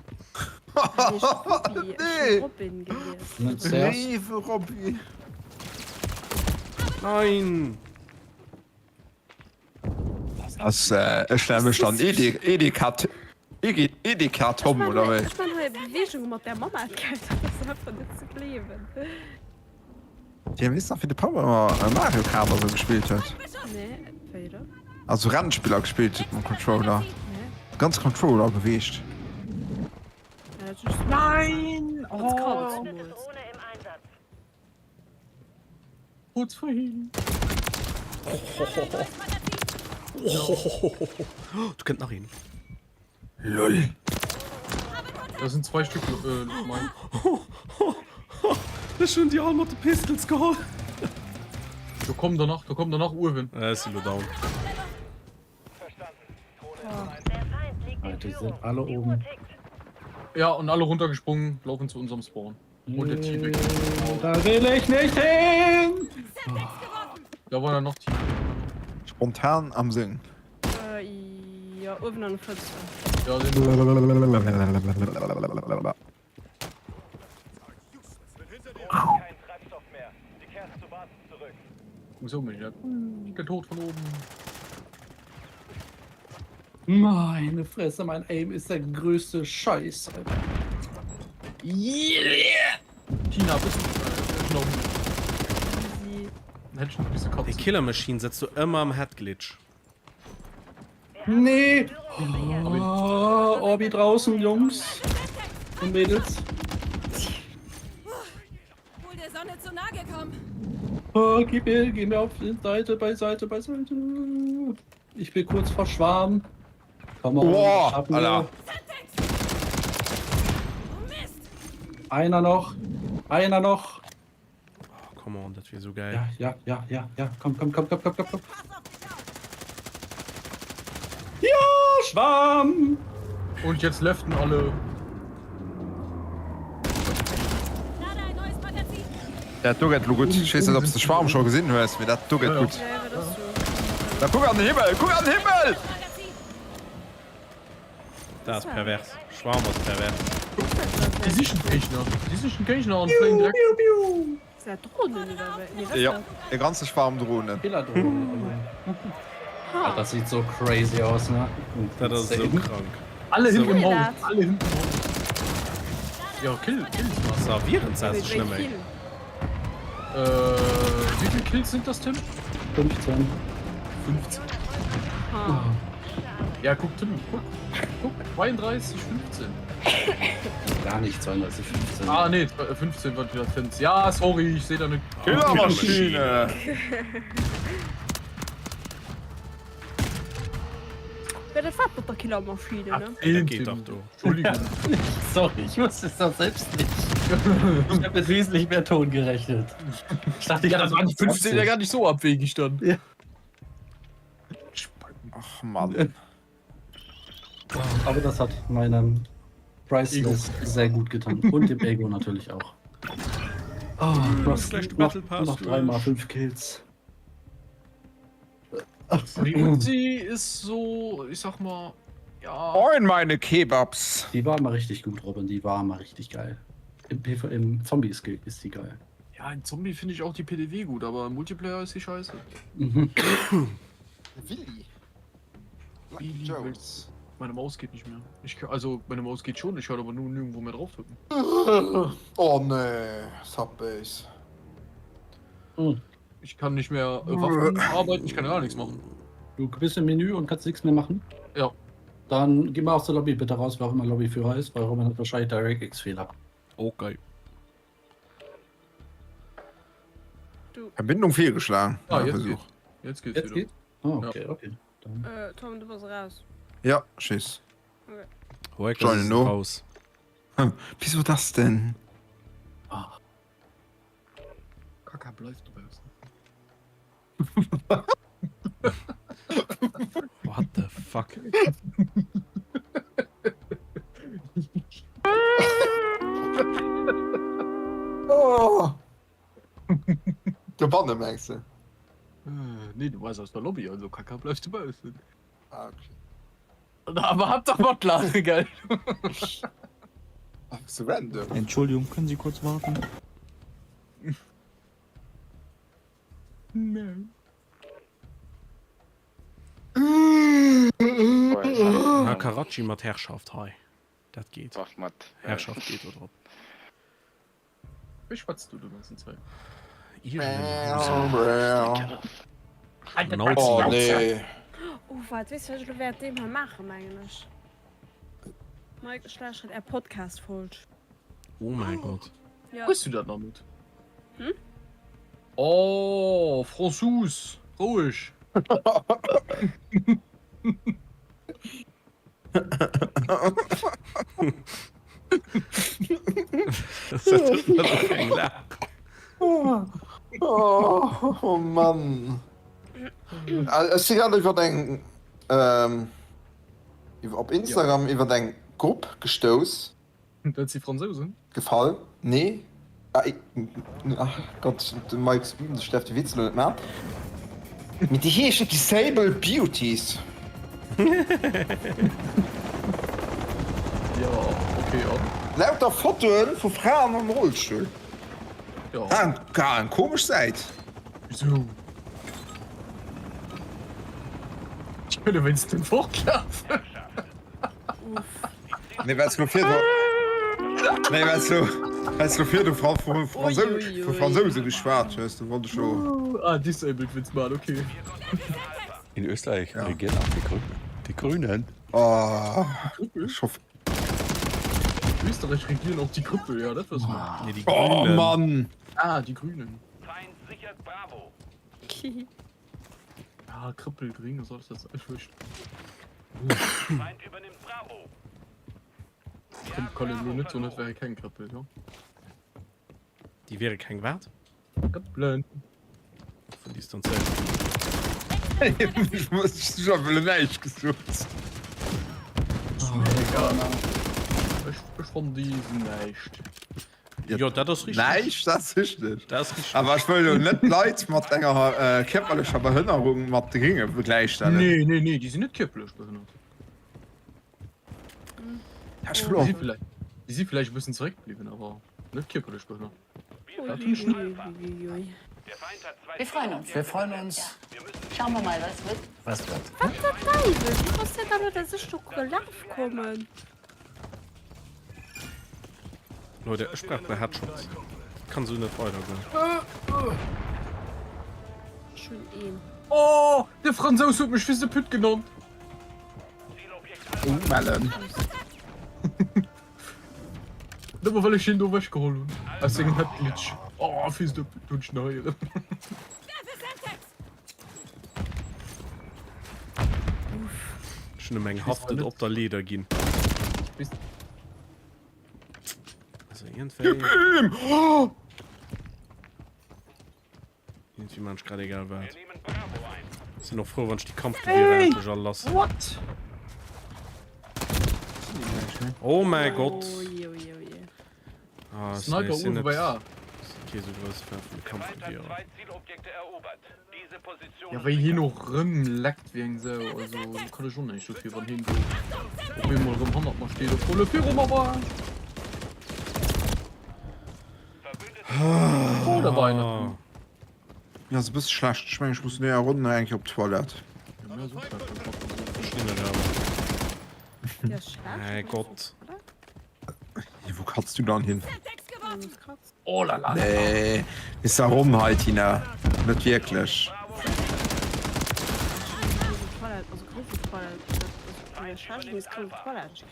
F: Robin gelesen.
I: Nicht sehr.
J: Rewe Robby.
A: Nein.
J: Das stelle stand Edeka Tom oder was?
F: Ich meine, halt Bewegung mit der Mama erkannt. Das ist einfach nicht zu leben.
B: Die wissen noch, wie der Papa Mario Kart so gespielt hat.
F: Nee, weiter.
B: Also Randspieler gespielt mit dem Controller. Ganz Controller bewegt.
F: Ja, das ist
H: Nein!
F: das
H: Oh,
F: kann
D: Drohne im Einsatz.
H: kurz vorhin.
A: Du könnt nach ihm.
J: Lol.
H: Das sind 2 Stück, mein.
A: Das ist schon die Arme der Pistols geholt.
H: Da kommen danach, Urwin.
A: Ist sie nur down.
D: Der Feind liegt in
I: Die sind
D: Führung.
I: alle
D: Die
I: oben.
D: Uhr tickt.
H: Ja, und alle runtergesprungen, laufen zu unserem Spawn. Und der Team.
I: Da will ich nicht hin!
H: Da war dann noch Team.
B: Spontan am Singen.
F: Ja, oben an 14.
H: Ja, den
D: Kein Treibstoff mehr. Sie kehren zur Basis zurück.
H: so mich, ja. Der Tod von oben.
I: Meine Fresse, mein Aim ist der größte Scheiß, Alter.
H: Tina, bist du. Genau.
F: Sie.
H: Hätte schon ein bisschen Kopf.
A: Die Killer Machine setzt du immer am Head-Glitch.
I: Nee! Oh, Orbi draußen, Jungs und Mädels.
E: Wohl der Sonne zu nahe gekommen.
I: Oh, gib mir auf die Seite, beiseite. Ich bin kurz vor Schwarm. Komm mal,
J: Boah,
I: schaffen wir.
J: Alter.
E: Oh Mist.
I: Einer noch.
A: Oh, come on, das wäre so geil.
I: Ja. Komm. Ja, Schwarm!
H: Und jetzt leften alle.
E: Lade ein neues Magazin.
B: Ja, du geht gut. Ich weiß nicht, ob du den Schwarm schon gesehen hast, wie das du geht gut.
F: Ja, aber das so.
B: Na, guck an den Himmel! Guck an den Himmel!
E: Magazin.
A: Das ist pervers. Schwarm ist pervers.
H: Die sichern Gegner und fliegen direkt.
F: Ist ja Drohnen oder was? Nee, was
B: Ja,
F: ist
B: der ganze Schwarm Drohne.
I: Killerdrohne.
F: das?
I: Das sieht so crazy aus, ne?
A: Das ist so krank.
H: Alle hinten im
F: So.
H: Haus. Alle hinten im Haus. Ja, Kills was.
A: So, Virensass ist
F: Wie
A: schlimm, ey.
F: viel?
H: Wie viele Kills sind das, Tim?
I: 15.
H: 15.
F: Ha.
H: Ja, guck, Tim, guck. 32, 15.
I: Gar nicht 32, 15.
H: Ah, nee, 15 wird wieder Fins. Ja, sorry, ich sehe da eine
J: Killermaschine.
F: Ja, das war mit der Killermaschine, ne?
A: Der geht doch, du.
H: Entschuldigung.
I: Sorry, ich wusste es doch selbst nicht. Ich habe mit wesentlich mehr Ton gerechnet. Ich dachte,
H: Ja, das waren die 15 ja gar nicht so abwegig dann.
I: Ja.
B: Ach, Mann.
I: Aber das hat meinem Priceless sehr gut getan. Und dem Ego natürlich auch. Oh, du hast
A: Schlecht
I: noch
A: Battle Pass
I: 3x5 Kills.
H: Die Uzi ist so, ich sag mal, ja.
B: Moin, meine Kebabs.
I: Die war mal richtig gut, Robin. Die war mal richtig geil. Im Zombie-Skill ist die geil.
H: Ja, in Zombie finde ich auch die PDW gut, aber im Multiplayer ist die scheiße.
I: Mhm.
J: Willi.
H: Willi
J: Jones.
H: Meine Maus geht nicht mehr. Also, meine Maus geht schon, ich kann aber nur nirgendwo mehr drauf drücken.
J: Oh ne, Subbase.
H: Ich kann nicht mehr Waffen arbeiten, ich kann gar nichts machen.
I: Du bist im Menü und kannst nichts mehr machen?
H: Ja.
I: Dann geh mal aus der Lobby bitte raus, wer auch immer Lobbyführer ist, weil Robin hat wahrscheinlich DirectX-Fehler.
A: Okay.
B: Verbindung fehlgeschlagen.
H: Ah,
B: Ja,
H: jetzt
B: passiert.
H: noch. Jetzt geht's
I: Jetzt
H: wieder.
I: geht? Oh, okay, okay. Dann.
F: Tom, du warst raus.
B: Ja, tschüss.
A: Woher
J: Johnny,
A: kommst du
J: no?
A: raus?
J: Wieso das denn?
H: Kaka bleibt du bist.
A: What the fuck?
J: Oh. Der Banne merkst du?
H: Nee, du weißt aus der Lobby, also Kaka bleibst du bist.
J: Ah, okay.
H: Aber habt doch mal klar, geil.
J: Ach, so random.
I: Entschuldigung, können Sie kurz warten?
H: Nein.
A: Na, Karachi mat Herrschaft, hi. Das geht.
K: Mach mal.
A: Herrschaft geht oder ob.
H: Wie schwatzt du die ganze Zeit?
J: Oh, nee.
F: Was weißt du, wer dem mal machen, eigentlich? Mike Schlasch hat Podcast falsch.
A: Oh mein Gott.
F: Ja.
H: Weißt du das damit?
F: Hm?
H: Oh, Franzos. Ruhig.
A: Das ist doch kein Lach.
J: Oh Mann. Ich gerade über den auf Instagram über den Gruppe gestoßen.
H: Das die Franzosen?
J: Gefallen? Nee. Ach Gott, du Mike Steff die Witzel nicht mehr. Mit die hier Disabled Beauties.
H: Ja, okay, ja.
J: Lauter Fotos von Frauen am Rollstuhl.
H: Ja.
J: Ah, gar ein komisch seid.
H: Wieso? Ich würde, wenn es den fortlaufen.
J: Nee, weil's nur vier. Nee, weil's nur vier, du Frau von Franzose geschwart hast. Du wolltest schon.
H: Ah, disabled wird's mal, okay.
G: In Österreich regieren auch die Grünen. Die Grünen.
J: Oh, ich hoffe.
H: Österreich regieren auch die Gruppe, ja, das war's mal.
A: Nee, die
J: Oh
A: Grünen.
J: Mann.
H: Ah, die Grünen.
D: Feind sichert Bravo.
H: Ja, Krippel, Grün, was ist das? Ich fürchte.
D: Feind übernimmt Bravo.
H: Ich kenn Colin nur nicht, so nicht wäre kein Krippel, ja.
A: Die wäre kein Wert.
H: Krippeln.
A: Von Distanziell.
J: Ich muss schon nicht gesucht.
H: Egal. Ich fand diesen nicht.
A: Ja, das ist richtig.
J: Nein, das ist nicht.
A: Das ist richtig.
J: Aber ich will nicht Leute mit einer körperlicher Behinderung mit Ringen vergleichen.
H: Nee, die sind nicht kippelig behindert.
J: Ja, ich
H: Die
J: will
H: sind vielleicht ein bisschen zurückgeblieben, aber nicht kippelig behindert.
D: Der Feind hat zwei
E: Wir freuen uns. Wir freuen uns. Schauen wir mal, was wird.
I: Was wird?
F: Was ist das Teufel? Du musst ja damit das Stück gelaufen kommen.
A: Leute, ich brauche bei Headshots. Kann so nicht weitergehen.
F: Schön ihn.
H: Oh, der Franzose hat mich für Püt genannt.
J: Oh, Melon.
H: Nur weil ich ihn da weggeholt habe. Als er hat Glitch. Oh, für Püt und Schneider.
A: Schon eine Menge haftet ob der Leder gehen. Also irgendwie man gerade egal war. Sind noch froh, wenn ich die Kampfgewehre lasse.
H: What?
A: Oh mein Gott.
F: Oh je, oh je, oh je.
A: Ah,
H: Sniper Uwe bei A.
A: Okay, so groß für die
D: Der Feind hat
A: Kampfgewehre.
D: zwei Zielobjekte erobert. Diese Position.
H: Ja, weil hier noch leckt wegen so. Also, kann ich schon nicht so viel von hinten. Ob ich mal rum 100 mal steht, volle Führung aber. Oh, da war einer.
J: Ja, das ist ein bisschen schlecht. Ich meine, ich muss näher runter eigentlich auf die Toilette.
H: Ja, so klar.
A: Verstehe nicht, aber.
F: Der ist schlecht.
A: Mein Gott.
J: Ja, wo kannst du dann hin?
H: Oh la la.
J: Nee, ist da rum halt, Tina. Nicht wirklich.
F: Also Toilette. Der Charge ist kein Toilette.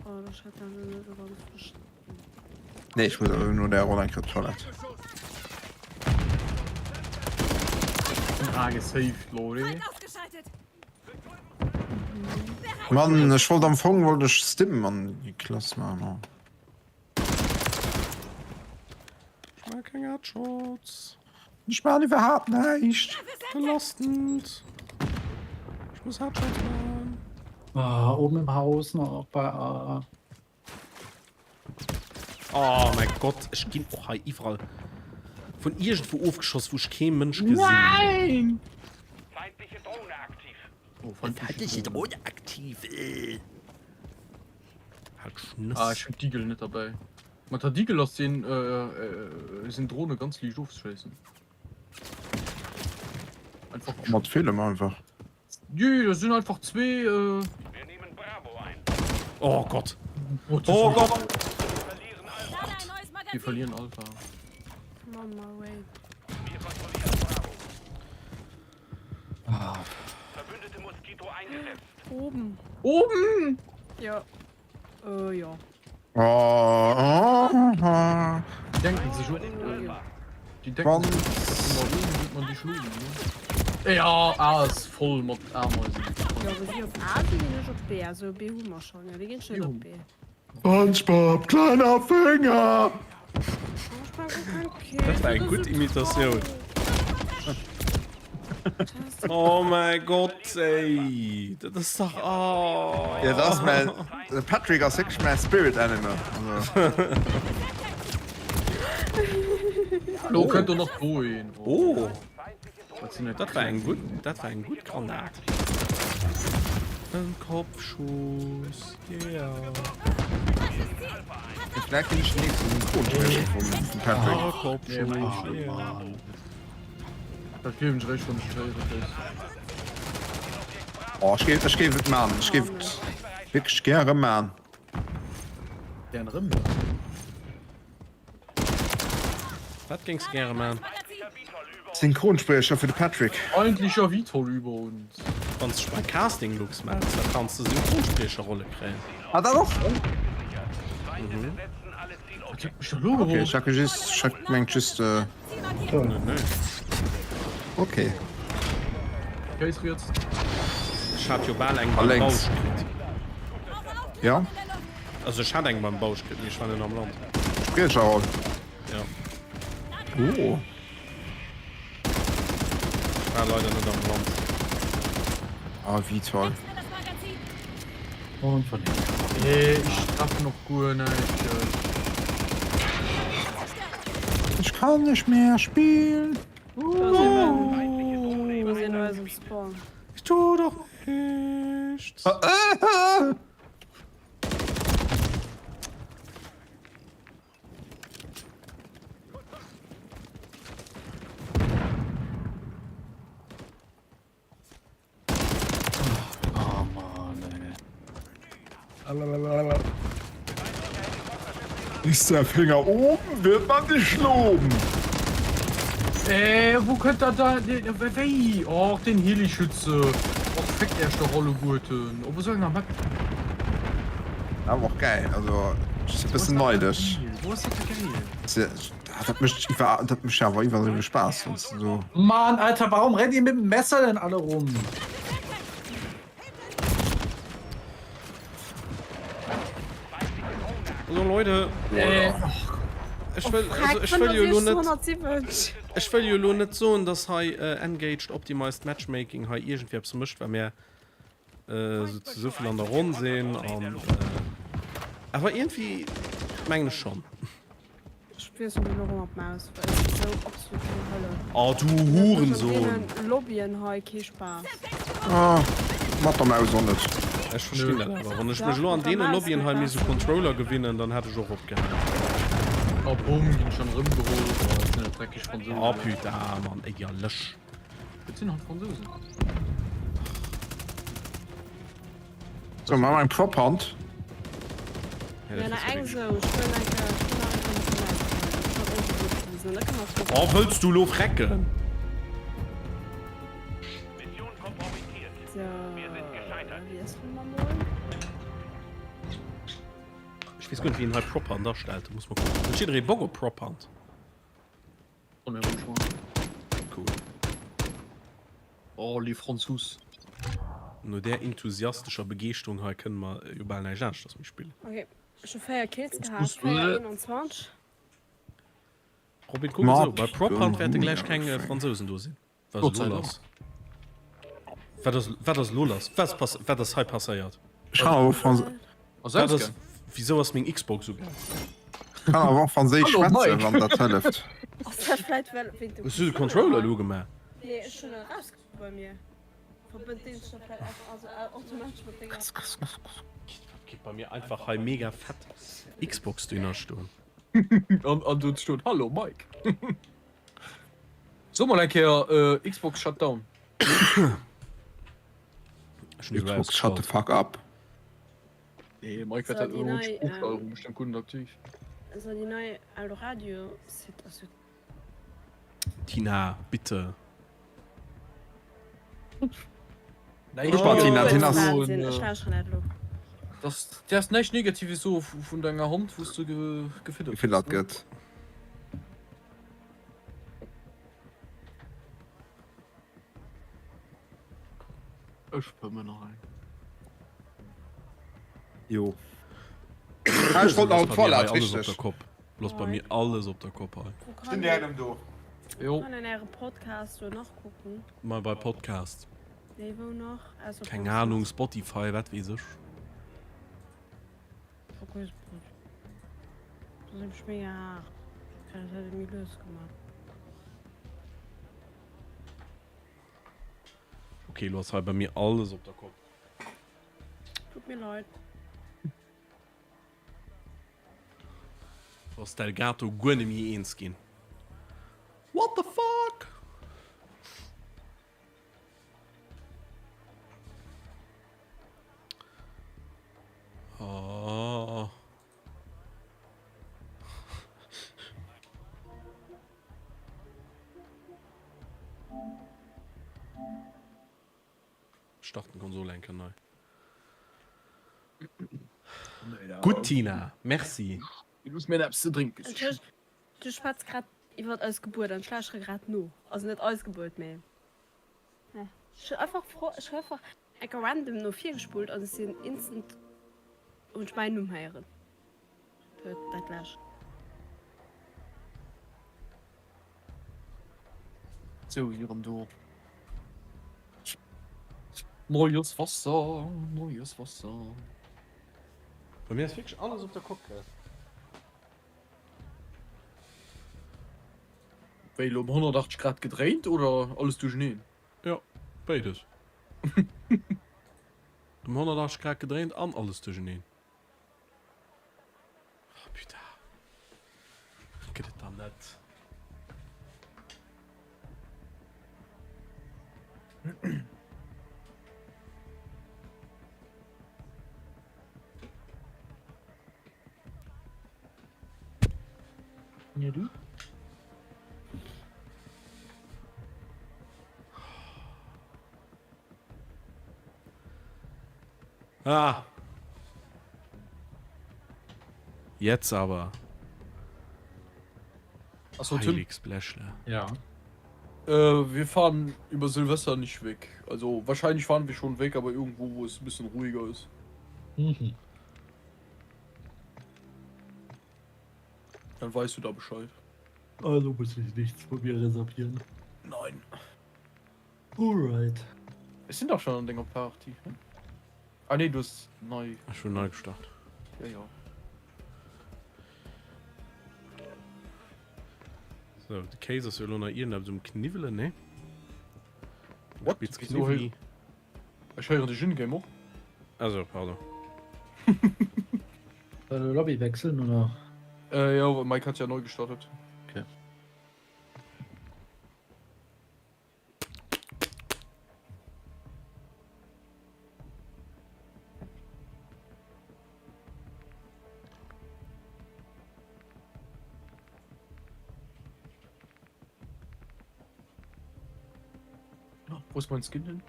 F: Oh, das hat dann nicht verstanden.
J: Nee, ich muss aber nur der Runde eigentlich auf die Toilette.
H: Ah, gesaved, Lori.
E: Ausgeschaltet.
B: Mann, ich wollte am Fong wollte ich stimmen an die Klasse machen.
A: Ich mag keine Headshots.
B: Ich meine überhaupt nicht.
A: Belastend. Ich muss Headshots machen.
H: Oben im Haus noch bei A.
A: Oh mein Gott, ich ging auch überall. Von irgendwo aufgeschossen, wo ich kein Mensch gesehen habe.
H: Nein!
D: Feindliche Drohne aktiv.
H: Oh,
A: Feindliche Drohne aktiv, Halt Schnuss.
H: ich hab Diegel nicht dabei. Man hat Diegel aus den sind Drohne ganz lieb aufzuschießen. Einfach
B: Macht Fehler einfach.
H: Jö, das sind einfach zwei.
D: Wir nehmen Bravo ein.
A: Oh Gott.
H: Oh
A: Oh Gott.
E: Lade ein neues
H: Die
E: Magazin.
H: verlieren Alpha.
F: Mama, wait.
D: Wir kontrollieren Bravo. Verbündete Moskito eingesetzt.
F: Oben.
H: Oben!
F: Ja. Ja.
H: Die denken sich schon. Die denken
B: Wann-
H: sich, immer oben wird man die schlugen, ne? Ja, A ist voll mit Ameisen.
F: Ja, aber sie auf A, die gehen nicht auf B. Also B haben wir schon. Ja, die gehen schnell auf B.
B: SpongeBob, kleiner Finger!
A: Das war eine gute Imitation. Oh mein Gott, ey. Das ist doch... Oh.
B: Ja, das ist mein... Patrick ist wirklich mein Spirit Animal. Also.
H: Hallo, könnt ihr noch wohin?
A: Oh,
H: Was sind
A: das war ein gut Granat. Ein Kopfschuss, ja.
B: Ich merke nicht nichts in den Grundschwäche von Patrick.
A: Ah, Kopfschuss, ja.
H: Das geben sie recht von der Stelle.
B: Oh, ich gebe es Mann. Ich gebe wirklich gerne Mann.
H: Deren Rinder.
A: Was ging's gerne, Mann?
B: Synchronsprecher für den Patrick.
H: Eigentlich ja Vitol über uns.
A: Wenn du bei Casting looks, man, dann kannst du Synchronsprecherrolle kriegen.
B: Hat er noch?
H: Ich hab mich doch Logo.
B: Okay, ich hab just,
A: Nö.
B: okay.
H: Okay, ist jetzt.
A: Ich hatte ja bald einen
B: Allerdings.
A: Bausch gekriegt.
B: Ja?
A: Also ich hatte einen Bausch gekriegt, ich war nicht am Land.
B: Spielschau.
A: Ja.
B: Oh.
A: Ich war leider nicht am Land.
B: Ah, wie toll.
E: Mir das Magazin.
H: Und von ich hab noch gut, ne?
B: Ich kann nicht mehr spielen.
F: Wir sehen nur im Spawn.
A: Ich tu doch nichts.
H: Oh Mann, ey.
B: Ist der Finger oben, wird man dich loben.
H: Wo könnt ihr da. Wei! Oh, den Helischütze. Oh, feckt erst der Rolle Gurten. Oh, was soll ich noch machen?
B: Aber auch geil, also ich bin ein bisschen neidisch.
H: Wo ist das geil?
B: Das hat mich aber immer Spaß. Und so.
I: Mann, Alter, warum rennt ihr mit dem Messer denn alle rum?
A: Also Leute, ich will, also ich will ja nur nicht so, dass engaged optimized Matchmaking irgendwie abgemischt, weil wir so viel an der Runde sehen. Und, aber irgendwie meine ich schon.
F: Spielst du nur noch auf Maus, weil es ist so absolut keine Hölle.
A: Oh, du Hurensohn.
F: Lobbyen habe ich keinen Spaß.
B: Ah, macht doch mal so nicht.
A: Ich verstehe das aber. Wenn ich mich nur an denen Lobbyen halt so Controller gewinnen, dann hätte ich auch aufgehört.
H: Oh, Boom, ging schon rumgeholt. Oh, das ist eine dreckig Französin.
A: Oh, putain, Mann, ey, ja, lösch.
H: Jetzt sind noch Franzosen.
B: So, machen wir einen Prop-Hand.
F: Ja, na, eigentlich so. Ich will
A: Oh, willst du lo frecken?
D: Mission kompromittiert. Wir sind gescheitert.
F: Wie ist denn mal?
A: Ich weiß gar nicht, wie ihn halt Prop-Hand darstellt. Muss man gucken. Da steht ein Bogo Prop-Hand.
H: Und mir schon.
A: Cool.
H: Oh, die Franzos.
A: nur der enthusiastischer Begeerung halt können wir überall nicht das wir spielen.
F: Okay. Ich habe 4 Kills gehabt,
H: musst-
F: 21.
A: Robin, guck mal so, bei Prop Hunt werden gleich keine Franzosen da sind. Was
H: Gott
A: ist
H: sei
A: Lolas? Was das Lolas? Was das halt passiert?
B: Ich kann aber von
H: Was
A: Was
H: sagst
A: das,
H: du?
A: wieso was mein Xbox so?
B: kann aber von sich
H: Hallo,
B: schwätzen,
H: Mike.
B: wenn der teleft.
F: Oh, das vielleicht weil wenn du.
A: Was ist der Controller, Luge, mehr?
F: Nee, ist schon raus bei mir. Verbindet den schon vielleicht einfach also automatisch mit Dinger.
A: Gibt bei mir einfach halt mega fett Xbox-Dünner stehen.
H: Und du steht, hallo Mike. So mal ein Xbox Shutdown.
B: Xbox shut the fuck up.
H: Nee, Mike
F: So,
H: hat
F: die neue,
H: bestimmt Kunden aktiv.
F: Also die neue Aldoradio sieht also
A: Tina, bitte.
H: Nein,
B: Guck mal, Tina, Tina.
H: Der ist nicht negativ so von deiner Hand, wo du gefüttert
B: Wie viel hat geht?
H: Ich bin mir noch ein.
B: Jo. Ah, ich wollte auch
A: Bloß
B: voll
A: bei mir alles auf
B: richtig.
A: der Kopf. Bloß bei mir alles auf der Kopf. Halt.
B: Sind die einem do?
H: Jo.
F: kann in ihrem Podcast so nachgucken.
A: Mal bei Podcast.
F: Nee, wo noch? Also
A: Keine Ahnung, Spotify, was weiß ich.
F: Fokus. Das ist mega hart. Das hat mir los gemacht.
A: Okay, du hast halt bei mir alles auf der Kopf.
F: Tut mir leid.
A: Was Delgato gar nicht mehr eins gehen. What the fuck? Oh. Starten Konsolenkanal. Gut, Tina. Merci.
H: Du musst mir etwas zu trinken.
F: Du spatzt gerade, ich werde als Geburt, dann schlagst du gerade nur. Also nicht als Geburt mehr. Nee. Ich bin einfach froh, ich habe einfach random nur 4 gespult und es sind instant und ich meine umheiren. Das gleich.
H: So, hier am Do. Neues Wasser, neues Wasser.
A: Bei mir ist wirklich alles auf der Kopf.
H: Weil um 180 Grad gedreht oder alles durchnehmen?
A: Ja, beides. Um 180 Grad gedreht an alles durchnehmen. Oh, putain. Geht das dann nicht?
H: Ja, du?
A: Ah. Jetzt aber.
H: Achso, Tim.
A: Heiligsbläschle.
H: Ja. Wir fahren über Silvester nicht weg. Also wahrscheinlich fahren wir schon weg, aber irgendwo, wo es ein bisschen ruhiger ist.
I: Mhm.
H: Dann weißt du da Bescheid.
I: Also muss ich nichts von mir reservieren.
H: Nein.
I: Alright.
H: Es sind doch schon ein Dinger Party. Ne? Ah ne, du hast neu.
A: Schon neu gestartet.
H: Ja, ja.
A: So, die Käse soll noch irgendeinem so einem Knivele, ne?
H: What?
A: Jetzt
H: Wieso
A: Kniveli.
H: Ich höre dich in Game auch.
A: Also, pardon.
I: Lobby wechseln oder?
H: Ja, Mike hat ja neu gestartet.
I: Okay.
H: Wo ist mein Skin hin?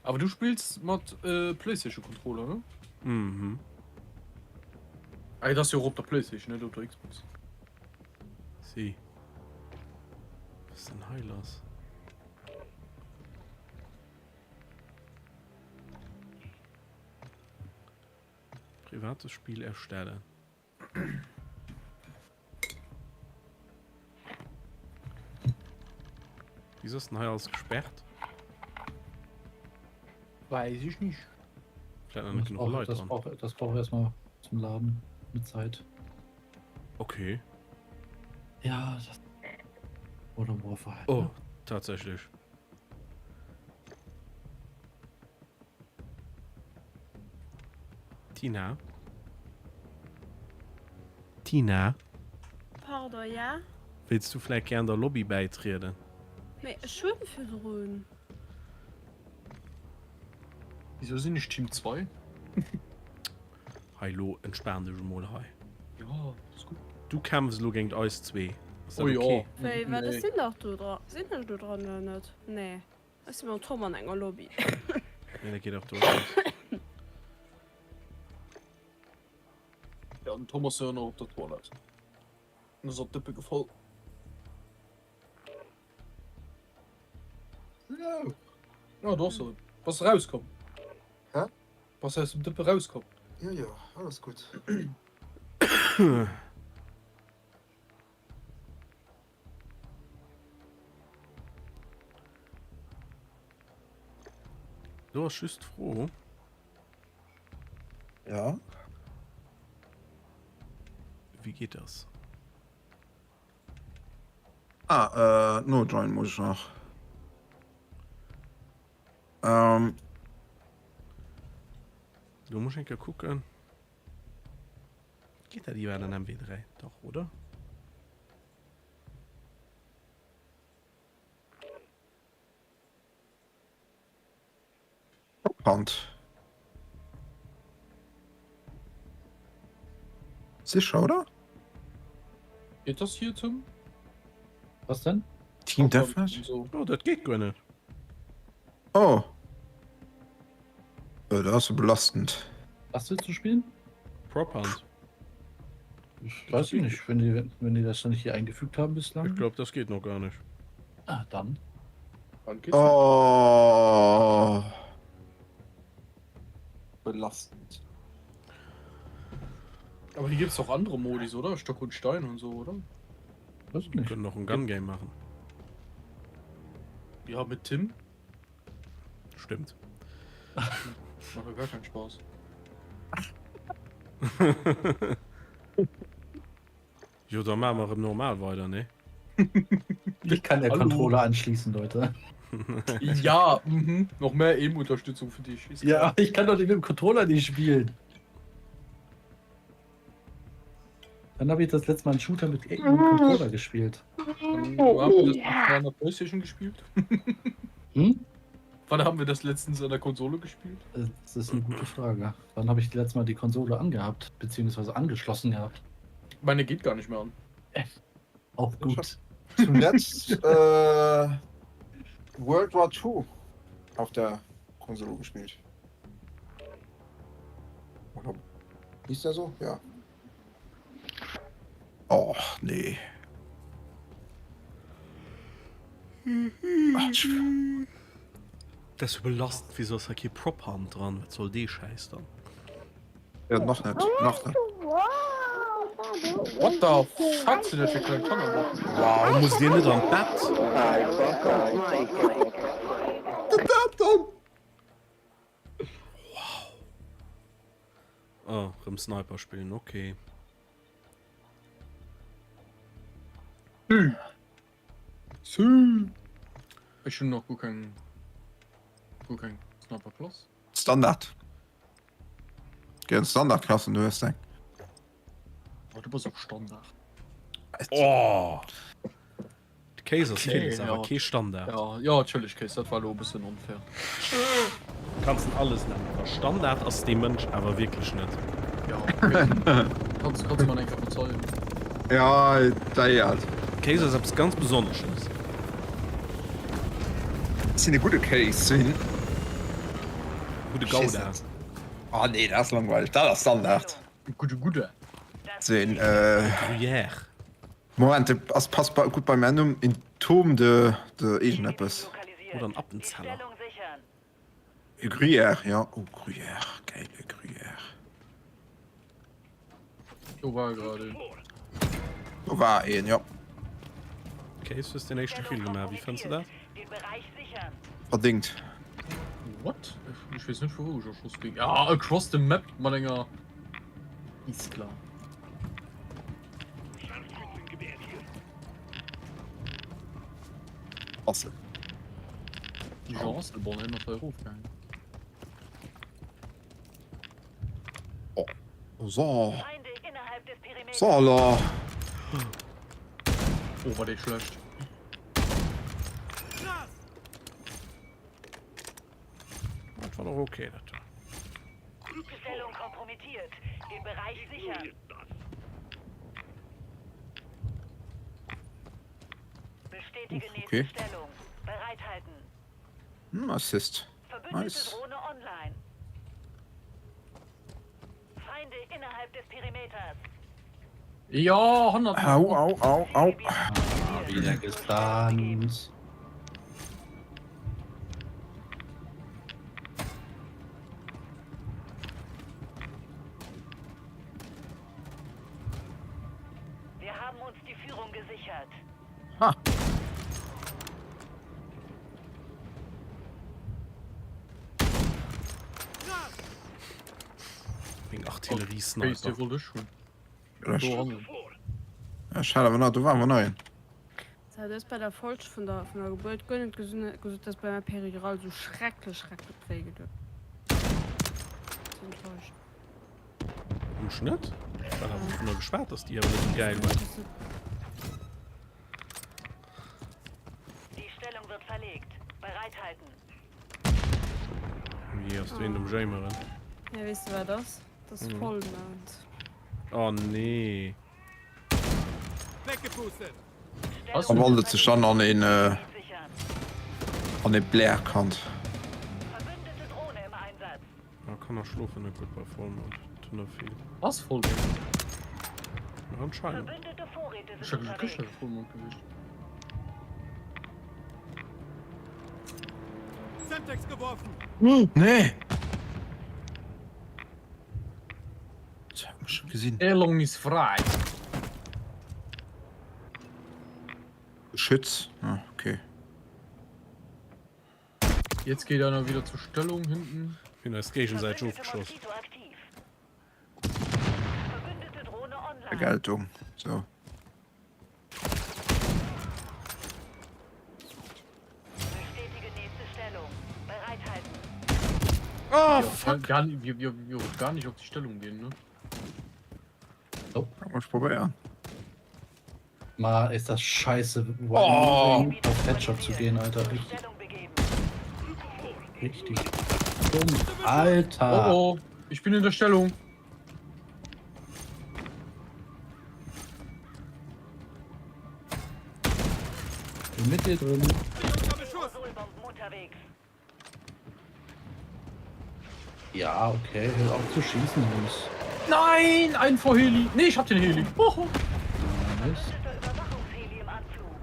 H: Aber du spielst mit PlayStation Controller, ne?
A: Mhm.
H: Ey, das ist ja auch auf der PlayStation, nicht auf der Xbox.
A: Sie. Was ist denn Heilers? Privates Spiel erstellen. Wieso ist denn Heilers gesperrt?
H: Weiß ich nicht.
A: Vielleicht noch nicht genug Leute dran.
I: Das braucht erstmal zum Laden mit Zeit.
A: Okay.
I: Ja, das. Oder Warfare.
A: Oh, tatsächlich. Tina? Tina?
F: Pardon, ja?
A: Willst du vielleicht gerne der Lobby beitreten?
F: Nee, schön für Dröhnen.
H: Wieso sind nicht Team 2?
A: Hallo, entspann dich mal. Hi.
H: Ja, ist gut.
A: Du kämpfst nur gegen uns zwei. Ist das
H: Oh ja.
A: okay?
F: Weil, was sind doch du dran? Sind doch du dran oder nicht? Nee. Das ist immer Tom an einer Lobby.
A: Nee, der geht auch durch.
H: Ja, und Thomas Sörner auf der Toilette. Und das hat Dippe gefallen. Ja. Ja, doch so. Was rauskommt.
J: Hä?
H: Was heißt im Dippe rauskommt?
J: Ja, ja, alles gut.
A: Du warst just froh.
J: Ja.
A: Wie geht das?
B: No join muss ich noch.
A: Du musst ja gucken. Geht da lieber dann am W3? Doch, oder?
B: Hand. Sicher, oder?
H: Geht das hier zum?
I: Was denn?
B: Team Deathmatch?
H: So.
A: Oh, das geht gar nicht.
B: Oh. Das ist belastend.
I: Was willst du spielen?
A: Prop Hunt.
I: Ich weiß nicht, wenn die das noch nicht hier eingefügt haben bislang.
A: Ich glaube, das geht noch gar nicht.
I: Ah, dann.
H: Wann geht's?
B: Oh.
J: Belastend.
H: Aber hier gibt's doch andere Modis, oder? Stock und Stein und so, oder?
I: Weiß ich
A: Wir
I: nicht.
A: können noch ein Gun-Game machen.
H: Ja, mit Tim.
A: Stimmt.
H: Macht ja gar keinen Spaß.
A: Jo, dann machen wir normal weiter, ne?
I: Ich kann der
H: Hallo.
I: Controller anschließen, Leute.
H: Ja, noch mehr Eben-Unterstützung für dich. Ist
I: Ja, ich kann doch mit dem Controller nicht spielen. Dann habe ich das letzte Mal einen Shooter mit irgendeinem Controller gespielt.
H: klar. Wo haben wir das an der PlayStation gespielt?
I: Hm?
H: Wann haben wir das letztens an der Konsole gespielt?
I: Das ist eine gute Frage. Wann habe ich letztes Mal die Konsole angehabt, beziehungsweise angeschlossen gehabt?
H: Meine geht gar nicht mehr an.
I: Auch gut.
J: Zuletzt World War II auf der Konsole gespielt. Oder hieß der so? Ja.
B: Oh, nee. Ach,
A: Das ist belastend, wieso ist da kein Prop Hunt dran? Was soll die Scheiß dann?
B: ja, noch nicht. Noch nicht.
H: What the fuck sind das für kleine Kanada?
A: Wow, muss dir nicht am Bett? Oh, im Sniper spielen, okay.
H: Ich schon noch gut kein Sniper Plus.
B: Standard. Gehen Standardklassen, du wirst denken.
H: Oh, du bist auf Standard.
A: Oh! Die Kaiser
H: Okay,
A: ist aber
H: ja.
A: kein Standard.
H: Ja, natürlich, Case, das war ein bisschen unfair.
A: Du kannst ihn alles nennen. Aber Standard aus dem Mensch, aber wirklich nicht.
H: Ja, okay. kannst du mal einfach bezahlen.
B: Ja, da ja.
A: Kaiser ist etwas ganz Besonderes.
B: Das ist eine gute Case.
A: Gute Gauda.
B: Oh nee, das ist langweilig. Das ist Standard.
H: Gute.
B: Sehen,
A: Gruyère.
B: Moment, das passt gut beim Ende. In
J: Turm de Egenppes.
D: Lokalisiert.
A: Oder ein
D: Die
A: Appenzeller.
D: Stellung sichern.
J: Gruyère, ja. Oh, Gruyère. Geile Gruyère.
H: So war gerade.
J: So war ein, ja.
A: Case ist der nächste Film gemacht. Wie fandest du das?
D: Den Bereich sichern.
J: Verdingt.
H: What? Ich weiß nicht, wo ich Schuss krieg. Ja, across the map, mal länger. Ist klar.
J: Awesome.
H: Die Chance, der Bonn immer voll hochgegangen.
J: So.
D: Feinde innerhalb des Perimeters.
J: So, la.
H: Oh, war der schlecht.
A: Das war doch okay. Das.
D: Stellung kompromittiert. Den Bereich sichern. Bestätige
J: Okay.
D: nächste Stellung. Bereithalten.
J: Assist.
D: Verbündete
J: Nice.
D: Drohne online. Feinde innerhalb des Perimeters.
H: Ja, 100.
J: Au.
I: Wieder geplant.
D: Wir haben uns die Führung gesichert.
J: Ha.
A: Wegen
H: Ist
A: Artillerie-Sniper.
H: der wohl das schon?
J: Gelöscht.
H: So handeln.
J: Ja, schade, aber na, du waren wir nein.
F: Das ist bei der Folge von der Geburt gar nicht gesehen, dass bei der Periral so schrecklich prägt wird. Enttäuscht.
A: Im Schnitt? Weil er nur gesperrt ist, die aber nicht geil war.
D: Die Stellung wird verlegt. Bereithalten.
A: Wie hast du in dem Jamer?
F: Ja, weißt du, wer das? Das ist voll mount.
A: Oh nee.
C: Weggepustet.
H: Was?
J: Man wollte sich schon an den
D: Sichern.
J: Blairkant.
D: Verbündete Drohne im Einsatz.
A: Man kann auch schlafen, nicht gut bei Vollmond. Tut noch viel.
H: Was voll?
A: Ja, anscheinend.
D: Verbündete Vorräte
H: Ich
D: sind
H: hab die Küche
D: unterwegs.
H: voll Mond gewischt.
C: Semtex geworfen.
J: Nee. Das hab ich schon gesehen.
H: Erlung ist frei.
J: Geschütz. Ah, okay.
H: Jetzt geht einer wieder zur Stellung hinten.
A: Ich bin als Gegenseite
D: Verbündete
A: aufgeschossen.
D: Moskito aktiv. Verbündete Drohne online.
J: Vergeltung. So.
D: Bestätige nächste Stellung. Bereithalten.
A: Oh,
H: fuck. Gar nicht, wir gar nicht auf die Stellung gehen, ne?
J: Muss ich probieren.
I: Mal ist das scheiße,
J: Oh.
I: auf Headshot zu gehen, Alter.
D: Stellung begeben.
I: Richtig dumm. Alter.
H: Oh oh, ich bin in der Stellung.
I: Bin mit dir drin.
C: Unter Beschuss.
D: Solbomben unterwegs.
I: Ja, okay, hör auf zu schießen, Jungs.
H: Nein, ein vor Heli. Nee, ich hab den Heli. Oh.
I: Nice.
D: Verbündeter Überwachungsheli im Anflug.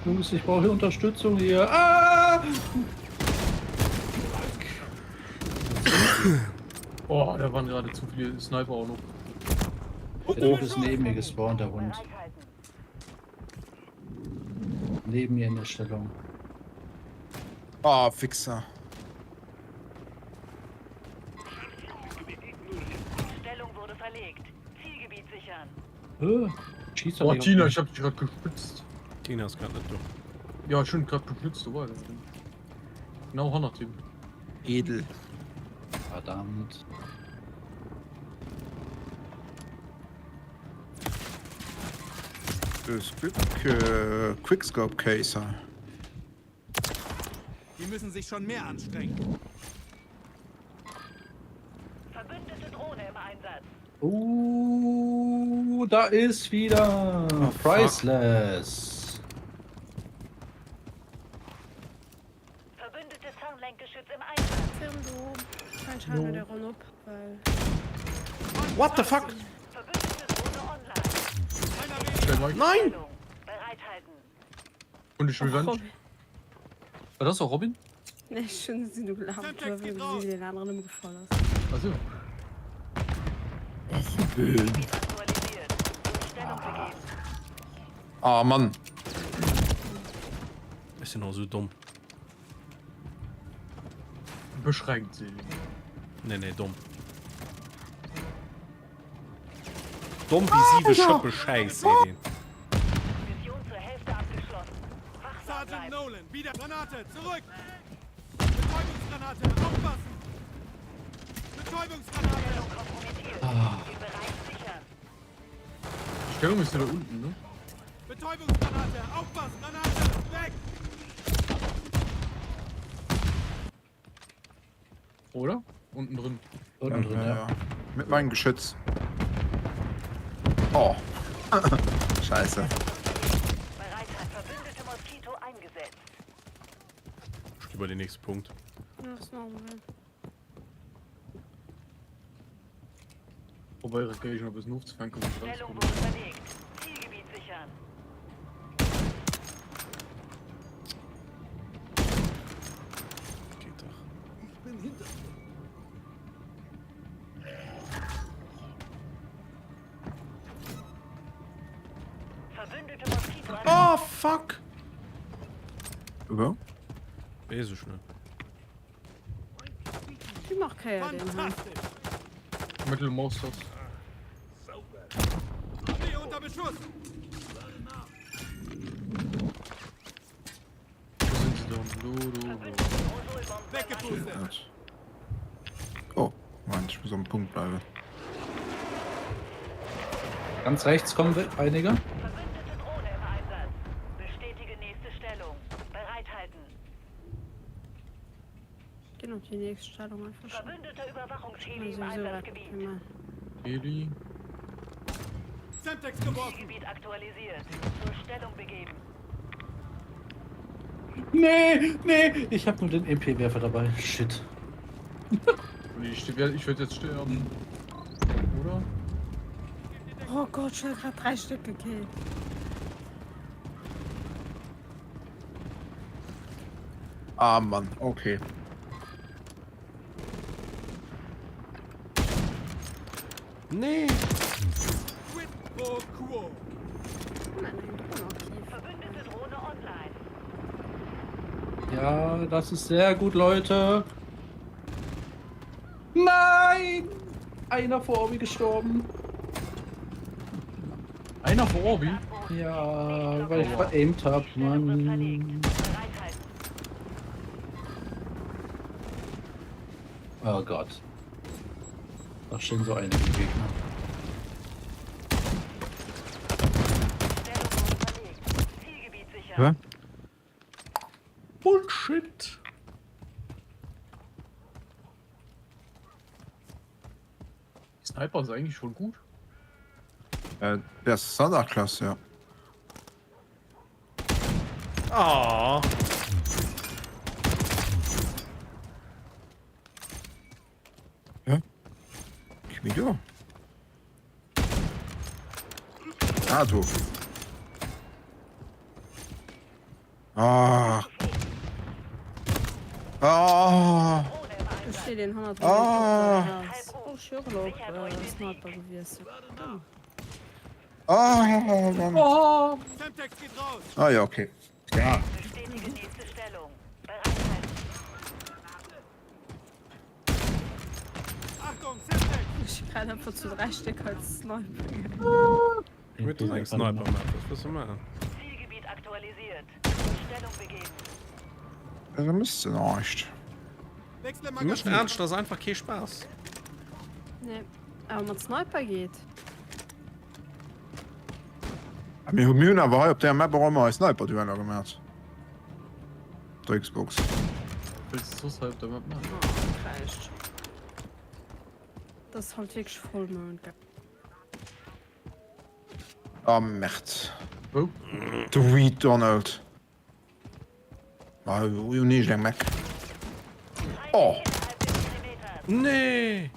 I: Jungs, ich brauche Unterstützung hier. Ah!
H: Oh, da waren gerade zu viele Sniper auch noch.
I: Der Typ ist neben mir gespawnt, der Hund.
D: Bereithalten.
I: Neben mir in der Stellung.
J: Ah, Fixer.
D: Stellung wurde verlegt. Zielgebiet sichern.
I: Schießt
H: Oh,
I: doch nicht auf
H: Tina,
I: mich.
H: ich hab dich gerade gespitzt.
A: Tina ist gerade nicht durch.
H: Ja, schön gerade gespitzt, du warst. Genau 100 Team.
J: Edel.
I: Verdammt.
J: Das Glück, Quickscope Caser.
C: Die müssen sich schon mehr anstrengen.
D: Verbündete Drohne im Einsatz.
I: Da ist wieder Priceless.
D: Verbündete Zahnlenkgeschütz im Einsatz.
F: Film du. Kein Schein der Run up, weil.
A: What the fuck?
D: Verbündete Drohne online.
H: Schnell mal.
A: Nein!
D: Bereithalten.
H: Und ich Revenge.
F: Robin.
H: War das auch Robin?
F: Ne, schön, dass du gelacht hast, weil du sie den anderen im gefallen hast.
H: Achso.
D: Aktualisiert. Stellung begeben.
J: Ah, Mann.
A: Ist ja noch so dumm.
H: Beschränkt sie.
A: Nee, dumm. Dumm wie sie Schuppe Scheiße.
D: Mission zur Hälfte abgeschlossen. Wachsam
C: Sergeant
D: bleiben.
C: Nolan, wieder Granate, zurück! Betäubungsgranate, aufpassen! Betäubungsgranate!
D: Kompromittiert. Den Bereich sichern.
H: Die Stellung ist ja da unten, ne?
C: Betäubungsgranate, aufpassen, Granate, weg!
H: Oder? Unten drin.
I: Unten drin, ja.
B: Mit meinem Geschütz. Oh. Scheiße.
D: Bereitheit. Verbündete Moskito eingesetzt.
A: Ich gebe den nächsten Punkt.
F: Ja, ist normal.
H: Wobei ihre Gage noch bis Nuft fangen kann.
D: Stellung wurde verlegt. Zielgebiet sichern.
A: Geht doch.
D: Verbündete Moskito
A: Oh, fuck!
B: Über?
A: Weiß ich nicht.
F: Ich mach keinen den Hand.
C: Fantastisch!
H: Mittelmonsters.
C: Steh unter Beschuss!
H: Wo sind sie denn?
C: Weggepustet!
B: Oh, Mann, ich muss am Punkt bleiben.
I: Ganz rechts kommen einige.
D: Verbündete Drohne im Einsatz. Bestätige nächste Stellung. Bereithalten.
F: Genau, die nächste Stellung einfach schon.
D: Verbündeter Überwachungsheli
F: Also,
D: im
F: so weit
D: Einsatzgebiet.
F: immer.
H: Heli.
C: Semtex geworfen!
D: Zielgebiet aktualisiert. Zur Stellung begeben.
I: Nee, ich habe nur den MP-Werfer dabei. Shit.
H: Ich werde jetzt sterben. Oder?
F: Oh Gott, ich hab grad 3 Stück gekillt.
B: Ah, Mann, okay.
A: Nee!
C: Quid pro quo!
F: Nein, Drohne aktiv.
D: Verbündete Drohne online.
I: Ja, das ist sehr gut, Leute. Nein! Einer vor Obi gestorben.
H: Einer vor Orbi?
I: Ja, weil ich veraimt hab,
D: Stellung wird
I: Mann.
D: verlegt. Bereithalten.
I: Oh Gott. Da stehen so einige Gegner.
D: Stellung wurde verlegt. Zielgebiet sichern.
B: Hä?
A: Bullshit!
H: Sniper ist eigentlich schon gut.
B: Der ist Sonderklasse, ja.
A: Ah!
B: Video. Ah, du. Ah. Ah.
F: Ich stehe den 100
B: Ah.
F: Oh, Sherlock, Sniper gewesen.
B: Ah.
C: Semtex geht raus!
B: Ah, ja, okay. Ja.
D: Bestätige nächste Stellung. Bereithalten.
C: Achtung, Semtex!
F: Ich kann einfach zu 3 Stück als Sniper.
A: Mit dem Sniper, Mann. Was willst du machen?
D: Zielgebiet aktualisiert. Zur Stellung begeben.
B: Also müsste noch nicht.
C: Wechsle
A: Du möchtest
C: Magazin!
A: ernst, das ist einfach kein Spaß.
F: Ne, aber mit Sniper geht.
B: Mir Humüen aber op der Map immer als Sniper Dueller gemacht. Der Xbox.
H: Willst du es halt damit machen?
F: Oh, reicht. Das ist halt wirklich voll Mond.
B: Ah, Mächt.
H: Oh.
B: Du Reed Donald.
J: nicht Mac. Oh,
A: Nee.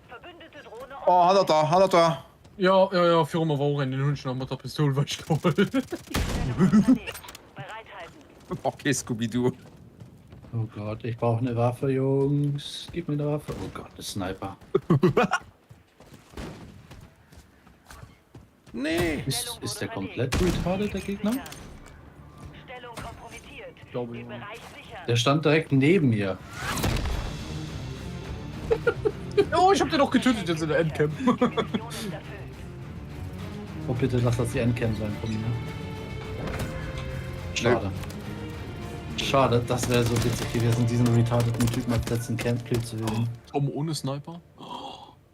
D: Verbündete Drohne
J: oh, hat er da.
H: Ja, für immer war in den Hünschen mit der Pistole verstohlen.
D: bereithalten.
J: Okay, Scooby-Doo.
I: Oh Gott, ich brauche eine Waffe, Jungs. Gib mir eine Waffe. Oh Gott, der Sniper.
A: Nee.
I: Ist der komplett retarded, der Gegner?
D: Stellung kompromittiert.
H: Ich glaube,
D: Den
H: ja.
D: Bereich sichern.
I: Der stand direkt neben mir.
H: Oh, ich hab den doch getötet jetzt in der Endcamp.
D: Mission ist erfüllt.
I: Oh, bitte lass das die Endcam sein von mir. Schade. Schade, das wäre so witzig gewesen, diesen retardeten Typen als letzten Camp-Kill zu wählen.
H: Tom ohne Sniper.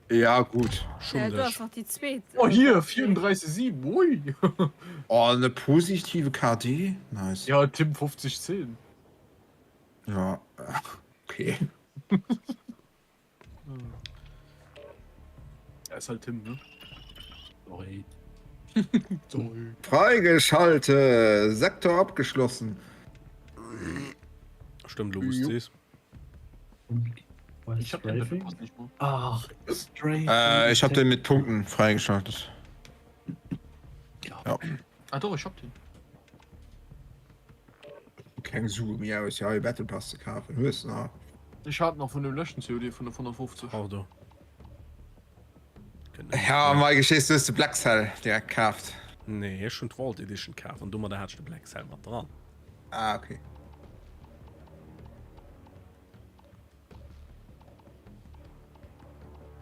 J: Ja, gut.
F: Ja,
A: Schon
F: du hast noch die zweite.
H: Oh, hier, 34,7. Ui.
J: Oh, eine positive KD. Nice.
H: Ja, Tim 50,10.
J: Ja. Okay.
H: Er ist halt Tim, ne?
I: Sorry.
H: Sorry.
J: Freigeschaltet. Sektor abgeschlossen.
A: Stimmt, du wusstest.
H: Ich hab den Level fast nicht mal.
I: Ach, Stray.
J: Ich habe den mit Punkten freigeschaltet. Ja.
H: Ah doch, ich hab den.
J: Kein Zoom, ja, ist ja Battle Pass zu kaufen. Hörst du?
H: Ich hatte noch von dem letzten COD von der 150.
A: Auch du.
J: Ja, mal geschehst du, hast du Black Cell direkt gekauft.
A: Nee, schon Vault Edition kaufen. Und du mal, da hast du Black Cell mal dran.
J: Ah, okay.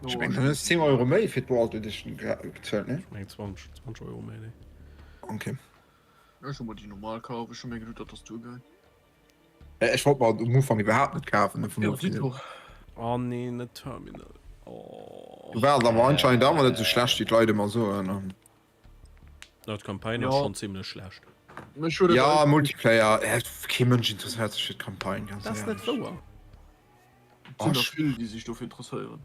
J: Ich meine, das ist 10 Euro mehr für die World Edition gezahlt, ne?
A: Ich meine 20 Euro mehr. Nee.
J: Okay.
H: Ja, schon mal die normal kaufen, schon mehr gedacht, dass du geil.
J: Ich wollte mal am Anfang überhaupt nicht kaufen. Ne, von
H: Ja,
J: der
H: Tito.
A: Oh nee, ne Terminal. Oh.
J: Du wärst aber anscheinend auch mal nicht so schlecht, die Leute mal so. Ne?
A: Das Kampagne ist
H: Ja.
A: schon ziemlich schlecht.
H: Mich würde
J: Ja,
H: geil-
J: Multiplayer. Kein Mensch interessiert sich für die Kampagne. Ganz
A: Das ist
J: ehrlich.
A: nicht wahr.
H: sind das viele, die sich dafür interessieren.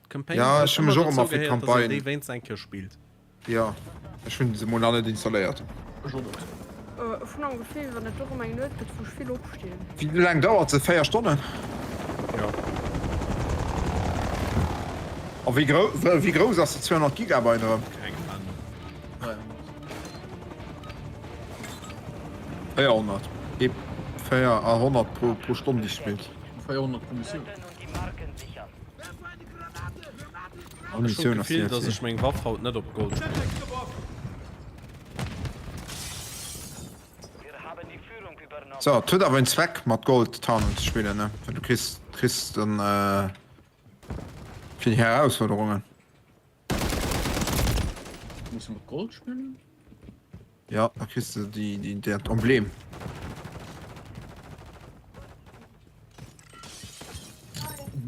A: Kampagne
J: Ja,
A: hat
J: ich habe mich auch
A: dazu
J: immer für
A: gehört, dass er
J: Kampagnen.
A: die Wayne Sanker spielt.
J: Ja. Ich finde diese Monate installiert.
H: Schon.
F: Von ungefähr, wenn das doch um eine Minute geht, wo ich viel aufstehen.
J: Wie lange dauert es? 4 Stunden?
A: Ja.
J: Aber wie groß hast du 200 Gigabyte? Oder?
A: Keine Ahnung.
H: Nein.
J: 400. Ich 400 pro Stunde gespielt.
H: 200 Kommission.
D: Und die Marken sichern.
A: Und ich schon gefühlt, dass ich meine Waffe halt nicht auf Gold spiele.
D: Wir haben die Führung übernommen.
J: So, tut aber einen Zweck mit Gold Tarnung zu spielen, ne? Wenn du kriegst dann für die Herausforderungen.
H: Muss ich mit Gold spielen?
J: Ja, da kriegst du das Emblem.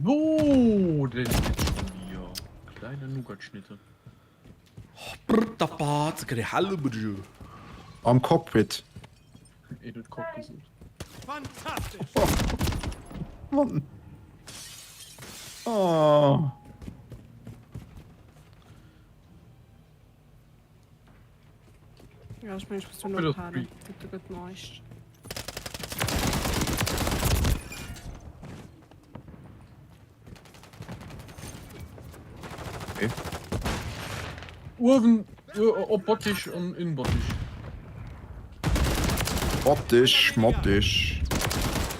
H: Wo denn jetzt schon hier? Kleine Nougat-Schnitte.
A: Da Bart, die Halle bitte.
J: Am Cockpit.
H: Edith Kopf gesehen.
C: Fantastisch.
J: Mann. Oh.
F: Ja, ich meine, ich muss
H: Bitte,
F: nur noch
H: Free.
F: das geht nicht.
H: Urven, Bottich und Innenbottich.
J: Optisch, mottisch.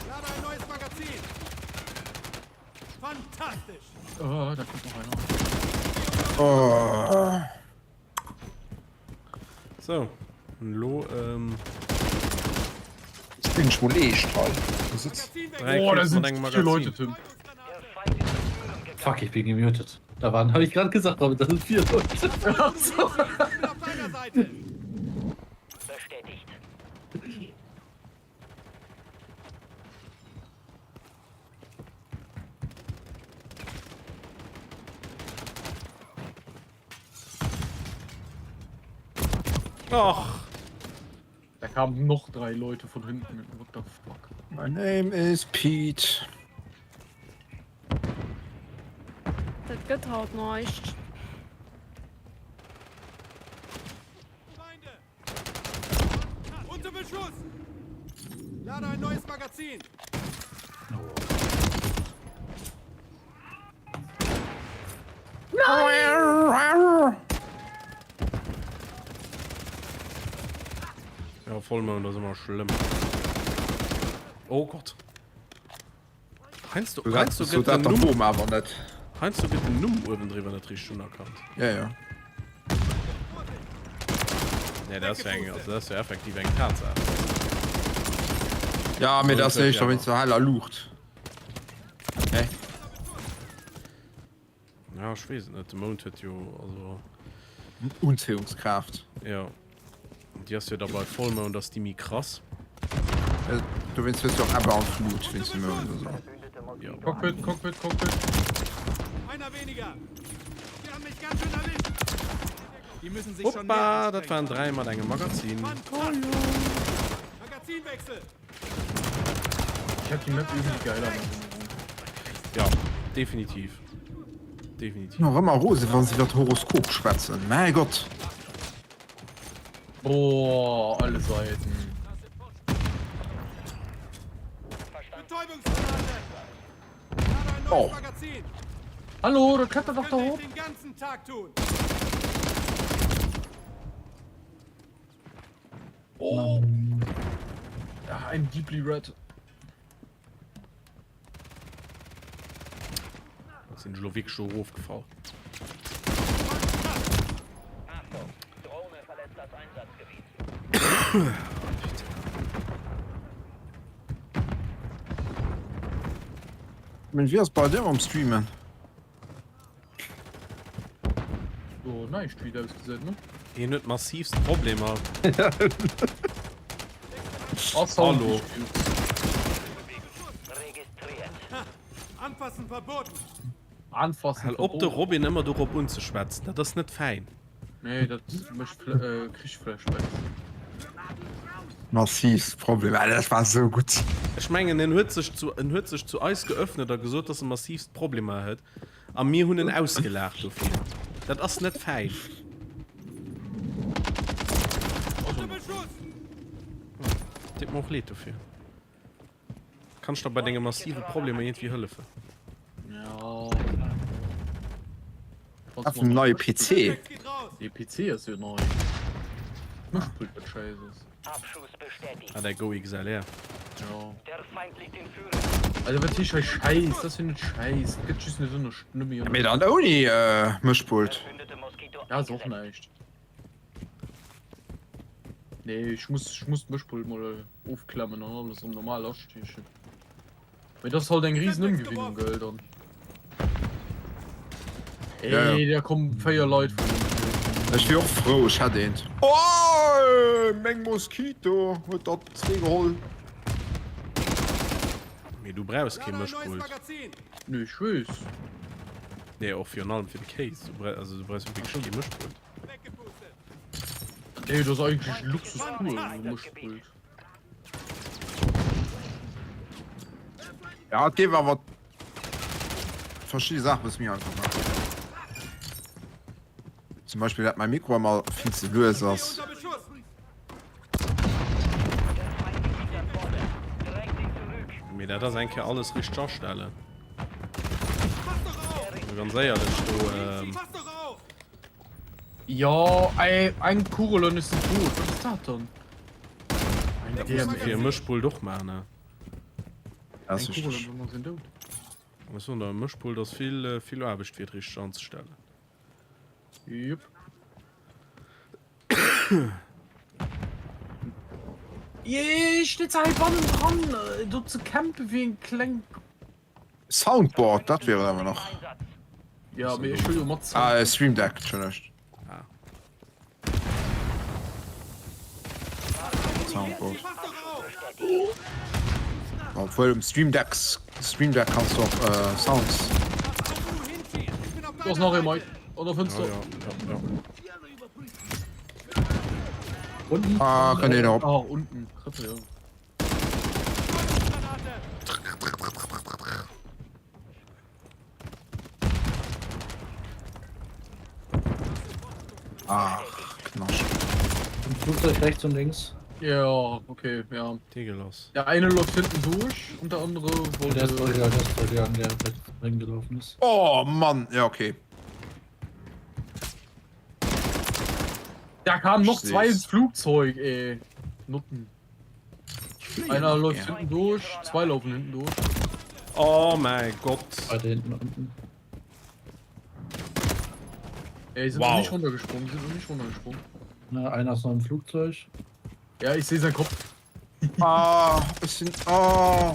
C: Lade ein neues Magazin. Fantastisch.
H: Ah, da kommt noch einer.
J: Oh.
A: So. Lo,
J: Ich bin schon echt toll.
C: Magazin weg.
A: drei
H: Oh, da
A: Kills
H: sind
A: von einem
H: 4 Leute,
A: Magazin.
H: Tim.
D: Der Feind ist in Führung gegangen.
I: Fuck, ich bin gemutet. Da waren, habe ich gerade gesagt, aber das sind 4 Leute.
C: Ich bin auf deiner Seite.
D: Bestätigt.
A: Ach,
H: Da kamen noch 3 Leute von hinten. What the fuck?
J: My name is Pete.
F: Das geht halt nicht.
C: Feinde. Beschuss! Lade ein neues Magazin!
A: Ja, Vollmond, das ist immer schlimm. Oh Gott. Heinz, du
B: so
A: geht
B: dat
A: den
B: Boom aber net.
A: Heinz, du geht den oben drüber nicht richtig schon erkannt.
B: Ja ja.
A: Ne, das ist ja effektiv ein Tatsache.
B: Ja mir das
A: So,
B: nicht
A: ja.
B: wenn zu heller lucht. Okay.
A: Ja, ich weiß nicht, der Mond hat ja, also,
B: Unzählungskraft.
A: ja. Und die hast ja dabei Vollmond, dass die mir krass.
B: Du willst jetzt auch aber auf Flut findest du mir oder so.
A: Ja.
H: Cockpit.
C: Einer weniger! Die haben mich ganz schön erwischt! Die müssen sich schon
A: Hoppa,
C: mehr
A: das waren dreimal ein Magazin.
C: Magazinwechsel!
H: Ich hab die Map irgendwie geiler.
A: Ja, definitiv. Definitiv.
B: Noch immer Rose wann sie das Horoskop schwätzen. Mein Gott.
H: Boah, alle Seiten.
C: Betäubungsgranate! Lade ein neues
B: Oh.
C: Magazin!
H: Hallo, da klettert doch da
C: Könnt ihr
H: hoch.
C: den ganzen Tag tun!
H: Oh. Ja, ein Deeply Red.
A: Das sind Lovik schon aufgefallen.
D: Achtung, Drohne verlässt das Einsatzgebiet.
B: Wenn wir es bei dem am Streamen.
H: So, nein, ich wieder ausgesetzt, ne?
A: Ihr nicht massivst Probleme.
H: Hallo.
D: Registriert.
C: Anfassen verboten!
H: Anfassen.
A: Halt, ob der Robin immer durch auf uns zu schwätzen, das ist nicht fein.
H: Nee, das krieg ich Flashbacks.
B: Massiv Problem. Alter, das war so gut.
A: Ich meine, er hat sich zu Eis geöffnet und gesagt, dass er massivst Probleme hat. Aber mir haben ihn ausgelacht dafür. Das ist nicht fein.
C: Unter Beschuss!
A: Das macht leid dafür. Kannst du bei den massiven Problemen irgendwie helfen?
H: Ja.
B: Auf dem neuen PC.
C: Geht raus!
H: Die PC ist ja neu. Mischpult wird scheiße.
D: Abschuss bestätigt.
A: Ah, der Go XLR.
H: Ja.
D: Der Feind liegt in Führung.
H: Also, was ist scheiß? Das finde ich scheiß. Gibt es nicht so eine Stimme?
B: Mit an Uni Mischpult.
D: Verbündete Moskito
H: Ja, ist auch
D: eingesetzt.
H: nicht. Nee, ich muss Mischpult mal aufklemmen und alles so normal ausstehen. Weil das ist halt ein riesen Umgewinnung, gell, dann. Ey,
B: Ja, ja.
H: da kommen 4 Leute von uns.
B: Ich bin auch froh, ich hatte ihn. Oh, Meng Moskito. Hat dort 2 geholt.
A: Nee, du brauchst
C: Lade
A: kein
C: ein neues
A: Mischpult.
C: Magazin!
H: Nee, ich weiß.
A: Nee, auch für allem für den Case. Du brauchst wirklich kein Mischpult.
C: Weggepustet!
H: Nee, das ist eigentlich Luxus pur, ein Mischpult.
B: Ja, das war aber verschiedene Sachen, was mir einfach macht. Zum Beispiel hat mein Mikro mal viel zu lösen.
C: Unter Beschuss!
A: Mir das eigentlich alles richtig darstellen.
C: Pass doch auf!
A: Also ganz ehrlich, du,
C: Pass doch auf!
H: Ja, ein Kurelon ist ein Tod. Was ist das dann? Ein
A: für ein Mischpult doch machen. Ne?
B: Das ist
H: Kurelon,
B: richtig.
H: wenn man sind tot.
A: Also, der Mischpult ist viel Arbeit wird richtig anzustellen.
H: Jupp. Ich steht halt wann dran, dort zu campen wie ein klein.
B: Soundboard, das wäre aber noch.
H: Ja, aber ich will immer
B: Stream Deck, schon nicht. Soundboard.
C: Pass doch auf!
B: Obwohl im Stream Deck kannst du auch Sounds.
C: Wo du hinziehst! Ich bin auf
H: Du hast
C: deiner
H: noch
C: Seite.
H: einmal. Oder findest
A: Ja,
H: du?
A: ja.
H: Unten?
B: Ah, kann ich noch.
H: Ah, unten. Dritte, ja.
B: Ach, Knasch.
I: Flugzeug rechts und links.
H: Ja, okay, ja.
A: Tegelos.
H: Der eine läuft hinten durch und der andere
I: Der ist
H: wollte...
I: der an der reingelaufen ist.
B: Oh Mann, ja okay.
H: Da kamen noch
B: Ich
H: zwei
B: seh's.
H: ins Flugzeug, ey. Nutten. Einer läuft hinten durch, zwei laufen hinten durch.
A: Oh mein Gott.
I: Beide hinten unten.
H: Ey, sind
A: Wow.
H: noch nicht runtergesprungen,
I: Na, einer ist noch im Flugzeug.
H: Ja, ich sehe seinen Kopf.
B: Ah, es sind. Oh.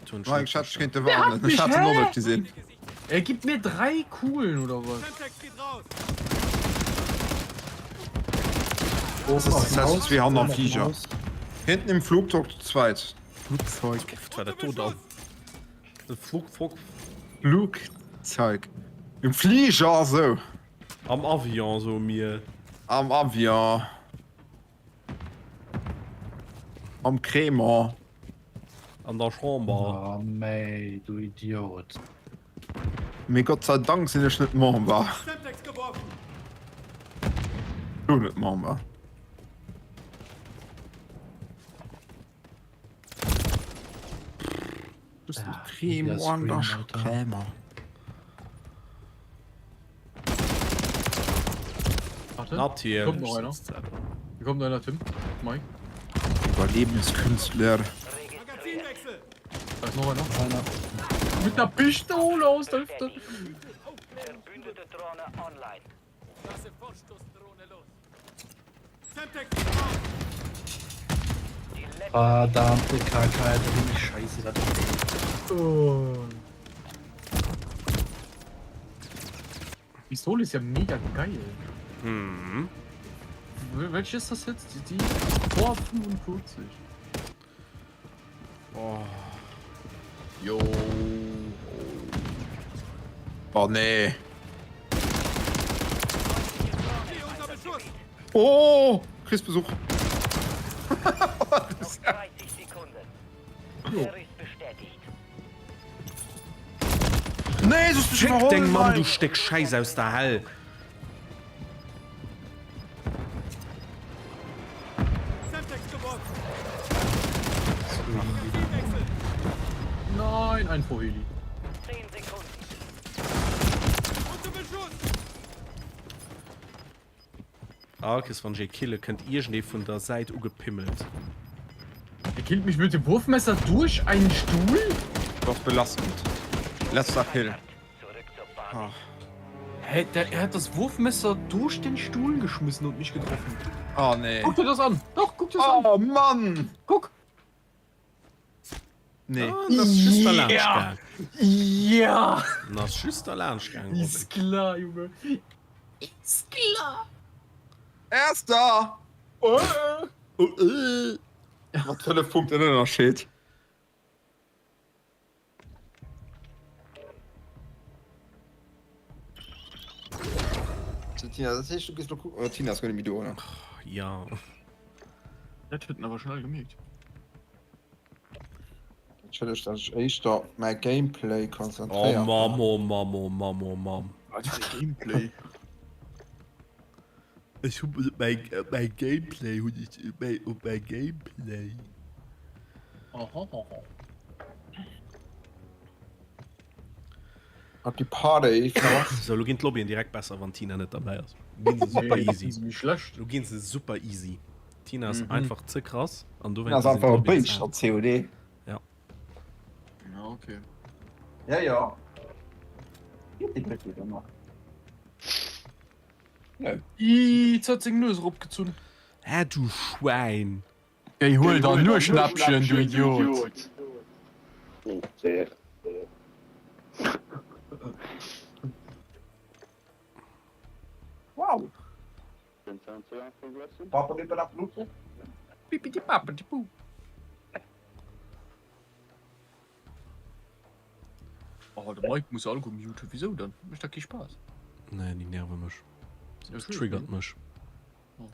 A: Tun
B: Mein
A: schon-
B: Schatz könnte
H: Wer hat
B: warnen.
H: mich,
B: Ich hatte
H: hä?
B: noch nicht gesehen.
H: Er gibt mir 3 Kugeln oder was?
C: Semtex geht raus.
B: Das ist wie Hand am Viecher. Hinten im Flugzeug zu zweit. Flugzeug.
A: Das war der Tod auf.
B: Flugzeug. Im Flieger so.
A: Am Avion so mir.
B: Am Avion. Am Krämer.
A: An der Chambre.
I: Oh, mei, du Idiot.
B: Mir Gott sei Dank sind ich nicht Mamba.
C: Semtex geworfen.
B: Du nicht Mamba. Das ist
I: Ja,
B: Krämer
I: das
B: und der
I: Scream, Alter.
B: Krämer.
H: Warte,
A: Natürlich.
H: kommt noch einer. Hier kommt einer, Tim. Mike.
B: Überlebenskünstler.
C: Magazinwechsel.
H: Da ist noch einer.
I: Einer.
H: Mit der Pistole aus der Hüfte.
D: Verbündete Drohne online.
C: Lasse Vorstoßdrohne los. Semtex geht raus.
D: Die letzte
I: Verdammte Kacke, Alter, wie scheiße das ist.
H: Oh. Pistole ist ja mega geil.
A: Hm.
H: Welche ist das jetzt? Die vor 45.
A: Oh.
H: Jo.
B: Oh nee.
C: Hier unter Beschuss.
B: Oh! Chris-Besuch.
D: 30 Sekunden. Der ist bestätigt.
B: Nee, das ist
A: Check
B: überholen,
A: den Mann, du
B: Mann.
A: Steck Scheiße aus der Hall.
C: Semtex geworfen.
H: Nein, ein Vorheli.
D: 10 Sekunden.
C: Unter Beschuss.
A: Arkes von J. Kille könnt ihr Schnee von der Seite ugepimmelt.
H: Er killt mich mit dem Wurfmesser durch einen Stuhl?
B: Doch belastend. Letzter Kill.
D: Zurück zur Basis.
H: Hä, er hat das Wurfmesser durch den Stuhl geschmissen und mich getroffen.
B: Oh nee.
H: Guck dir das an. Doch, guck dir das an.
B: Oh Mann.
H: Guck.
B: Nee.
A: Das ist der Lerngang.
H: Ja.
A: Das ist der Lerngang.
H: Ist klar, Junge. Ist klar.
B: Erster. Was für ein Punkt in der steht. Tina, das ist du gehst noch gucken. Oder Tina ist gerade im Video, oder?
A: Ja.
H: Das hätten aber schnell gemerkt.
B: Challenge, dass ich echt da mein Gameplay
A: Oh
B: konzentriere.
A: Mom, oh Mom, oh Mom, oh Mom.
H: Alter, Gameplay.
A: Ich hab mein Gameplay und mein Gameplay.
H: Aha.
B: Hab die Party.
A: So, du gehst Lobby direkt besser, wenn Tina nicht dabei ist. Du gehst super easy.
H: Ist nicht schlecht.
A: Du gehst super easy. Tina ist einfach zu krass. Und du
B: Das ist einfach ein Bild statt COD.
A: Ja.
H: Ja, okay.
B: Ja, ja.
H: Jetzt hat sich Nöse abgezogen.
A: Hä, du Schwein.
H: Ey, hol da nur Schnappchen, du Idiot.
B: Wow. Papa geht bei der Flugzeug.
H: Pipiti papiti pu. Oh, der Mike muss Alkohol muten. Wieso dann? Macht doch keinen Spaß.
A: Nein, die nerven mich. Das
H: Okay.
A: triggert mich.
H: Mhm.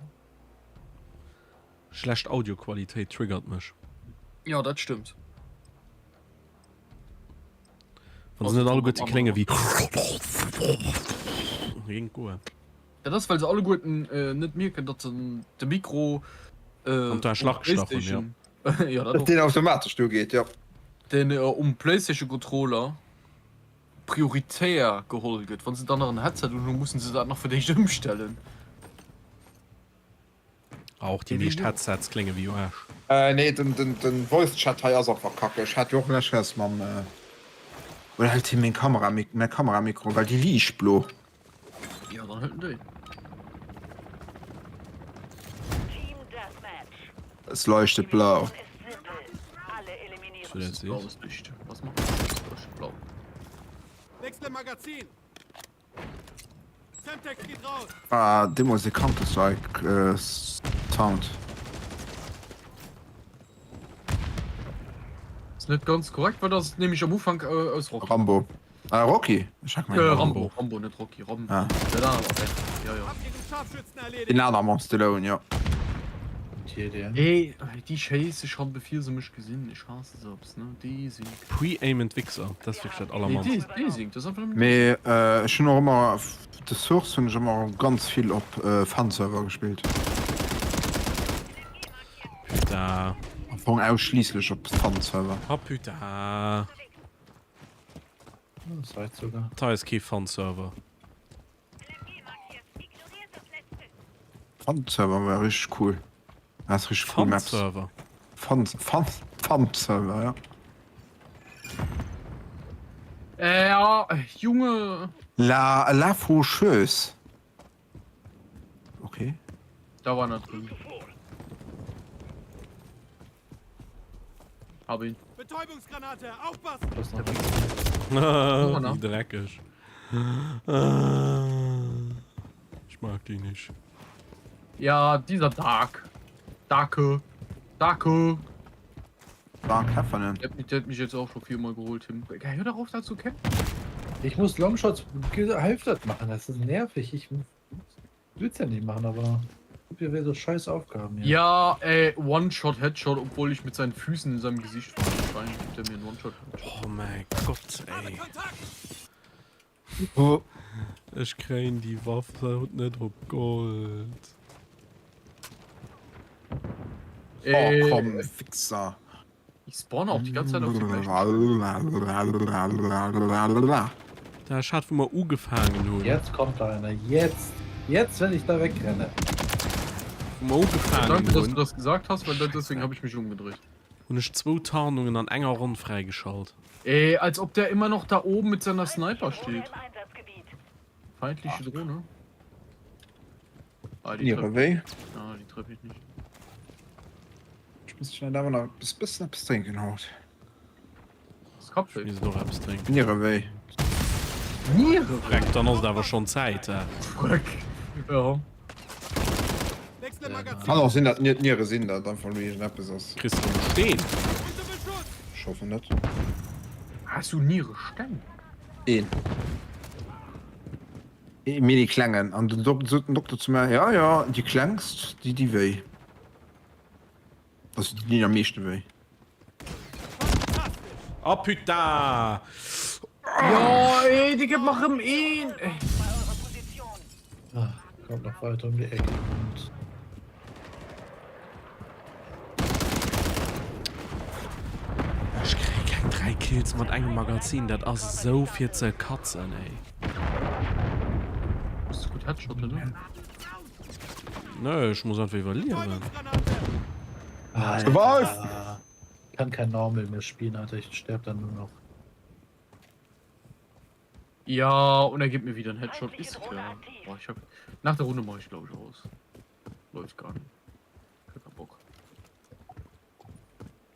A: Schlecht Audioqualität triggert mich.
H: Ja, das stimmt.
A: Wenn
H: Was
A: sie nicht alle
H: kommt
A: gute
H: am
A: Klänge wie. Irgendwo.
H: Ja, das, weil sie alle guten nicht merken, dass der Mikro
A: Und der Schlagstoff,
H: PlayStation. Ja, das
J: Den automatisch du geht ja
H: den PlayStation Controller prioritär geholt wird, wenn sie dann noch ein Headset und nun müssen sie das noch für dich umstellen.
A: auch die
H: Ja, die
A: nicht
H: Ju-
A: Headsets klingen wie Arsch.
J: nee den Voice Chat hat auch verkacke ich hatte auch nicht man oder halt hier mein Kameramikro weil die liegt blo
H: Ja, dann halten die.
D: Team Deathmatch.
J: es leuchtet blau
D: Ist simpel. Alle eliminieren.
A: Zusätzlich.
H: Blaues Licht. Was macht das? Blau.
C: Wechsle Magazin. Semtex geht raus.
J: de muss Counter Strike Sound
H: Ist nicht ganz korrekt, weil das nämlich am Anfang aus Rocky.
J: Rambo Rocky ich sag mal
H: Rambo. Rambo, nicht Rocky. Rambo.
J: Ah.
H: Ja, da, okay. Ja, ja.
C: Hab ihren Scharfschützen erledigt.
J: in einer Monster ja
I: Hier der.
H: Ey, die Scheiße, ich hab befehl sie mich gesehen. Ich hasse selbst, ne? Die singt.
A: Pre-Aimant Wichser, das ist wirklich das
H: Nee,
A: allermann.
H: die singt. Das ist einfach
J: Me schon noch immer de Source hun immer ganz viel op Fanserver gespielt
A: Da.
J: Von ausschließlich op Fanserver
A: Oh, putain.
I: Das reicht sogar.
A: Da ist kein Fun-Server.
J: Fanserver war richtig cool das richtig cool Maps
A: Fun-Server.
J: Fanserver ja
H: Ja, Junge.
J: La Faucheuse okay
H: Da war nicht drin. Hab ihn.
C: Betäubungsgranate. Aufpassen.
I: Das noch.
A: Wie dreckig. Ich mag die nicht.
H: Ja, dieser Dark. Darke.
J: war Käfernen
H: Der hat mich jetzt auch schon 4-mal geholt, Tim. Hör darauf, dazu kämpfen.
I: Ich muss Longshots halbstadt machen, das ist nervig. Ich will es ja nicht machen, aber wir werden so scheiß Aufgaben hier.
H: Ja, ey, One-Shot, Headshot, obwohl ich mit seinen Füßen in seinem Gesicht war. Wahrscheinlich gibt er mir einen One-Shot.
A: Oh mein Gott, ey.
C: Kontakt.
J: oh.
A: Ich krieg die Waffe und nicht auf Gold.
J: Oh, komm, Fixer.
H: Ich spawne auch die ganze Zeit auf die gleichen.
A: Da hat wo man U gefangen nun.
I: Jetzt kommt da einer. Jetzt, wenn ich da wegrenne.
A: Wo man U gefangen
H: Danke, dass du
A: nun.
H: das gesagt hast, weil deswegen habe ich mich umgedreht.
A: Und ich 2 Tarnungen an enger Rund freigeschaltet.
H: Ey, als ob der immer noch da oben mit seiner Sniper steht.
D: Im Einsatzgebiet.
H: Feindliche Drohne. Ah,
J: Ihre
H: treffe
J: Weh.
H: ah, die treffe ich nicht.
J: Ich muss schnell da noch bis etwas trinken haut.
H: Das Kopfschild.
A: Wie sie doch etwas trinken.
J: Ihre Weh.
H: Niere.
A: Direkt, dann ist aber schon Zeit.
H: Fuck. Ja.
C: Wechsle Magazin.
J: Kann auch Sinn, dass nicht ihre Sinn, da dann von mir Schnappe ist.
A: Christ du stehen.
C: Unter Beschuss.
J: Ich hoffe nicht.
H: Hast du Niere Stein?
J: Mir die Klängen. Und der Doktor zu mir, ja, die klangst, die weh. Das ist die am meisten weh.
A: Oh putain.
H: Ja, ey, die gibt noch im Ehen.
D: Bei eurer Position.
I: Ah, kommt noch weiter um die Ecke. Und
A: Ich krieg kein 3 Kills mit einem Magazin. Das ist so viel zu katzen, ey.
H: Das ist gut Headshot, ne?
A: Nö, ich muss einfach überleben.
J: Survive!
I: Alter. Ich kann kein Normal mehr spielen, Alter. Ich sterbe dann nur noch.
H: Ja, und er gibt mir wieder einen Headshot. Ist klar. Boah, ich hab. Nach der Runde mache ich glaube ich aus. Läuft gar nicht. Kein Bock.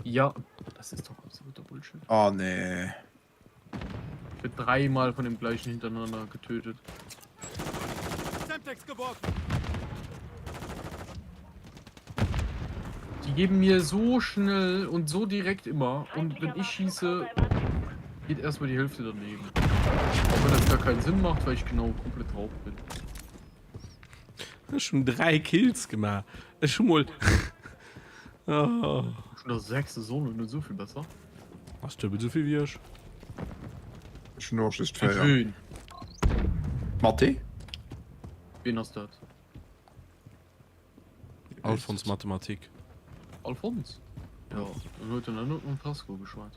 H: Ja, das ist doch absoluter Bullshit.
J: Oh nee.
H: Ich bin 3-mal von dem gleichen hintereinander getötet.
C: Semtex geworfen.
H: Die geben mir so schnell und so direkt immer. Und wenn ich schieße, geht erstmal die Hälfte daneben. Auch wenn das gar keinen Sinn macht, weil ich genau komplett drauf bin.
A: Ich hab schon 3 Kills gemacht. Ich schon mal. Oh.
H: Schon das 6. Zone und nicht so viel besser.
A: Hast du so viel wie ich?
J: Schnursch ist fair.
H: Schön.
J: Matti?
H: Wen hast du das?
A: Alfons Mathematik.
H: Alfons? Ja, dann hört er dann nur ein Pasco geschwart.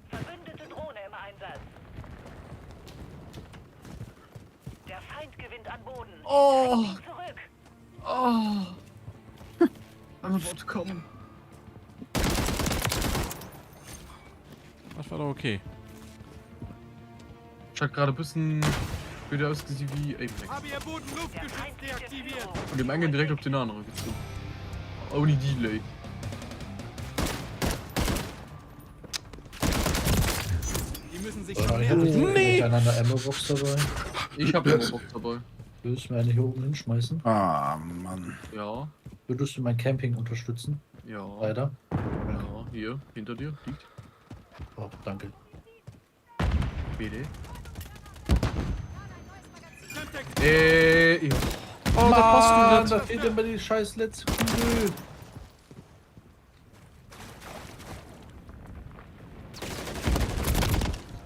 D: Verbündete Drohne im Einsatz. Der Feind gewinnt an Boden.
H: Oh!
D: Zurück.
H: Oh! Antwort kommen.
A: Das war doch okay.
H: Ich hab gerade ein bisschen wieder ausgesehen wie Apex.
C: Habe ihr Boden-Luftgeschütz deaktiviert.
H: Und dem einen direkt auf den anderen gezogen. Ohne Delay.
C: Die müssen sich
I: Ich
C: schon
I: habe
C: mehr...
I: miteinander Ammo-Box dabei.
H: Ich hab ja Box dabei.
I: Willst du mir eine hier oben hinschmeißen?
B: Ah, Mann.
H: Ja,
I: Würdest du mein Camping unterstützen?
H: ja.
I: Leider.
H: Ja, hier, hinter dir liegt.
I: Oh, danke.
H: BD.
C: Semtex
H: Ja.
I: Oh, da passt du. Da fehlt immer die scheiß letzte Kugel.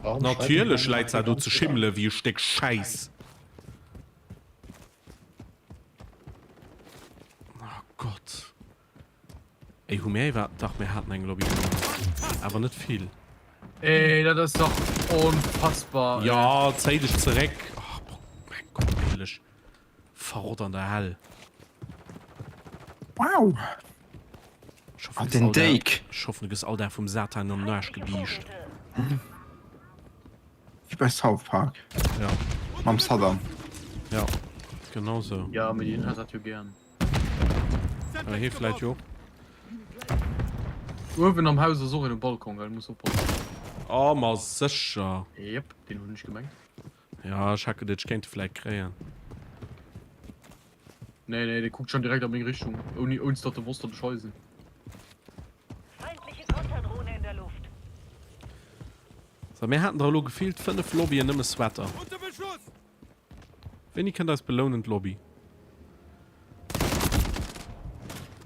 I: Warum
A: Natürlich
I: schreibt
A: leid's du zu schimmle wie ein Stück Scheiß. Oh Gott. Ey, Humei war doch mehr hatten ein Lobby. Aber nicht viel.
H: Ey, das ist doch unfassbar.
A: Ja, Zeit ist zurück. Oh, mein Gott, ehrlich. Verrot an der Hall.
B: Wow. Den Dake.
A: Ich hoffe, du bist all der vom Satan und Nasch gebiescht.
B: Wie bei South Park.
A: Ja,
B: Am Saddam.
A: ja. Genau so.
H: Ja, mit ihnen hat er gern.
A: Aber hier vielleicht, jo.
H: Wenn am Hause so in den Balkon, weil muss aufpassen.
A: Oh, mal sicher.
H: Yep, den hab ich nicht gemerkt.
A: Ja, ich hacke dich, könnte vielleicht kreieren.
H: Nee, der guckt schon direkt an meine Richtung. Ohne uns dort der Wurst der Scheiße.
D: Feindliche Konterdrohne in der Luft.
A: So, mir hatten da gefehlt 5 Lobby und nimmer Sweater.
C: unter Beschuss.
A: Wenn ich kann das belohnend Lobby.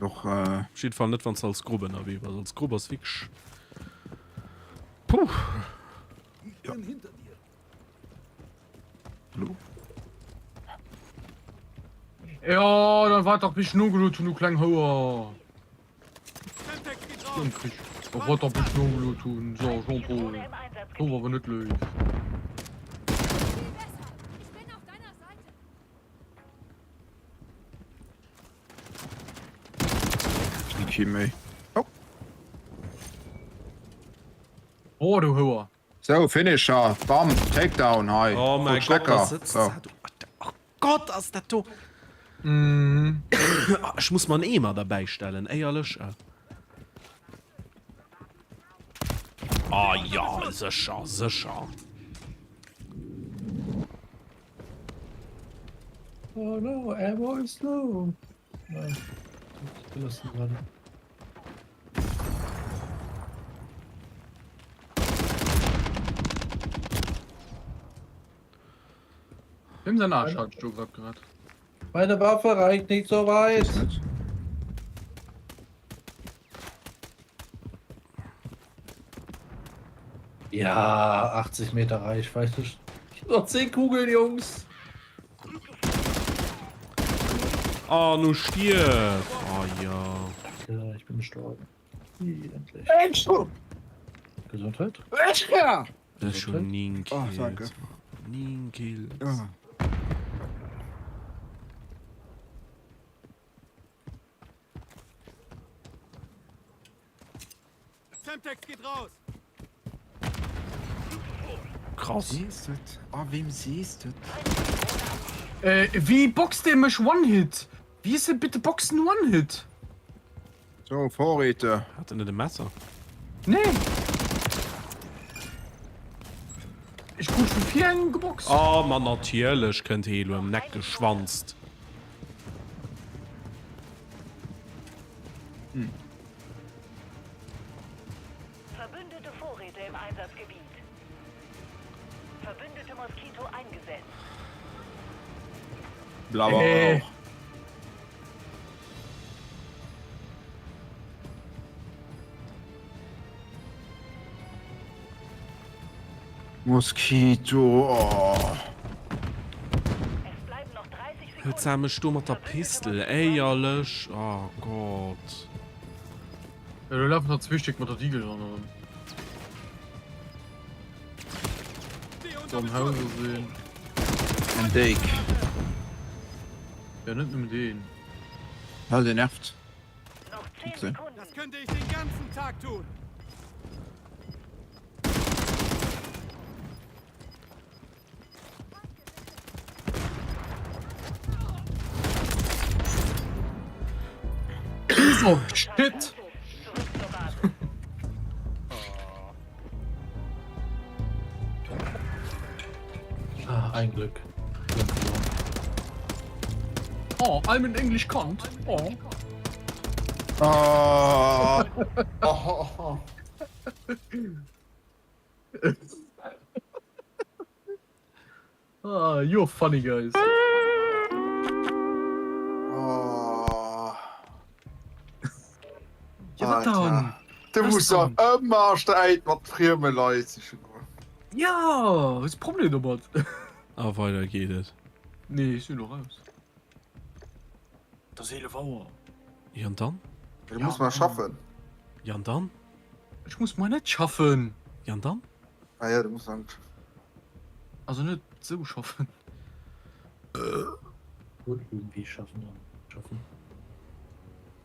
B: Doch,
A: Steht vor nicht, wenn es als Gruppe wie, weil als Gruppe ist fix. Puh.
H: Ja, dann war doch bis nur gelut und du klang hoher.
C: Semtex geht raus.
H: Dann krieg ich. Da war doch bis nur gelut und so, Jean-Paul.
D: Drohne im Einsatz.
H: So war aber nicht löst.
E: Viel besser. Ich bin auf deiner Seite.
B: Sneaky May.
H: Oh, du hoher.
B: So, Finisher. Bam, Takedown, hi.
A: Oh mein
B: Gut,
A: Gott,
B: lecker.
A: was sitzt
B: So.
A: da? Oh Gott, was ist das da?
H: Mhm.
A: Ich muss man eh mal dabei stellen, ehrlich. Ah ja, sicher, sicher.
I: Oh no, Ammo is low. Nein. Ich gelassen gerade.
H: Nimm seinen Arsch, hat du gerade.
I: Meine Waffe reicht nicht so weit. Ja, 80 Meter Reichweite. Noch 10 Kugeln, Jungs.
A: Oh, nu stirb. Oh ja.
I: Ja, ich bin gestorben. Endlich. Gesundheit.
A: Das ist schon nie ein Kill.
B: Oh, danke.
A: Nie ein Kill.
B: Ja.
C: Semtex geht raus.
A: Krass.
B: Siehst du? Oh, wem siehst du?
H: Wie boxt der mich One-Hit? Wie ist denn bitte Boxen One-Hit?
B: So, Vorräte.
A: Hat er nicht ein Messer?
H: Nee. Ich gut für 4 geboxt.
A: Oh, man, natürlich könnte Helo im Neck geschwanzt.
D: Verbündete Vorräte im Einsatzgebiet. Verbündete Moskito eingesetzt.
B: Blauer
H: Äh.
B: Rauch. Moskito. Oh.
D: Es bleiben noch 30 Sekunden.
A: Hölzame Sturm mit der Pistol, eierlich. Oh Gott.
H: Ja, du laufen noch 2 Stück mit der Diegel dran.
C: Die
H: So
C: unter
H: im Hause sehen.
B: Ein Dig.
H: Ja, nicht nur den.
B: Halt den nervt.
D: Noch 10
B: Okay.
D: Sekunden.
C: Das könnte ich den ganzen Tag tun.
H: Oh, shit!
I: Ah, ein Glück.
H: Oh, I'm in English can't. Oh.
J: Oh. Oh.
H: Ah, you're funny, guys.
J: Oh.
H: Ja, was dann?
J: Du
H: Was
J: musst doch
H: dann?
J: immer Streit mit fremden Leuten.
H: Ja, was ist das Problem damit?
A: Aber weiter geht es.
H: Nee, ich bin noch raus. Das Seele Bauer.
A: Ja, und dann?
J: Du musst mal schaffen.
A: Ja, und dann?
H: Ich muss mal nicht schaffen.
A: Ja, und dann?
J: Ah ja, du musst dann.
H: Also nicht so schaffen.
I: Gut, irgendwie schaffen wir. Schaffen.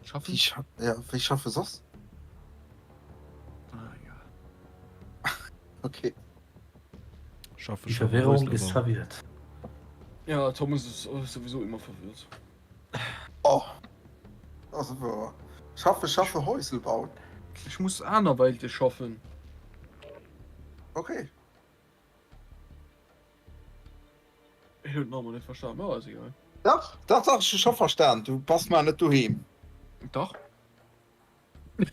H: Schaffen?
J: Wie schaffe das?
H: Ah, ja.
J: Okay.
A: Schaffe
I: Die
A: schon.
I: Verwirrung ist verwirrt.
H: Ja, Thomas ist sowieso immer verwirrt.
J: Oh. Also, schaffe Häusel bauen.
H: Ich muss anderweitig schaffen.
J: Okay.
H: Ich hätte nochmal nicht verstanden, aber ist egal.
J: Ja, das hast du schon verstanden. Du passt mal nicht daheim.
H: Doch.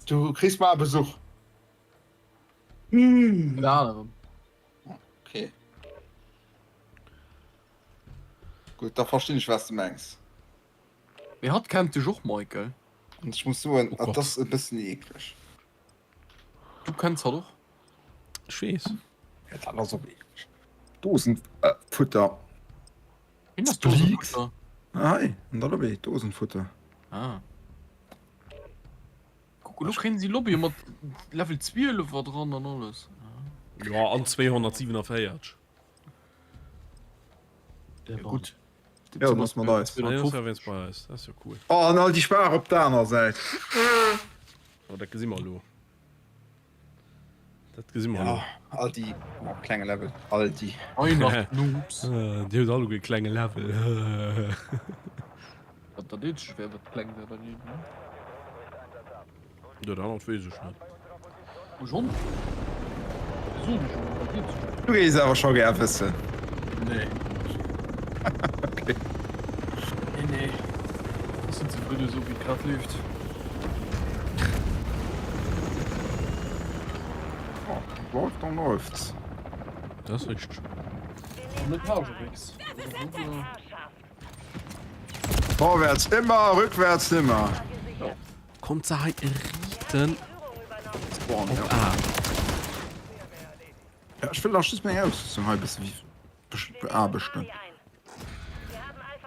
J: Du kriegst mal Besuch.
H: Ja,
J: Okay. Gut, da verstehe ich, was du meinst.
H: wer hat kennt dich auch, Michael?
J: Und ich muss so ein,
A: Oh Gott.
J: das ist ein bisschen eklig.
H: Du kennst er doch.
A: Ich weiß.
J: Ja, das ist so eklig. Dosen Futter.
H: In das
J: Du
H: Dose
J: liegst.
H: Futter.
J: Hi, und da bin ich Dosenfutter.
H: Ah. Guck, du kennen sie Lobby mit Level 12 war dran und alles.
A: Ja, an 247.
I: Der
H: Ja, gut.
J: Ja, muss man da jetzt.
A: Ja, das ist ja, wenn's bei ist. Das ist ja cool.
J: Oh, und all die Spare auf der anderen Seite.
A: Oh, das gesehen wir lo. Das gesehen wir
J: Ja, all die kleine Level. All die.
H: Einer Noobs.
A: lo. Die hat alle ein kleine Level.
H: Was da nicht schwer wird, klang der daneben.
A: Ja, da noch weiß ich nicht.
H: Du schon? So, du schon. Was geht's?
J: Du gehst aber schon gerne wissen.
H: Nee.
J: Okay.
H: Nee. Das sind zufrieden, so wie gerade läuft.
J: Oh, läuft, dann läuft's.
A: Das ist richtig.
H: Mit Pausewegs.
J: Vorwärts immer, rückwärts nimmer.
A: Kommt da halt Rieten.
J: Spawn, ja.
A: Ah,
J: Ja, ich will auch Schluss mehr aus. So ein halbes wie. Bestimmt.
D: Wir haben Alpha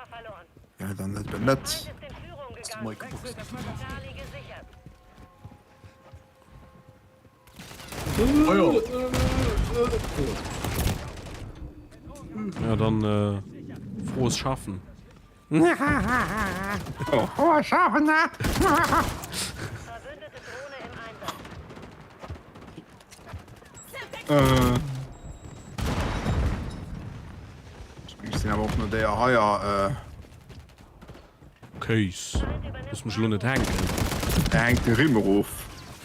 D: verloren.
J: Ja, dann nicht
D: Feind
J: nett.
D: ist in Führung gegangen.
H: Mike Buchs.
D: Charlie gesichert.
H: Oh ja.
A: ja, dann frohes Schaffen.
J: Oh, schaffen, ne?
D: Verbündete Drohne im Einsatz.
J: Ich sehe aber auch nur der Heuer,
A: Case. Lass mich nur nicht denken.
J: der hängt den Rimmerhof.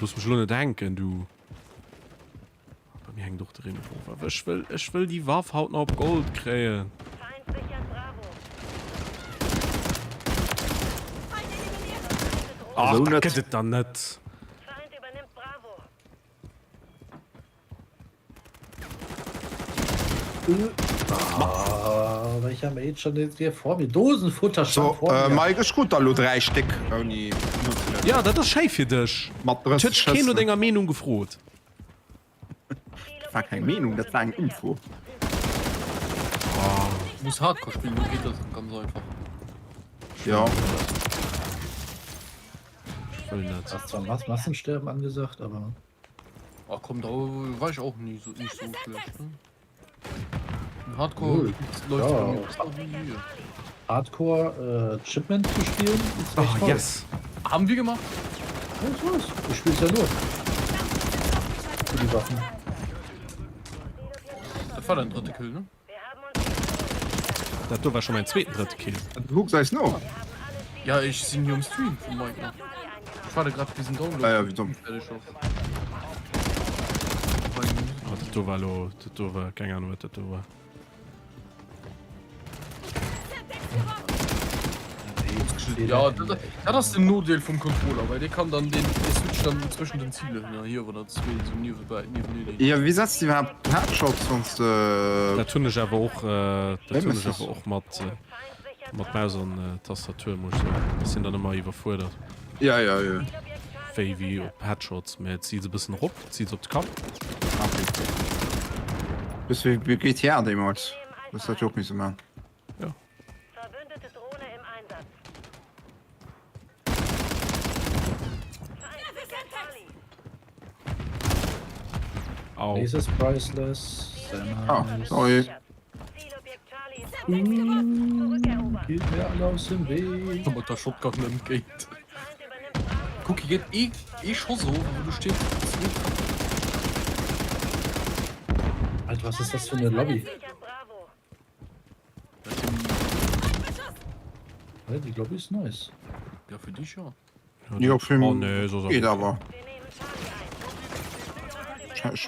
A: Lass mich nur nicht denken, du. Bei mir hängt doch der Rimmerhof. Aber ich will die Waffe haut noch auf Gold kriegen.
D: Feind sichert Bravo.
A: Ach,
J: So
A: das
J: nicht.
A: geht es dann nicht.
D: Feind übernimmt Bravo.
I: Ah, welcher Mate schon jetzt hier vor mir? Dosenfutter schon
J: So,
I: vor mir.
J: Mike ist gut, da lo 3 Stück.
A: Ja, das ist scheiße für dich. Ich hätte keine deiner Meinung gefroht.
J: Das war keine Meinung, das war eine Info.
H: Du musst Hardcore spielen, dann geht das ganz einfach.
J: Ja.
A: Voll nett.
I: Da ist zwar Massensterben angesagt, aber
H: Ach komm, da war ich auch nicht so schlecht. Ne? In Hardcore
I: Null.
H: läuft
I: Ja.
H: bei mir besser wie hier.
I: Hardcore Shipment zu spielen ist recht
A: Oh,
I: toll.
A: yes.
H: Haben wir gemacht?
I: Was? Du spielst ja nur. Für die Waffen.
H: Das war dein dritter Kill, ne?
A: Das war schon mein zweiten, dritter Kill.
J: Guck, sei es noch.
H: Ja, ich sehe hier im Stream von Mike noch. Ich warte gerade diesen Download.
J: Ah ja, wie dumm.
H: Fertig auf.
A: Oh, das war lo, das war, keine Ahnung, was das war.
H: Ja, das ist der Notdeel vom Controller, weil der kann dann der Switch dann zwischen den Zielen. Ja, hier war das so nie vorbei.
J: Ja, wie setzt die überhaupt Headshots sonst?
A: Da tun ich aber auch, da
J: Wem
A: tun
J: ist
A: ich
J: das?
A: aber auch mit Maus und Tastatur, muss ich sagen. Das sind dann immer überfordert.
J: Ja, ja, ja.
A: Wie auf Headshots, man zieht sie ein bisschen rup, zieht sie auf den Kopf.
J: Bis wie geht her damals? Das hat auch nicht so machen.
D: Verbündete Drohne im Einsatz.
A: Au.
I: Dieses Priceless. Sehr
J: Ah,
I: nice.
J: sorry.
D: Zielobjekt Charlie ist zurückerobert.
I: Geht mir alle aus dem Weg.
H: Aber der Shotgun im Gate.
D: Feind übernimmt Bravo.
H: Guck, hier geht schon so, wo du stehst.
I: Alter, was ist das für eine Lobby?
D: Sichert Bravo.
I: Ja, die Lobby ist nice.
H: Ja, für dich ja.
J: Ja, für
A: Oh, nee, so
J: geht aber.
D: Wir nehmen Charlie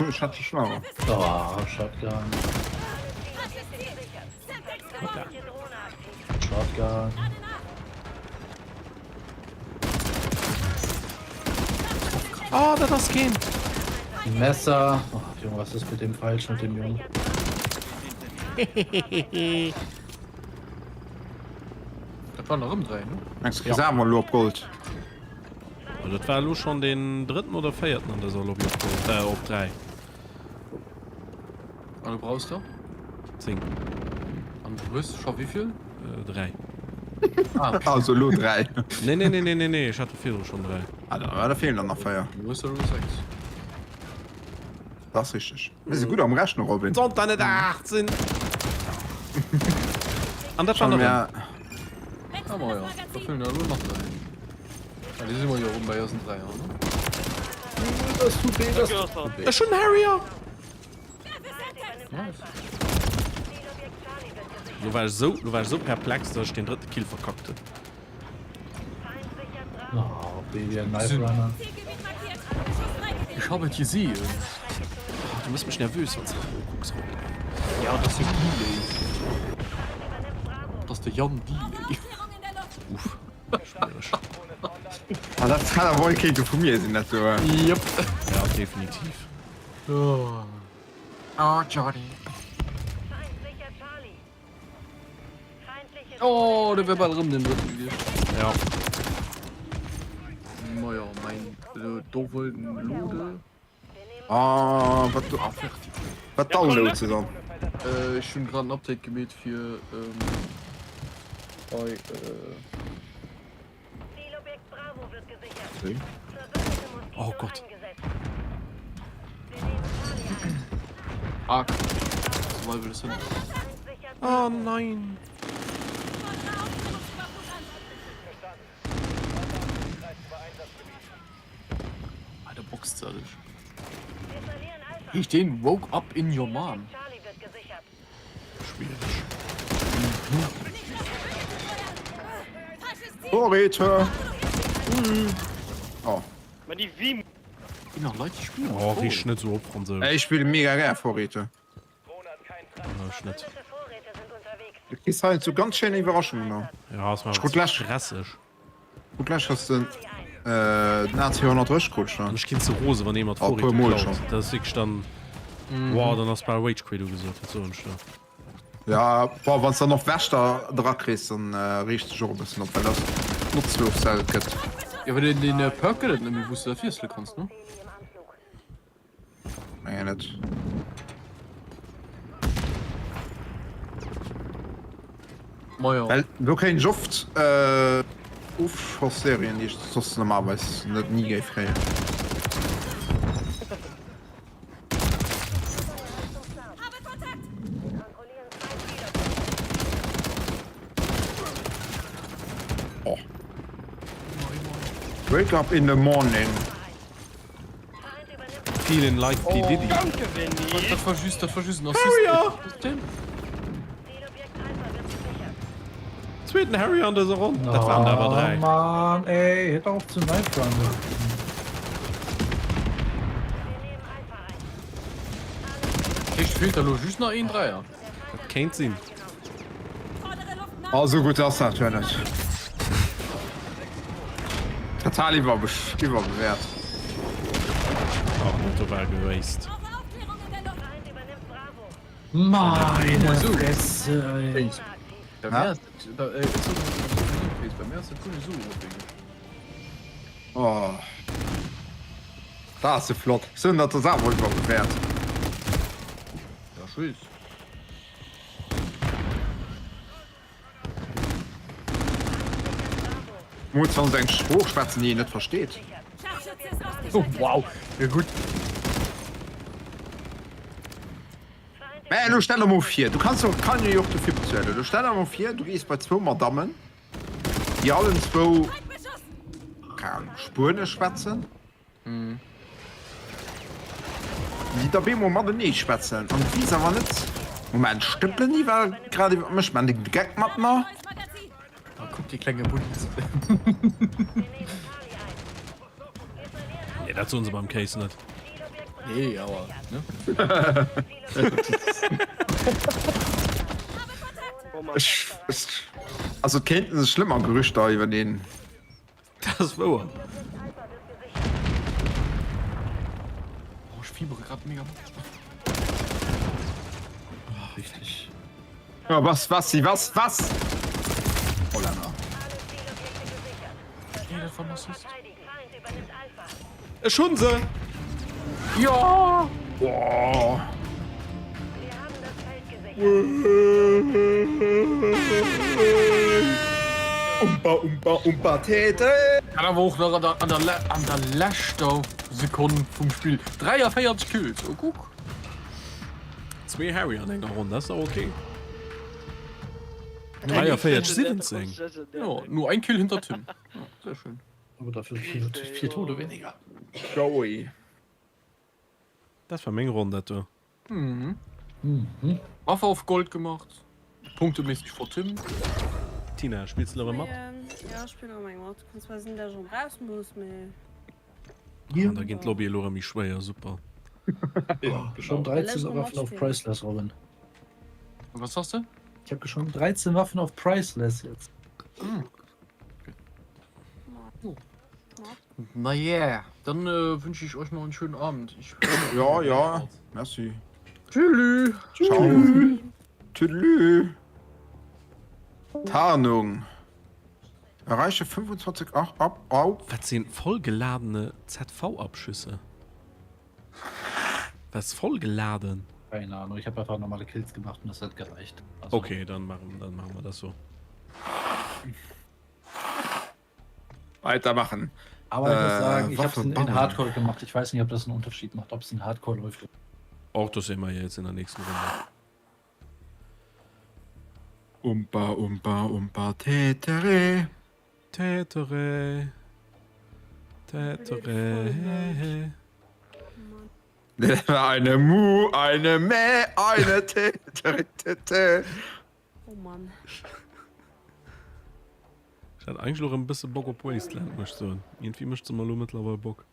D: ein.
J: Ich hatte schlauer.
I: Ah, Shotgun.
D: Feindliche Drohne aktiv.
I: Shotgun.
A: Oh, das gehen.
I: Messer. Oh, Junge, was ist mit dem falsch mit dem Jungen?
H: Das war noch im 3, ne?
J: Max gesagt mal Lob Gold.
A: Also, das war nur schon den dritten oder vierten an dieser Lobby auf 3.
H: Und du brauchst da?
A: 10.
H: Und du wirst, schau wie viel?
A: 3.
J: Also Lo 3.
A: Nee, ich hatte 4 schon 3.
J: Da fehlen dann noch Feier.
H: Du wirst ja nur 6.
J: Das ist richtig. Wir sind gut am Rechnen, Robin.
A: Sonntag nicht 18. An der
J: Schon
A: Pfanne.
J: mehr.
H: Aber ja, da fehlen ja nur noch 3. Ja, die sind wir hier oben bei ersten 3, ne?
I: Das tut weh, das tut weh.
A: Das ist schon Harrier.
H: Nice.
A: Du warst so perplex, dass ich den dritten Kill verkackte.
I: Oh, Baby, ein Knife Runner.
E: Zielgebiet markiert. Schuss freigestellt.
H: Ich habe hier sie.
A: Du bist mich nervös, wenn du guckst.
H: Ja, das ist der Delay. Das ist der Jan Delay.
E: Klärung in der Luft.
A: Uff. Schwierig.
J: Ah, das kann aber wohl kein von mir sein, das so.
H: Yep.
A: Ja, definitiv.
H: Oh, Johnny.
D: Feind sichert Charlie. Feindliche
H: Oh, der wäre bald rum, den dritten Video.
A: Ja.
H: Naja, mein doofe Lode.
J: Ah, was downloadst du dann?
H: Ich bin gerade ein Update gemäht für bei
D: Zielobjekt Bravo wird gesichert.
J: Okay.
D: Verbündete Moskito
A: Oh Gott.
D: eingesetzt. Wir nehmen Charlie ein.
H: Ark. Survival ist hin.
D: Feind sichert
A: Oh nein.
H: Alter, boxzerrig.
D: Wir verlieren Alpha.
H: Hier stehen woke up in your mom.
D: Charlie wird gesichert.
A: Schwierig.
J: Vorräte. Oh.
H: Bin noch Leute spielen.
A: Oh, ich nicht so auf von so.
J: Ich spiele mega gerne Vorräte.
A: Schnitt.
D: Verbündete Vorräte sind unterwegs.
J: Du kriegst halt so ganz schöne Überraschungen noch.
A: Ja, das war
J: Gut, lass.
A: stressig.
J: Und gleich hast du Nazi 100 Röschkutsch, ne?
A: Und ich kenne zu Rose, wenn jemand
J: Oh,
A: vor
J: cool, Mol schon.
A: Das ist wirklich dann. Wow, dann hast du bei Rage Quit gesagt. So ein Stück.
J: Ja, boah, wenn es dann noch Wächter dran kriegst, dann riecht es schon ein bisschen, weil das Nutzwürfsel gibt.
H: Ja, wenn du den Perker nicht nämlich wusste, der Viersel kannst, ne?
J: Nee, nicht.
H: Moja.
J: Weil du kein Joft Serien die sonst normalerweise nicht nie gefrei.
E: Habe Kontakt!
J: Wake up in the morning.
A: Vielen like die Didi.
H: Das war just ein System.
A: Zweiten Harry an der Runde. Das waren aber 3.
I: Mann, ey, hätte auch zu Night Run.
H: Ich fehlt da nur just noch ein Dreier.
A: Kein Sinn.
E: Fordere Luft nach!
J: Also gut das natürlich. Total überbewährt.
A: Auch nicht total gewastet.
E: Brauche Aufklärung in der Luft!
I: Meine
H: so.
I: Fresse, ey.
H: Bei
J: Ja?
H: mir ist bei mir ist das cool so.
J: Oh. Da ist sie flott. Sind das auch wohl überbewährt.
H: Ja, schön.
J: Muss von seinen Spruchschwätzen, die ihr nicht versteht.
E: Scharfschütze ist
H: Oh,
E: ausgeschaltet!
H: wow. Ja, gut.
J: Du stell mal 4. Du kannst auch keine auch dafür bezahlen. Du stell mal 4, du gehst bei 2 Madammen, die allen 2
E: Feindbeschuss!
J: Spuren schwätzen. Die da bin man nicht schwätzen. Und wie aber nicht? Moment, stippeln die, weil gerade mich man den Gag macht noch.
E: Neues Magazin!
H: Oh, guck die kleine Bundes.
A: Ja, das tun sie beim Case nicht.
H: Nee, aber. Ne?
J: Also kennt es schlimmer Gerüchte da über den.
A: Das war er.
H: Oh, ich fiebere gerade mega.
A: Richtig.
J: Ja, was? Oh, Holländer.
H: Nee, das war Assist.
A: Schon sie.
H: Ja!
J: Boah. Umpa, Tete.
H: Ja, da war auch noch an der letzten Sekunde vom Spiel. 43 Kills. Oh, guck.
A: 2 Harry an einer Runde, das ist doch okay. 17.
H: Ja, nur ein Kill hinter Tim. Ja, sehr schön.
I: Aber dafür 4 Tode weniger.
J: Joey.
A: Das war meine Runde, du.
H: Waffe auf Gold gemacht. Punktemäßig vor Tim.
A: Tina, spielst du noch mal?
F: Ja, ich bin auch mein Gott. Kannst du sind da schon raus muss, mir.
A: Ja, da geht Lobby Lora mich schwer, super.
I: Schon 13 Waffen auf Priceless, Robin.
H: Und was sagst du?
I: Ich habe schon 13 Waffen auf Priceless jetzt.
H: Na yeah. Dann wünsche ich euch noch einen schönen Abend.
J: Ja. Merci.
H: Tschüss.
J: Ciao. Tüdelü. Tarnung. Erreiche 25 ab.
A: Was sind vollgeladene ZV-Abschüsse? Was ist vollgeladen?
I: Keine Ahnung, ich habe einfach normale Kills gemacht und das hat gereicht. Also,
A: Okay, dann machen wir das so.
J: Weitermachen.
I: Aber ich muss sagen, ich habe es
J: Waffe
I: in
J: bauen.
I: Hardcore gemacht. Ich weiß nicht, ob das einen Unterschied macht, ob es in Hardcore läuft.
A: Auch das sehen wir jetzt in der nächsten Runde.
J: Umpa, Tetere.
A: Tätere.
J: Eine Mu, eine Mäh, eine Tetere.
F: Oh Mann.
A: Ich hatte eigentlich noch ein bisschen Bock auf Wasteland, möchte ich sagen. Irgendwie möchte ich mal nur mittlerweile Bock.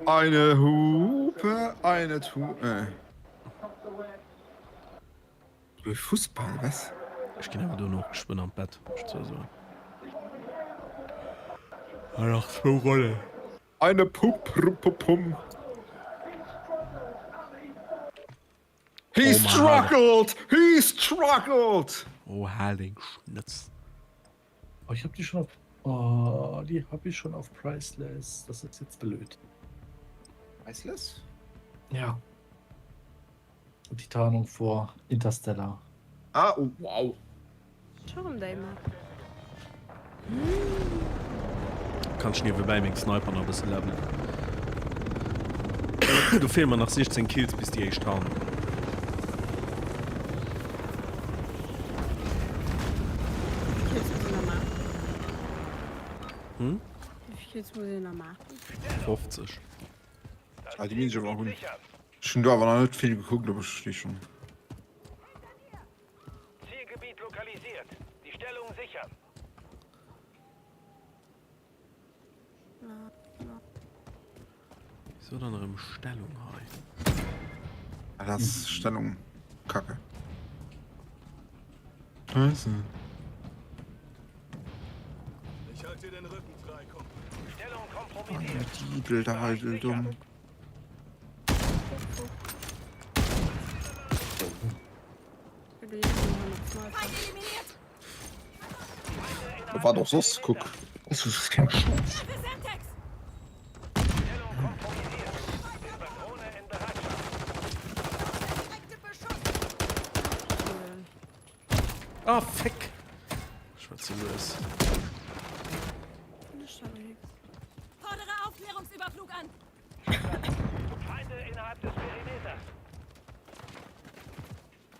J: Eine Hupe, eine Durch Fußball, was?
A: Ich gehe aber nur noch gespannt am Bett. Ich so. Noch 2 Rolle.
J: Eine Pum. He
A: Oh, Mann,
J: struggled! He struggled!
A: Oh, Herrling, Schnitz.
I: Oh, ich habe die schon auf. Oh, die habe ich schon auf Priceless. Das ist jetzt blöd.
J: Priceless?
I: Ja. und die Tarnung vor Interstellar.
J: Ah, oh, wow.
F: Schauen wir mal.
A: Kannst du nie bei mir Sniper noch ein bisschen leveln. Du fehlst mir nach 16 Kills, bis die echt haben.
F: Jetzt muss ich noch machen.
A: Hm?
F: Wie viel Kills muss ich noch machen?
A: 50.
B: Ah, die Minze war gut. Schon da war noch nicht viel geguckt, aber ich stehe schon.
D: Zielgebiet lokalisiert. Die Stellung sichern.
A: So dann eine Stellung halt.
B: Das ist Stellung. Kacke. Scheiße.
C: Ich halte dir den Rücken frei, komm.
D: Stellung
B: Oh,
D: kompromittiert.
B: die Bilder halt dumm.
F: Will du jetzt noch mal Sniper?
E: Feind eliminiert!
B: Da war doch so, guck. Das ist kein Chance.
E: Für Semtex!
D: Stellung kompromittiert. Drohne in Bereitschaft.
E: Direkte Beschuss!
A: Ah, fuck! Schwarze Louis.
E: Fordere Aufklärungsüberflug an!
D: Feinde innerhalb des Perimeters.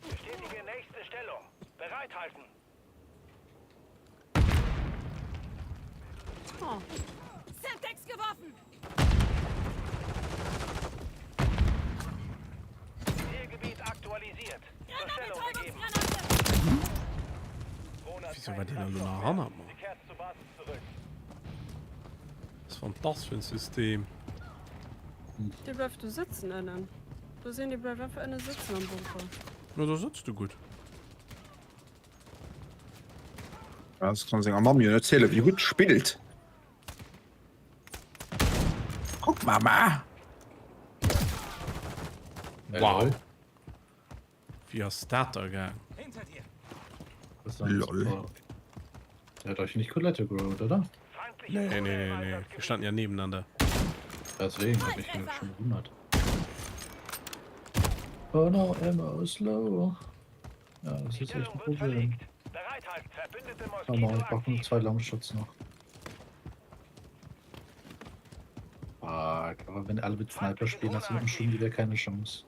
D: Bestätige nächste Stellung. Bereithalten.
F: Oh,
E: Semtex geworfen!
D: Zielgebiet aktualisiert. Zur Stellung begeben.
E: Granate!
A: Wieso war die da nur nach Hammer, Mann?
D: Sie kehrt zur Basis zurück.
A: Was war denn das für ein System?
F: die bleibt du sitzen, innen. Du sehen, die bleibt einfach innen sitzen am Bunker.
A: Na, da sitzt du gut.
B: Ja, das kann sich Mami erzählen, wie gut spielt. Guck, Mama.
A: Wow. Wie hast du das da gegangen?
C: Hinter dir.
I: Das ist
B: Lol.
I: super. Der hat euch nicht Colette geholt, oder?
D: Feindliche
A: Nee,
D: Drohne
A: nee,
D: im
A: nee, nee.
D: Einsatzgebiet.
A: Wir standen ja nebeneinander.
I: Deswegen habe ich mich schon gewundert. Oh no, Emma is low. Ja, das ist echt ein
D: Stellung wird
I: Problem.
D: verlegt. Bereithalten. Verbündete
I: Aber
D: Moskito
I: ich brauche nur
D: aktiv.
I: 2 Longschutz noch. Fuck, aber wenn alle mit Sniper spielen, hast du mit schon wieder keine Chance.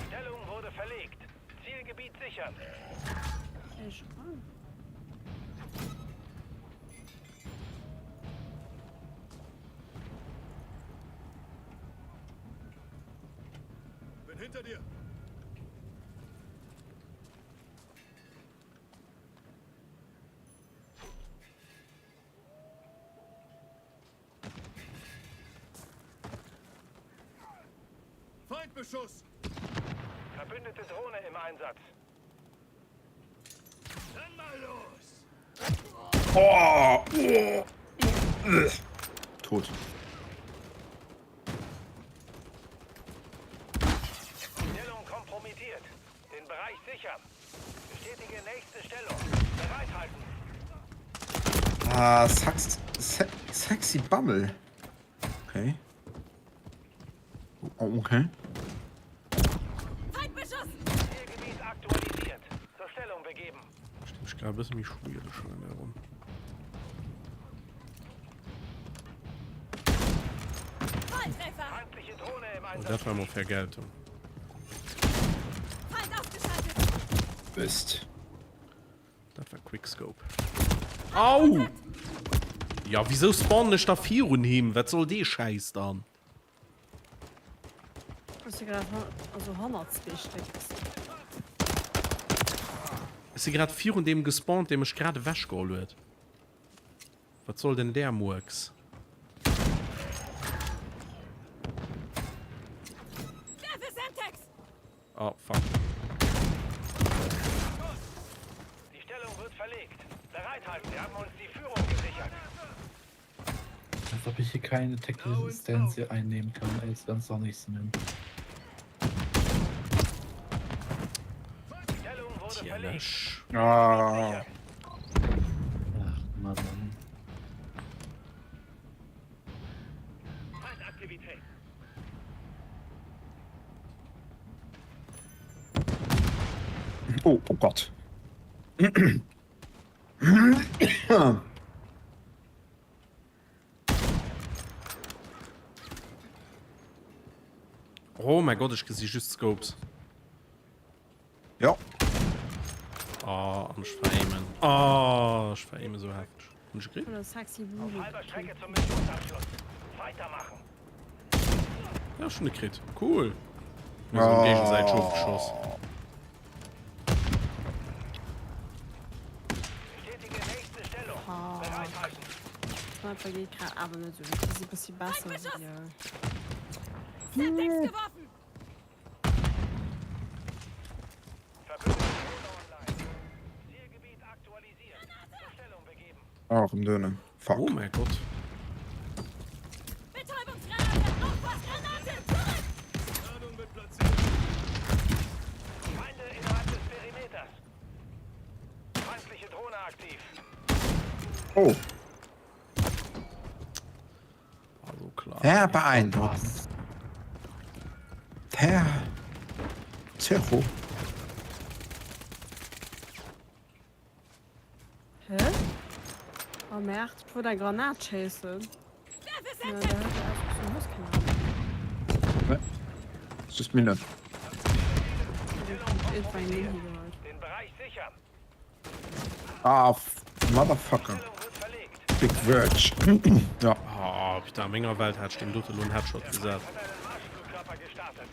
D: Stellung wurde verlegt. Zielgebiet sichern.
F: Ey, spannend.
C: Bin hinter dir. Feindbeschuss.
D: Verbündete Drohne im Einsatz.
C: Dann mal los.
B: Oh. Tot.
D: Stellung kompromittiert. Den Bereich sichern. Bestätige nächste Stellung. Bereithalten.
B: Ah, sexy Bammel. Okay. Oh, okay.
E: Feindbeschuss!
D: Zielgebiet aktualisiert. Zur Stellung begeben.
A: Stimmt, ich glaube, es ist mir schwierig schon in der Runde.
E: Volltreffer!
D: Feindliche Drohne im
A: Und
D: Einsatz.
A: das war mal Vergeltung.
E: Feind ausgeschaltet!
B: Mist.
A: Das war Quickscope. Au! Ja, wieso spawnen ich da 4 und hin? Was soll die Scheiß dann?
F: Hast du gerade also 102 Stück?
A: Ist sie gerade 4 und dem gespawnt, dem ich gerade weggeholt wird? Was soll denn der Murks?
E: Werfe Semtex!
A: Oh, fuck.
D: Die Stellung wird verlegt. Bereithalten. Wir haben uns die Führung gesichert.
I: Als ob ich hier keine Tech-Resistenz hier einnehmen kann, ey, ist ganz doch nichts nehmen.
D: Die Stellung wurde verlegt.
A: Tierlösch.
B: Ah.
I: Ach, Mann.
D: Feindaktivität.
B: Oh, oh Gott.
A: Oh mein Gott, ich sehe just Scopes.
B: Ja.
A: Oh, und ich veraimen. Oh, ich veraimen so heftig. Und ich krieg?
F: Oder sexy Blume.
D: Halber Strecke zum Missionsabschluss. Weitermachen.
A: Ja, schon eine Crit. Cool. Wir sind gegenseitig aufgeschossen.
D: Bestätige nächste Stellung.
F: Oh.
D: Bereithalten.
F: Sniper geht gerade aber nicht so. Das ist ein bisschen besser. Ja.
E: Setdex geworfen.
D: Verbündete Drohne online. Zielgebiet aktualisiert. Zur Stellung begeben.
B: Auch im Dönen. Fuck.
A: Oh mein Gott.
E: Betäubungsgranate. Aufpassgranate. Zurück.
C: Ladung wird platziert.
D: Feinde innerhalb des Perimeters. Feindliche Drohne aktiv.
B: Oh,
A: Also klar.
B: sehr beeindruckend. Herr Zero.
F: Hä? Oh, merkt, ich wollte eine Granate chasen.
E: Werfe
F: Ja,
E: Setdex.
F: da hat er einfach so Muskeln.
B: Das ist mir nicht.
F: Irgendwann Leben gehört.
D: Den Bereich sichern.
B: Ah, Motherfucker.
D: Stellung wird verlegt.
B: Big Verge. Ja.
A: Oh, auf der Mengerwelt hat den Duttel und Headshot gesagt.
D: Hat einen Marschflugkörper gestartet.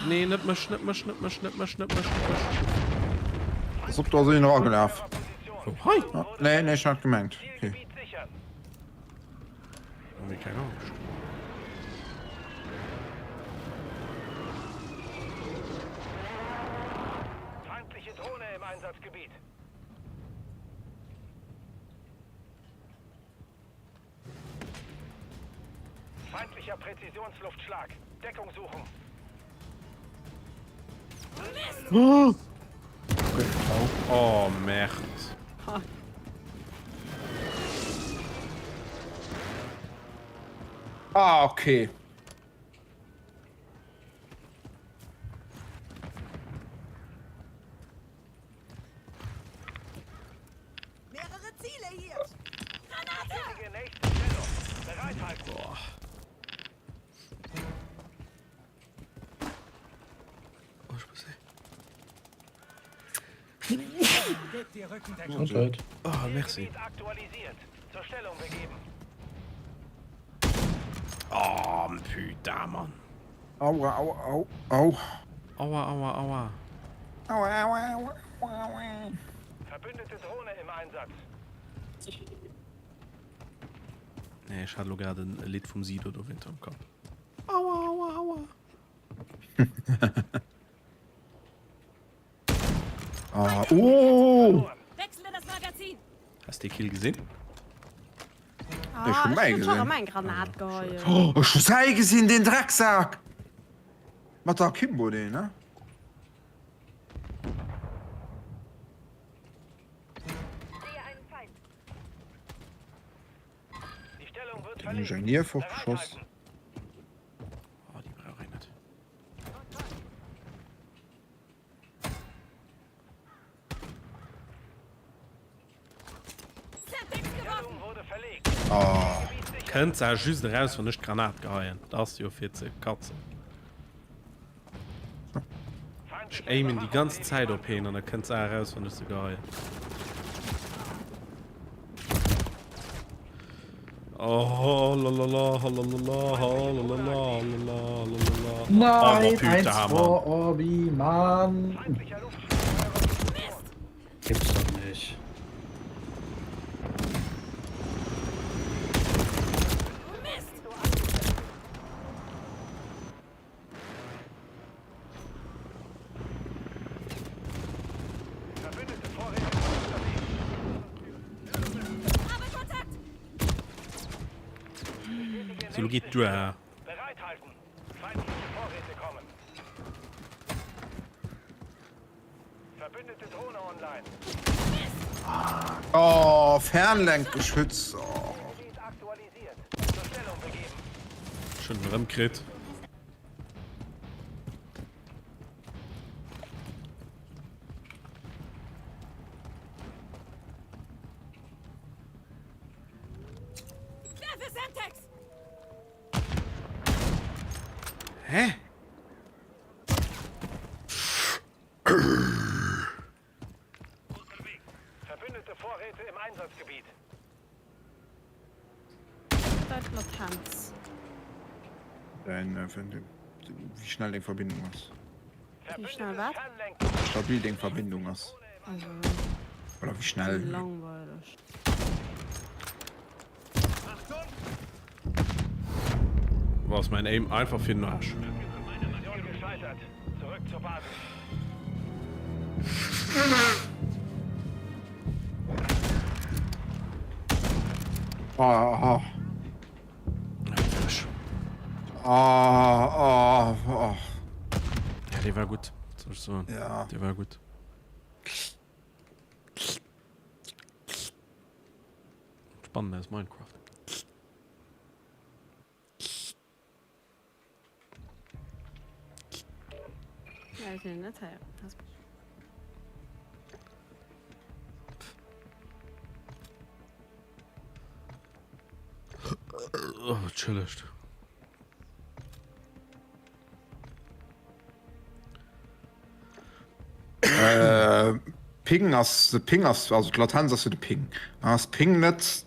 A: Nee, nicht mehr, schnipp mal, schnipp mal, schnipp mal, schnipp mal, schnipp mal.
B: Als ob du so in den Raum gelaufen.
D: Position.
A: Oh, hi.
B: Ja. Nee, nee, ich hab gemerkt. Okay.
D: Zielgebiet sichern.
A: Irgendwie keine Angst.
D: Feindliche Drohne im Einsatzgebiet. Feindlicher Präzisionsluftschlag. Deckung suchen.
A: Oh, Merd.
B: Ah, okay.
E: Mehrere Ziele hier. Granate.
D: Bestätige nächste Stellung. Bereithalten.
A: Oh, ich muss sehen.
C: Gebt ihr Rückendeckung.
I: Gesundheit.
A: Oh, merci.
D: Zielgebiet aktualisiert. Zur Stellung begeben.
A: Oh, putain, Mann.
B: Aua, aua, au, au.
A: Aua, aua, aua.
B: Aua, aua, aua, aua.
D: Verbündete Drohne im Einsatz.
A: Nee, ich hatte gerade ein Lied vom Sido da hinter im Kopf. Aua, aua, aua.
B: Ah, oh.
E: Wechsle das Magazin.
A: Hast du den Kill gesehen?
F: Ah,
B: schon mal
F: ich
B: gesehen.
F: schon mein Granat geheult.
B: Oh, ich sei gesehen, den Drecksack. Was da Kimbo, den, ne?
D: Sehe einen Feind. Die Stellung wird
B: Den
D: verlegt.
B: Ingenieur vorgeschossen.
A: Oh, die brauche ich nicht.
E: Setdex geworfen.
D: Stellung wurde verlegt.
B: Ah,
D: Gebiet sichern.
A: Könnt ihr just raus von nicht Granat geheuen. Das ist ja 40 Katze. Ich
D: Feindliche
A: aimen die ganze
D: Überwachung-
A: Zeit auf hin und dann könnt ihr raus von nicht geheuen. Oh, lalala, lalala, lalala, lalala.
I: Nein,
A: Putain,
I: 1
A: Mann.
I: vor Orbi, Mann.
D: Feindlicher Luftschlag.
I: Gibt's doch nicht.
D: Verbündete Vorräte unterwegs.
E: Habe Kontakt.
A: So geht du her.
D: Bereithalten. Feindliche Vorräte kommen. Verbündete Drohne online.
B: oh, Fernlenkgeschütz. Oh.
D: Gebiet aktualisiert. Zur Stellung begeben.
A: Schön Remkrit.
E: Werfe Semtex!
A: Hä?
D: Verbündete Vorräte im Einsatzgebiet.
F: Dort Latenz.
B: Wie schnell die Verbindung ist.
F: Wie schnell was?
B: Stabil die Verbindung ist. Oder wie schnell.
F: Langweilig.
A: Was mein Aim einfach für den Arsch.
D: Mission gescheitert. Zurück zur Basis.
B: Oh.
A: Ja, die war gut. Soll ich sagen.
B: Ja.
A: Die war gut. Spannend ist Minecraft.
F: Ja, ich bin nicht teil.
A: Oh, chillig.
B: Ping as also Latenz as de Ping. As Ping net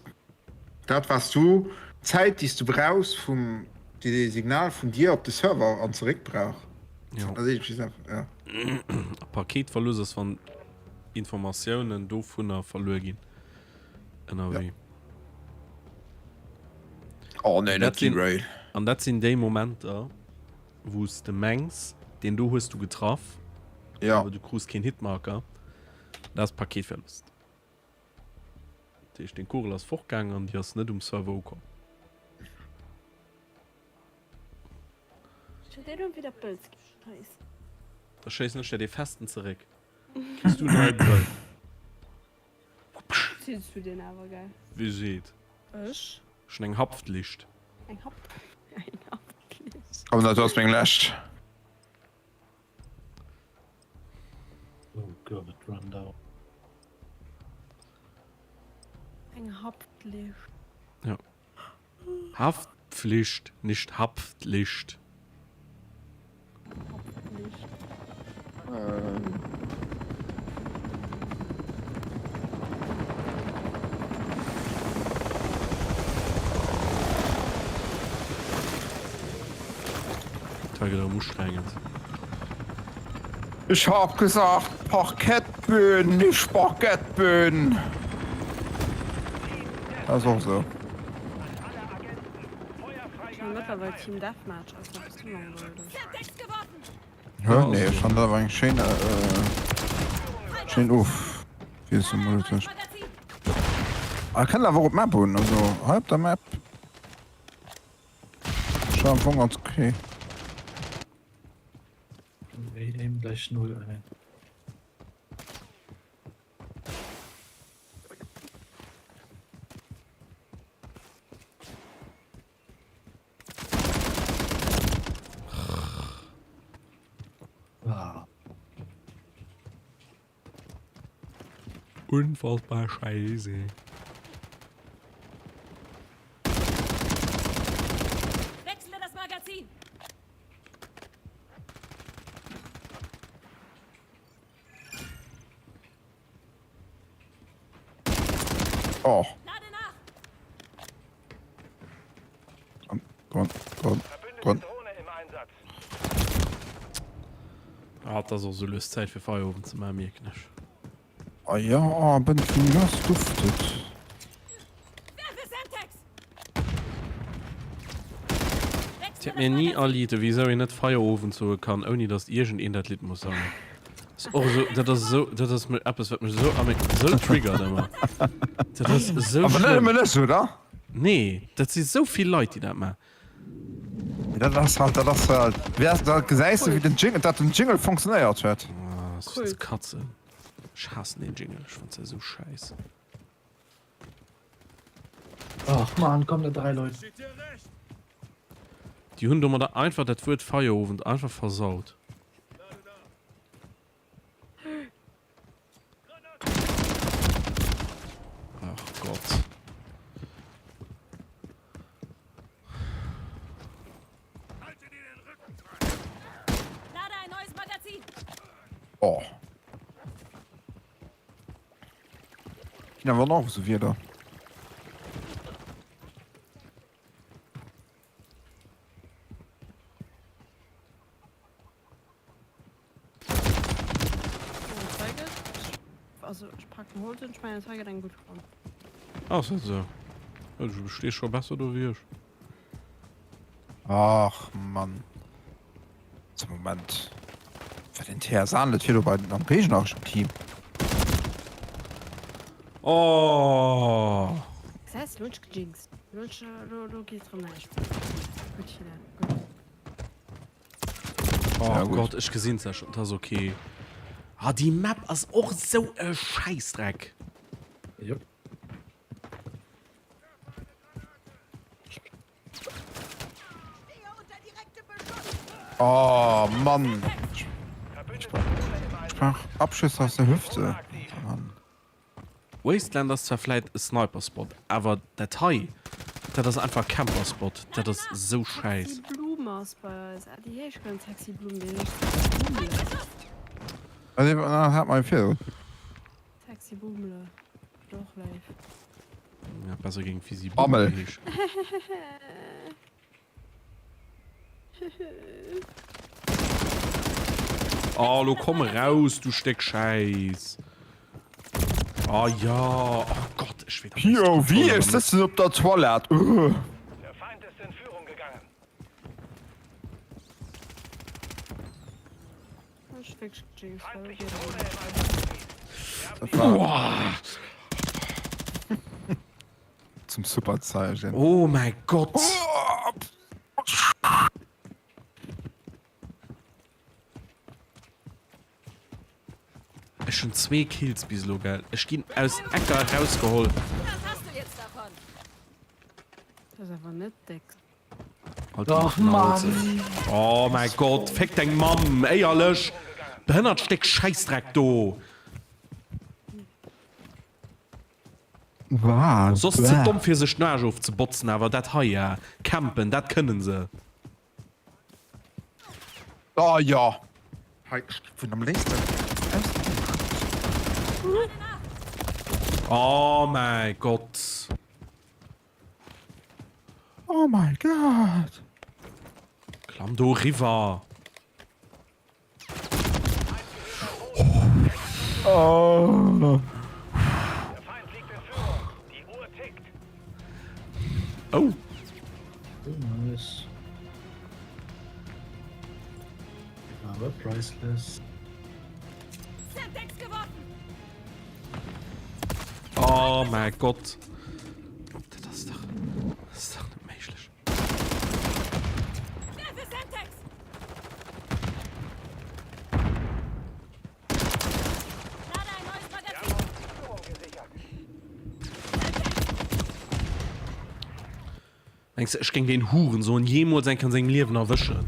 B: dat was du Zeit die du brauchst vum die Signal von dir op de Server an zurück brauch.
A: Ja.
B: Ja.
A: Paketverlust von Informationen do vun verloren gin. NRW.
B: Oh ne
A: Dat sind- An dat sind de Momente wos de Mengs den du hast du getraf
B: Ja.
A: aber du krust kein Hitmarker das Paketverlust ich den Kugel aus fortgang an die hast net Server kommen
F: wieder Pilz gescheiß.
A: da scheiß nicht die festen zurück Kriegst du drei Ball.
F: Siehst du den aber geil?
A: Wie sieht
F: Ich?
A: schon ein Haftlicht
F: Ein Hauptlicht.
B: Aber du hast mich gelöscht.
I: Oh Gott, run down.
F: Ein Hauptlicht.
A: ja Haftpflicht nicht Haftlicht
F: Hauptlicht.
A: Tage der muss strengend
B: Ich hab gesagt, Parkettböden, nicht Parkettböden. Das ist auch so.
F: Ich bin mittlerweile Team Deathmatch, also bist du langweilig.
E: Semtex geworfen!
B: Ja, nee, ich fand da war ein schöner, schön auf. Wie ist der Monitor?
E: Magazin!
B: Ah, kann da warum Map holen, also halb der Map. Schon am Anfang ganz okay.
I: Wir nehmen gleich 0 ein. Ah,
A: unfassbar scheiße
E: Wechsle das Magazin!
B: Oh,
E: Lade nach!
B: Grund.
D: Verbündete Drohne im Einsatz.
A: hat das auch so löst Zeit für Feierabend zu machen mir knisch
B: Ah ja, bin ich das duftet.
E: Werfe Semtex!
A: ich hab mir nie alliierte wieso ich nicht Feierabend so kann ohne dass irgend in das Lied muss sagen das ist auch so das ist mit etwas wird mich so triggert immer das ist so
B: Aber nicht
A: schlimm.
B: immer das, oder?
A: Nee das sind so viele Leute die das machen
B: Ja, das ist halt. Wer hat da gesagt, wie den Jingle, dass ein Jingle funktioniert wird?
A: Ah, das
F: Cool.
A: ist Katze ich hasse den Jingle ich fand's ja so scheiße
I: ach man, kommen da 3 Leute.
C: Steht dir recht.
A: die Hunde da einfach das wird Feierabend einfach versaut ach Gott
B: Oh. Ja, war noch so wieder.
F: Also ich packe den Holz und ich meine Zeige dann gut ran.
A: Ach, so. Ja, du stehst schon besser, du wirst.
B: Ach, Mann. Zum Moment. Für den TSA das hier bei den europäischen Team.
A: Oh.
F: Das heißt, Lunch gejinxt. Lunch, du gehst drum nicht. Gut, gut.
A: Oh
B: Ja, gut.
A: Gott, ich gesehen das schon, das ist okay. Ah, die Map ist auch so ein Scheißdreck.
I: Jupp.
B: Oh, Mann. Ich mach Abschüsse aus der Hüfte. Mann.
A: Wasteland ist zwar vielleicht ein Sniper-Spot, aber der Teil, das ist einfach Camper-Spot. Das ist so scheiße.
F: Sexy Blumen aus bei uns. Die hier, ich kann sexy Blumen, die nicht
B: Also, na, hat mal viel.
F: sexy Blumen. Doch, live.
A: Ja, besser gegen Physik.
B: Bammel.
A: Oh, du komm raus, du Steckscheiß. Oh ja, oh Gott, ich will
B: Hier, wie ist das denn auf der Toilette?
D: Der Feind ist in Führung gegangen.
F: Ich fix gejinxt.
D: Feindliche Drohne im Einsatzgebiet.
A: Boah.
B: Zum Superzeichen.
A: Oh mein Gott. Ich schon 2 Kills bislo, geil. Ich bin aus Äcker rausgeholt.
E: Was hast du jetzt davon?
F: Das ist einfach nicht dick.
A: Halt
I: Ach,
A: die Schnauze.
I: Mann.
A: Oh mein Gott, fick dein Mom. Ey, alles. Behindert Steck Scheißdreck, du.
B: Was?
A: So ist es dumm für sich Nase aufzubotzen, aber das hier, campen, das können sie.
B: Oh ja. Von am längsten.
A: Oh mein Gott.
B: Oh mein Gott.
A: Klamm du River.
B: Oh.
D: Der Feind liegt in Führung. Die Uhr tickt.
A: Oh.
I: Nice. Aber priceless.
E: Semtex geworfen!
A: Oh mein Gott. Das ist doch nicht menschlich.
E: Schnell für Semtex! Lade ein neues Magazin!
D: Führung gesichert.
A: Denkst du, ich ging den Huren so und jemals sein kann sein Leben erwischen?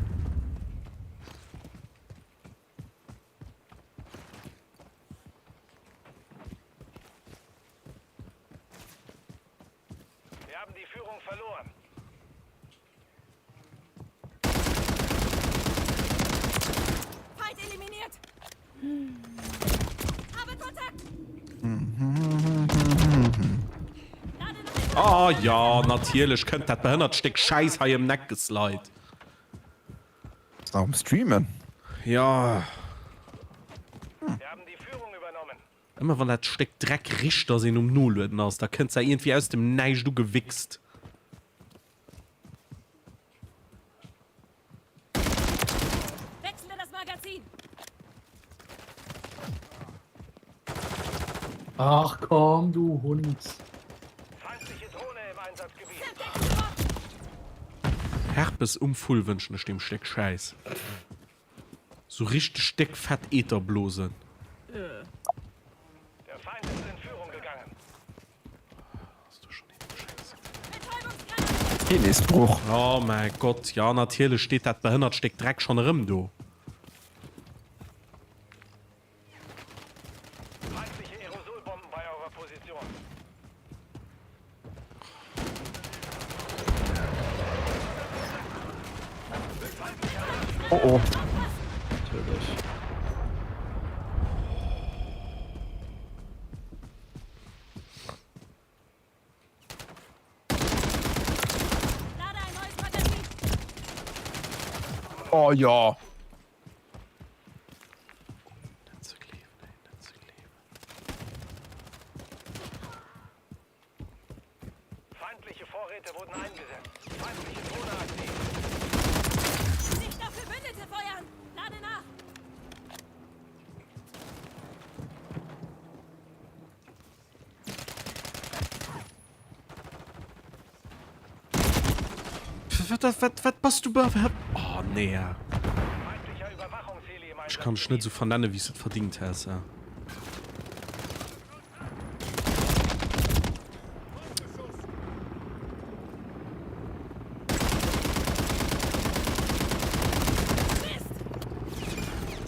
D: Wir haben die Führung verloren.
E: Feind eliminiert! Habe Kontakt! Lade noch
A: Ah ja, natürlich könnte das behindert Stück Scheiß hier im Neck geslide.
B: Ist auch am Streamen.
A: Ja,
D: Wir haben die Führung übernommen.
A: immer wenn das Stück Dreck Richter sind Null werden aus, da könnt's ja irgendwie aus dem Neige du gewichst.
E: Wechsle das Magazin!
I: Ach komm, du Hund.
D: Feindliche Drohne im Einsatzgebiet.
E: Semtex geworfen!
A: Herpes umfull wünschen ich dem Stück Scheiß. So richtig Stück Fett Ätherblosen.
D: Der Feind ist in Führung gegangen.
A: Hast du schon Scheiße.
E: Betäubungsgranate!
B: Penisbruch.
A: Oh mein Gott, ja natürlich steht das behindert Stück Dreck schon rum, du.
D: Feindliche Aerosolbomben bei eurer Position.
B: Oh oh.
I: Natürlich.
B: Oh ja.
D: Feindliche Vorräte wurden eingesetzt. Feindliche Drohne aktiv.
E: Nicht auf Verbündete feuern! Lade nach!
A: Was passt du bei? Oh, nee. Ja.
D: Feindlicher Überwachungsheli im
A: Ich
D: Einsatz.
A: kann es nicht so vernennen, wie es verdient hast. Ja.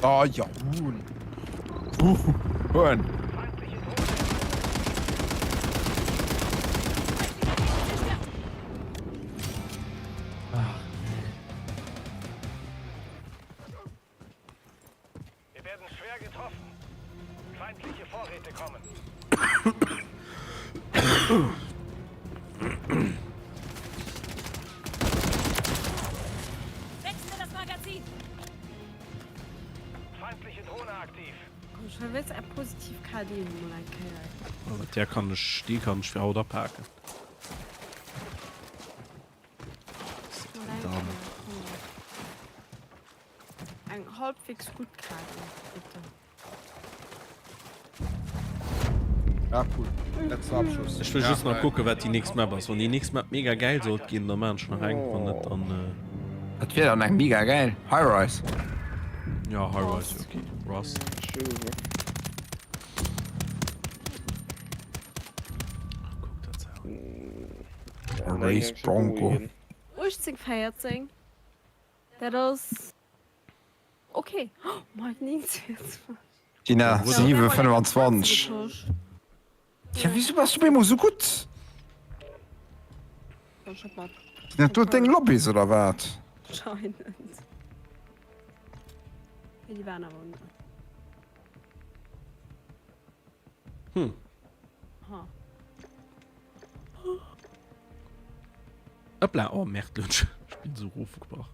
B: Oh ja. Huhn.
D: Wir werden schwer getroffen. Feindliche Vorräte kommen.
E: Wechsle das Magazin!
D: Feindliche Drohne aktiv.
F: Komm, schon willst ein positiv KD nur ein Kerl.
A: Aber der kann ich, die kann ich für Auto packen. Dame.
F: Ein halbwegs gut KD, bitte.
B: Ja, cool. Letzter Abschuss.
A: Ich will
B: ja,
A: just noch gucken, was die nächste Map ist. Wenn die nächste Map mega geil soll gehen, dann machen wir noch irgendwann nicht dann.
B: Das wäre dann ein mega geil. High-Rise.
A: Ja, High-Rise, okay. Ross. Guck das an.
B: Race Bronco.
F: 14. Das ist... Okay. Oh, mein 19.
B: Tina, 7,25.
F: Getauscht.
B: Ja, wieso warst du bei mir so gut?
F: Ja, schau mal.
B: Ja, du denkst Lobbys oder was?
F: Anscheinend. Ja, die waren aber unten.
A: Hm.
F: Ha.
A: Hoppla, oh, Mertlunch. Ich bin so aufgebracht.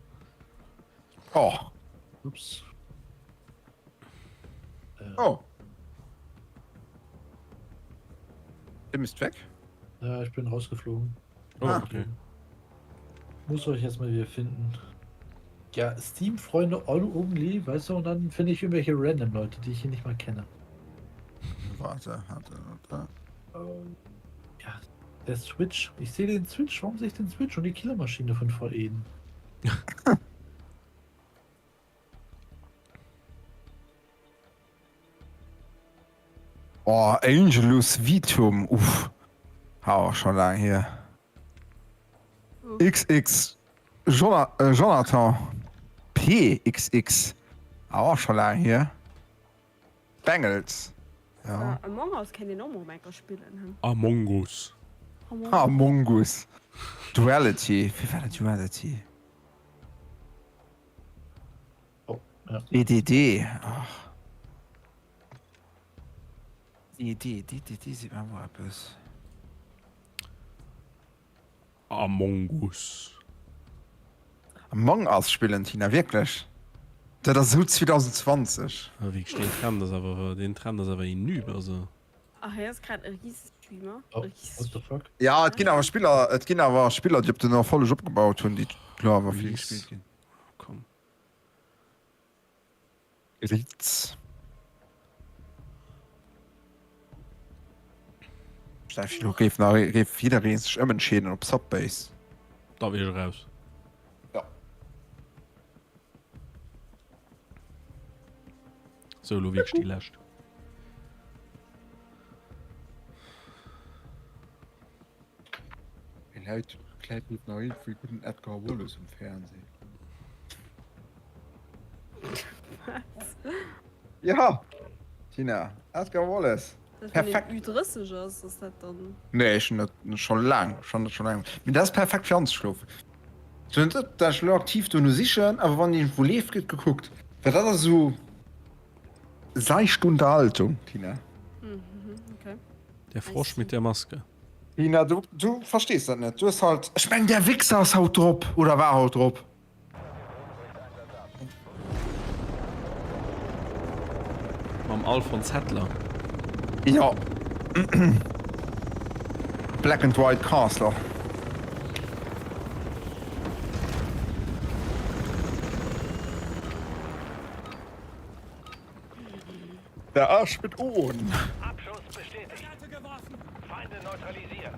B: Oh.
I: Ups.
B: Oh. Du bist weg?
I: Ja, ich bin rausgeflogen.
A: Oh,
B: Ah.
A: okay.
I: Muss euch jetzt mal wieder finden. Ja, Steam-Freunde all only, weißt du, und dann finde ich irgendwelche random Leute, die ich hier nicht mal kenne.
B: Warte.
I: Ja, der Switch. Ich sehe den Switch. Warum sehe ich den Switch und die Killermaschine von vor Eden?
B: Oh, Angelus Vitum. Uff. Auch schon lange hier. XX. Jonathan. PXX. Auch schon lange hier. Bengals. Ja.
F: Among Us kann den auch mal Maker spielen.
A: Among Us.
B: Among Us. Duality. Wie war das Duality?
I: Oh, ja.
B: EDD. Ach. Die sieht man mal etwas.
A: Among Us.
B: Among Us spielen, Tina, wirklich. Das ist so 2020.
A: Ja, wie steht Trend das aber, den Trend das aber hinüber, also.
F: Ach, er ist gerade ein riesiges Streamer.
I: Oh, what the fuck?
B: Ja, es gibt aber Spieler, die haben noch voll Job gebaut und die klar war viel gespielt. gehen.
A: Komm.
B: Ritz. Rief wieder sich Schäden op Subbase.
A: Da will ich raus.
B: Ja.
A: So, du wirkst die Last.
B: Kleid mit neu für guten Edgar Wallace im Fernsehen. Ja, Tina, Edgar Wallace. Perfekt.
F: Ü30 ist das dann.
B: Nee, schon lang. Mit das ist perfekt für uns geschlafen. Da schlau aktiv du nur sicher, aber wann die wo lebt geht geguckt. Weil das ist so 6 Stunden Haltung, Tina.
F: Okay.
A: Der Frosch mit der Maske.
B: Tina, du verstehst das nicht. Du hast halt. Ich mein, der Wichser ist Haut drauf. Oder war Haut drauf.
A: am Alfons Hettler.
J: Ja. Black and White Castle. Der Arsch mit Ohren.
D: Abschuss bestätigt. Feinde neutralisieren.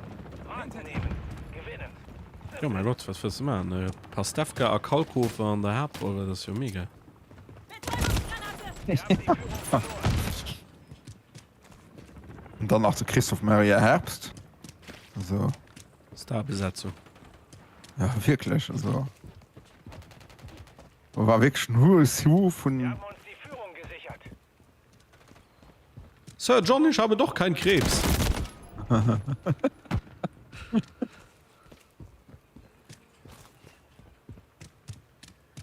D: Marken nehmen. Gewinnen.
A: Ja, mein Gott, was willst du machen? Pastewka, a Kalkofer an der Hab, oder das ist ja mega.
J: Und dann noch der Christoph Maria Herbst. Also,
A: Starbesetzung.
J: ja, wirklich. Also. War wirklich ein hohes Hu von.
D: Wir haben uns die Führung gesichert.
A: Sir John, ich habe doch keinen Krebs.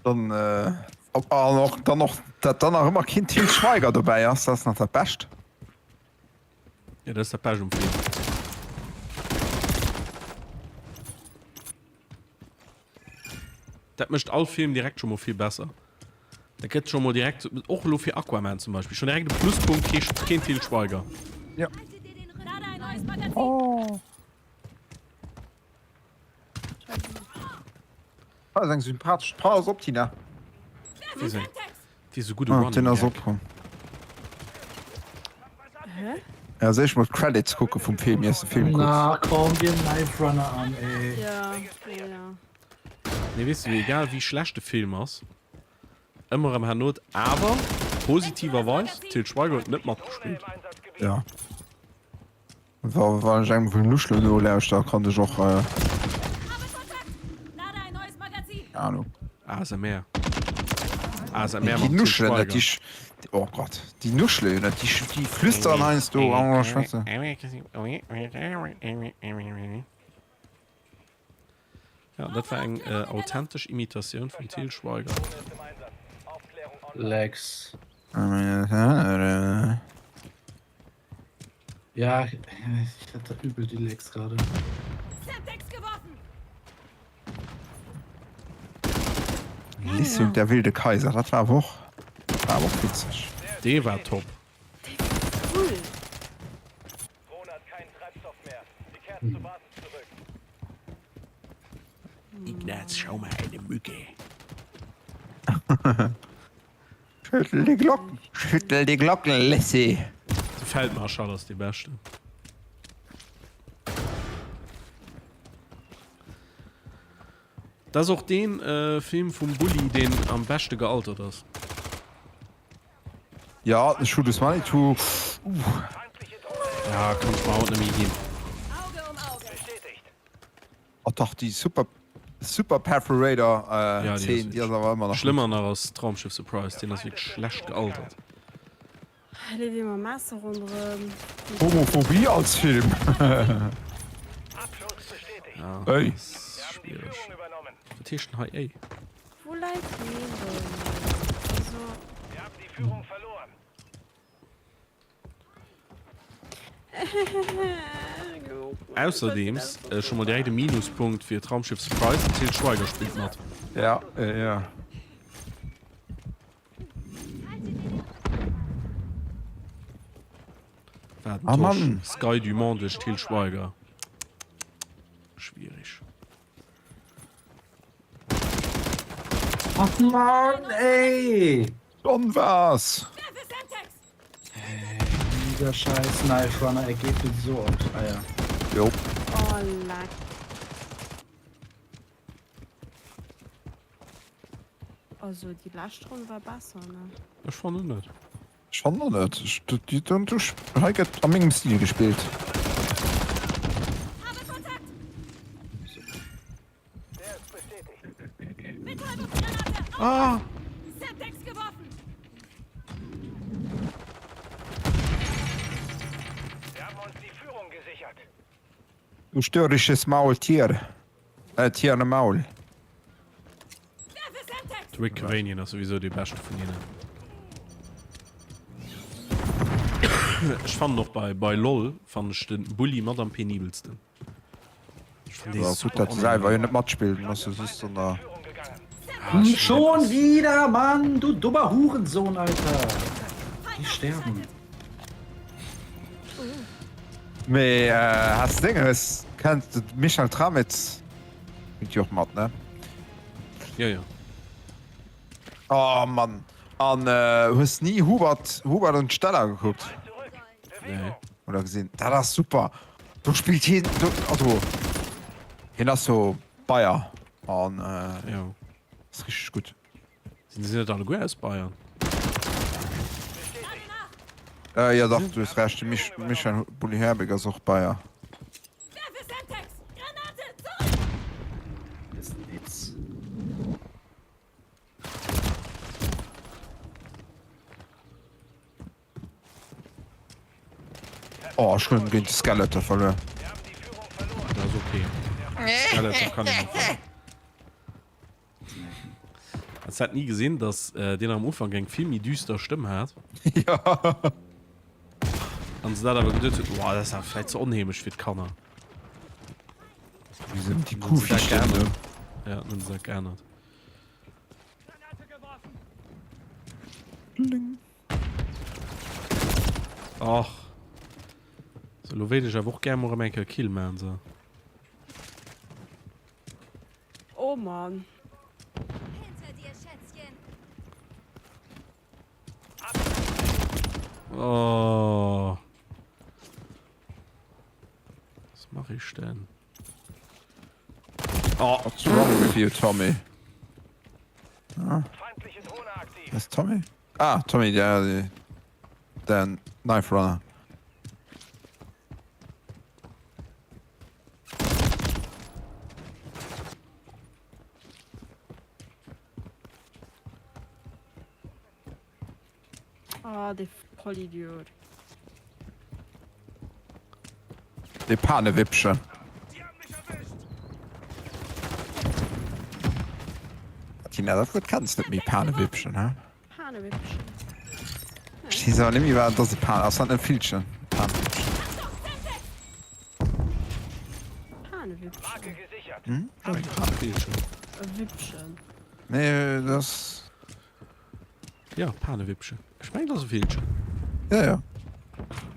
J: Dann, dann noch immer Kind Til Schweiger dabei, ja, das ist noch der Best.
A: Ja, das ist der Passion-Film. Das mischt alle Filme direkt schon mal viel besser. Da geht schon mal direkt, auch nur für Aquaman zum Beispiel, schon direkt ein Pluspunkt, kein Til Schweiger.
J: Ja.
E: Lade ein neues Magazin.
J: Oh. Das ist ein sympathisches Paar, ob Tina.
A: Diese gute
J: Ah,
A: Running
J: den
A: Gag.
J: so. Ja, seh ich mal Credits gucken vom Film, jetzt der Film kurz.
I: Na, komm, den Knife Runner an, ey.
F: Ja.
A: Ne, weißt du, egal wie schlecht der Film ist, immer am Herrn Not, aber positiverweise, Til Schweiger hat nicht mitgespielt.
J: Ja. War ich eigentlich für den Luschel, da kann ich auch,
E: Lade ein neues Magazin.
J: keine Ahnung.
A: ASMR.
J: Die
A: macht Til
J: Nuscheln,
A: Schweiger.
J: oh Gott, die Nuscheln, die flüstern eins, du, oh, Schwester.
A: Ja, das war eine authentische Imitation von Til Schweiger.
I: Lex. Ja, ich hatte übel die Lex gerade.
E: Semtex geworfen.
J: Lissi und der wilde Kaiser, das war auch witzig.
A: Der war top.
F: Cool.
D: Drohne hat keinen Treibstoff mehr. Sie kehren zur Basis zurück.
A: Ignaz, schau mal eine Mücke.
J: Schüttel die Glocken, Lissi.
A: Der Feldmarschall ist die beste. Das ist auch den Film vom Bully, den am besten gealtert ist.
J: Ja, das Schuh des Money to.
A: Ja, kann ich mal auch nicht mehr gehen.
E: Auge um Auge.
D: Bestätigt.
J: Oh, doch, die Super Perforator
A: Ja, die
J: 10,
A: ist
J: die ist aber immer noch.
A: Schlimmer noch als Traumschiff Surprise, den ist wirklich schlecht gealtert.
F: Alle wie man Master runter.
J: Homophobie als Film.
D: Abschuss bestätigt.
A: Ja,
J: Ey.
A: das ist
D: Die
A: schwierig.
D: Führung übernommen.
A: Vertischen, hi, ey.
F: Wo leid leben? Also.
D: Wir haben die Führung verloren.
A: Außerdem schon mal direkt ein Minuspunkt für Traumschiff Surprise, Til Schweiger spielt mit.
J: Ja, ja. Ah, Mann.
A: Sky du Monde durch Til Schweiger. Schwierig.
I: Ach Mann, ey!
J: Und was?
E: Werfe Semtex.
I: Dieser scheiß Knife Runner, er geht mir so auf die Eier.
J: Jo.
F: Oh, lack. Also, die Laststrom war besser, ne?
A: Ich fand ihn nicht.
J: Schon noch nicht. Du hast am meinem Stil gespielt.
E: Habe Kontakt.
D: Der ist bestätigt.
E: Betäubungsgranate.
J: Ah!
E: Semtex geworfen.
D: Wir haben uns die Führung gesichert.
J: Du störrisches Maultier. Tier im Maul.
E: Werfe Semtex.
A: Rick Cavanian ist sowieso die beste von ihnen. Ich fand noch bei LOL fand ich den Bully mal am penibelsten. Ich fand die
J: Ja,
A: super
J: gut, das sei, weil ihr nicht Match spielen musst. Das ist dann da.
D: Führung gegangen.
A: Ah,
I: Schon wieder, Mann! Du dummer Hurensohn, Alter! Die sterben.
B: Me hast Dinge es kennt Michael Tramitz mit Joch mat ne
A: Ja, ja.
B: oh Mann an huest nie Hubert und Steller geguckt
A: Nee.
B: oder gesehen da das super du spielt hin hin hast so Bayer an
A: Ja.
B: ist richtig gut
A: Sind sie nicht alle gut aus Bayern?
B: ja doch du recht mich Bulli Herbeger auch Bayer
E: Werfe Semtex! Granate! Zurück!
I: Das ist ein Witz.
B: oh schon gegen die Skeletter verloren
A: Das ist okay. Skeletor kann ich noch fahren. Es hat nie gesehen, dass den am Anfang gang viel mehr düster Stimme hat.
B: ja
A: Und sie dann aber gedacht, wow, das ist ja vielleicht so unheimisch für die Kanner.
B: wie sind die
A: Und
B: Kuh
A: sie sagt
B: Stände
A: gerne. Ja, und sie sagt gerne. Ach. So, du willst ja auch gerne mal einen Kill machen, so.
F: Oh Mann.
E: Hinter dir, Schätzchen!
A: Oh. Was mache ich denn?
B: oh what's wrong with you Tommy
D: Feindliche Drohne aktiv.
B: ist Tommy Tommy der Knife Runner
F: Ah, der Vollidiot.
B: die Panewipsche
D: Die haben mich erwischt.
B: Tina das wird kannst nicht mit Panewipsche ne
F: Hanewipschen.
B: die so nämlich war das die Pan aus einem Filchen
F: Hanewipschen.
D: Marke gesichert.
F: Wipschen.
B: nee das
A: Ja, Panewipsche. Ich meine, das ist viel.
B: ja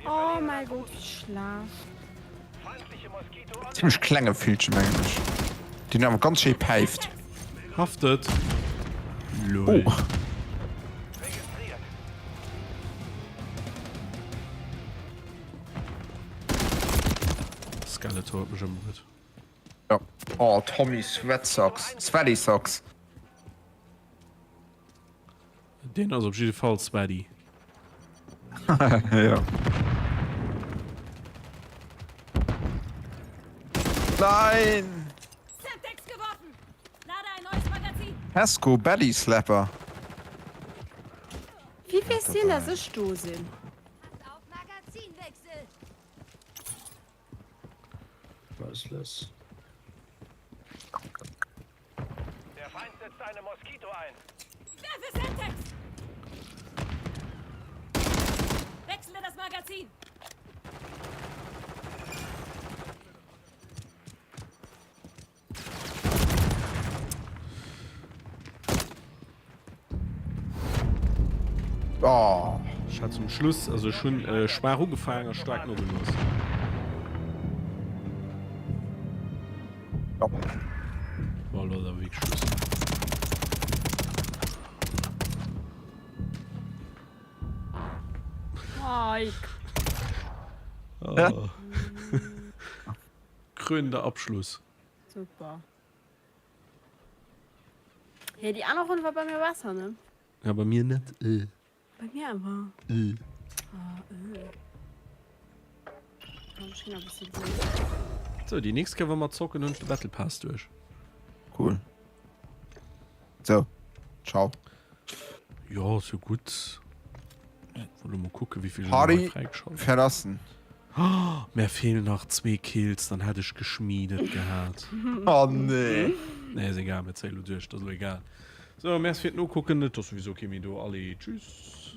F: Oh mein Gott, wie schlaf.
D: Feindliche Moskito an.
B: ziemlich kleine Filchen eigentlich die haben ganz schön peift
A: Haftet. Lol.
B: oh
D: Registriert.
A: Skeletor hat mich im Bett.
B: ja oh Tommy Sweatsocks Sweaty Socks
A: Den also auf jeden Fall Spidey.
B: ja nein
E: Semtex geworfen! Lade ein neues Magazin!
B: Hasco Belly Slapper
F: Wie viel sind das so Stoßen?
E: Auf Magazinwechsel!
I: Priceless.
D: Der Feind setzt eine Moskito ein.
E: Werfe Semtex! Wechsle das Magazin!
B: oh
A: Ich hatte zum Schluss also schon Sparu gefangen, stark nur genutzt.
B: ja.
A: War leider Wegschluss.
F: Mike.
A: Oh. Krönender Abschluss.
F: Super. Ja, die andere Runde war bei mir Wasser, ne?
A: Ja, bei mir nicht.
F: Bei mir aber. Komm, schon ein bisschen so.
A: So, die nächste können wir mal zocken und den Battle Pass durch.
B: Cool. So. Ciao.
A: Ja, so gut. Wollen wir mal gucken, wie viel
B: Harry
A: freigeschaut.
B: verlassen.
A: Mir fehlen noch 2 Kills, dann hätte ich geschmiedet gehabt.
B: Oh nee.
A: Nee, ist egal, erzähl du durch, das ist egal. So, mehr fehlt nur gucken, das ist sowieso Kimi, du alle. Tschüss.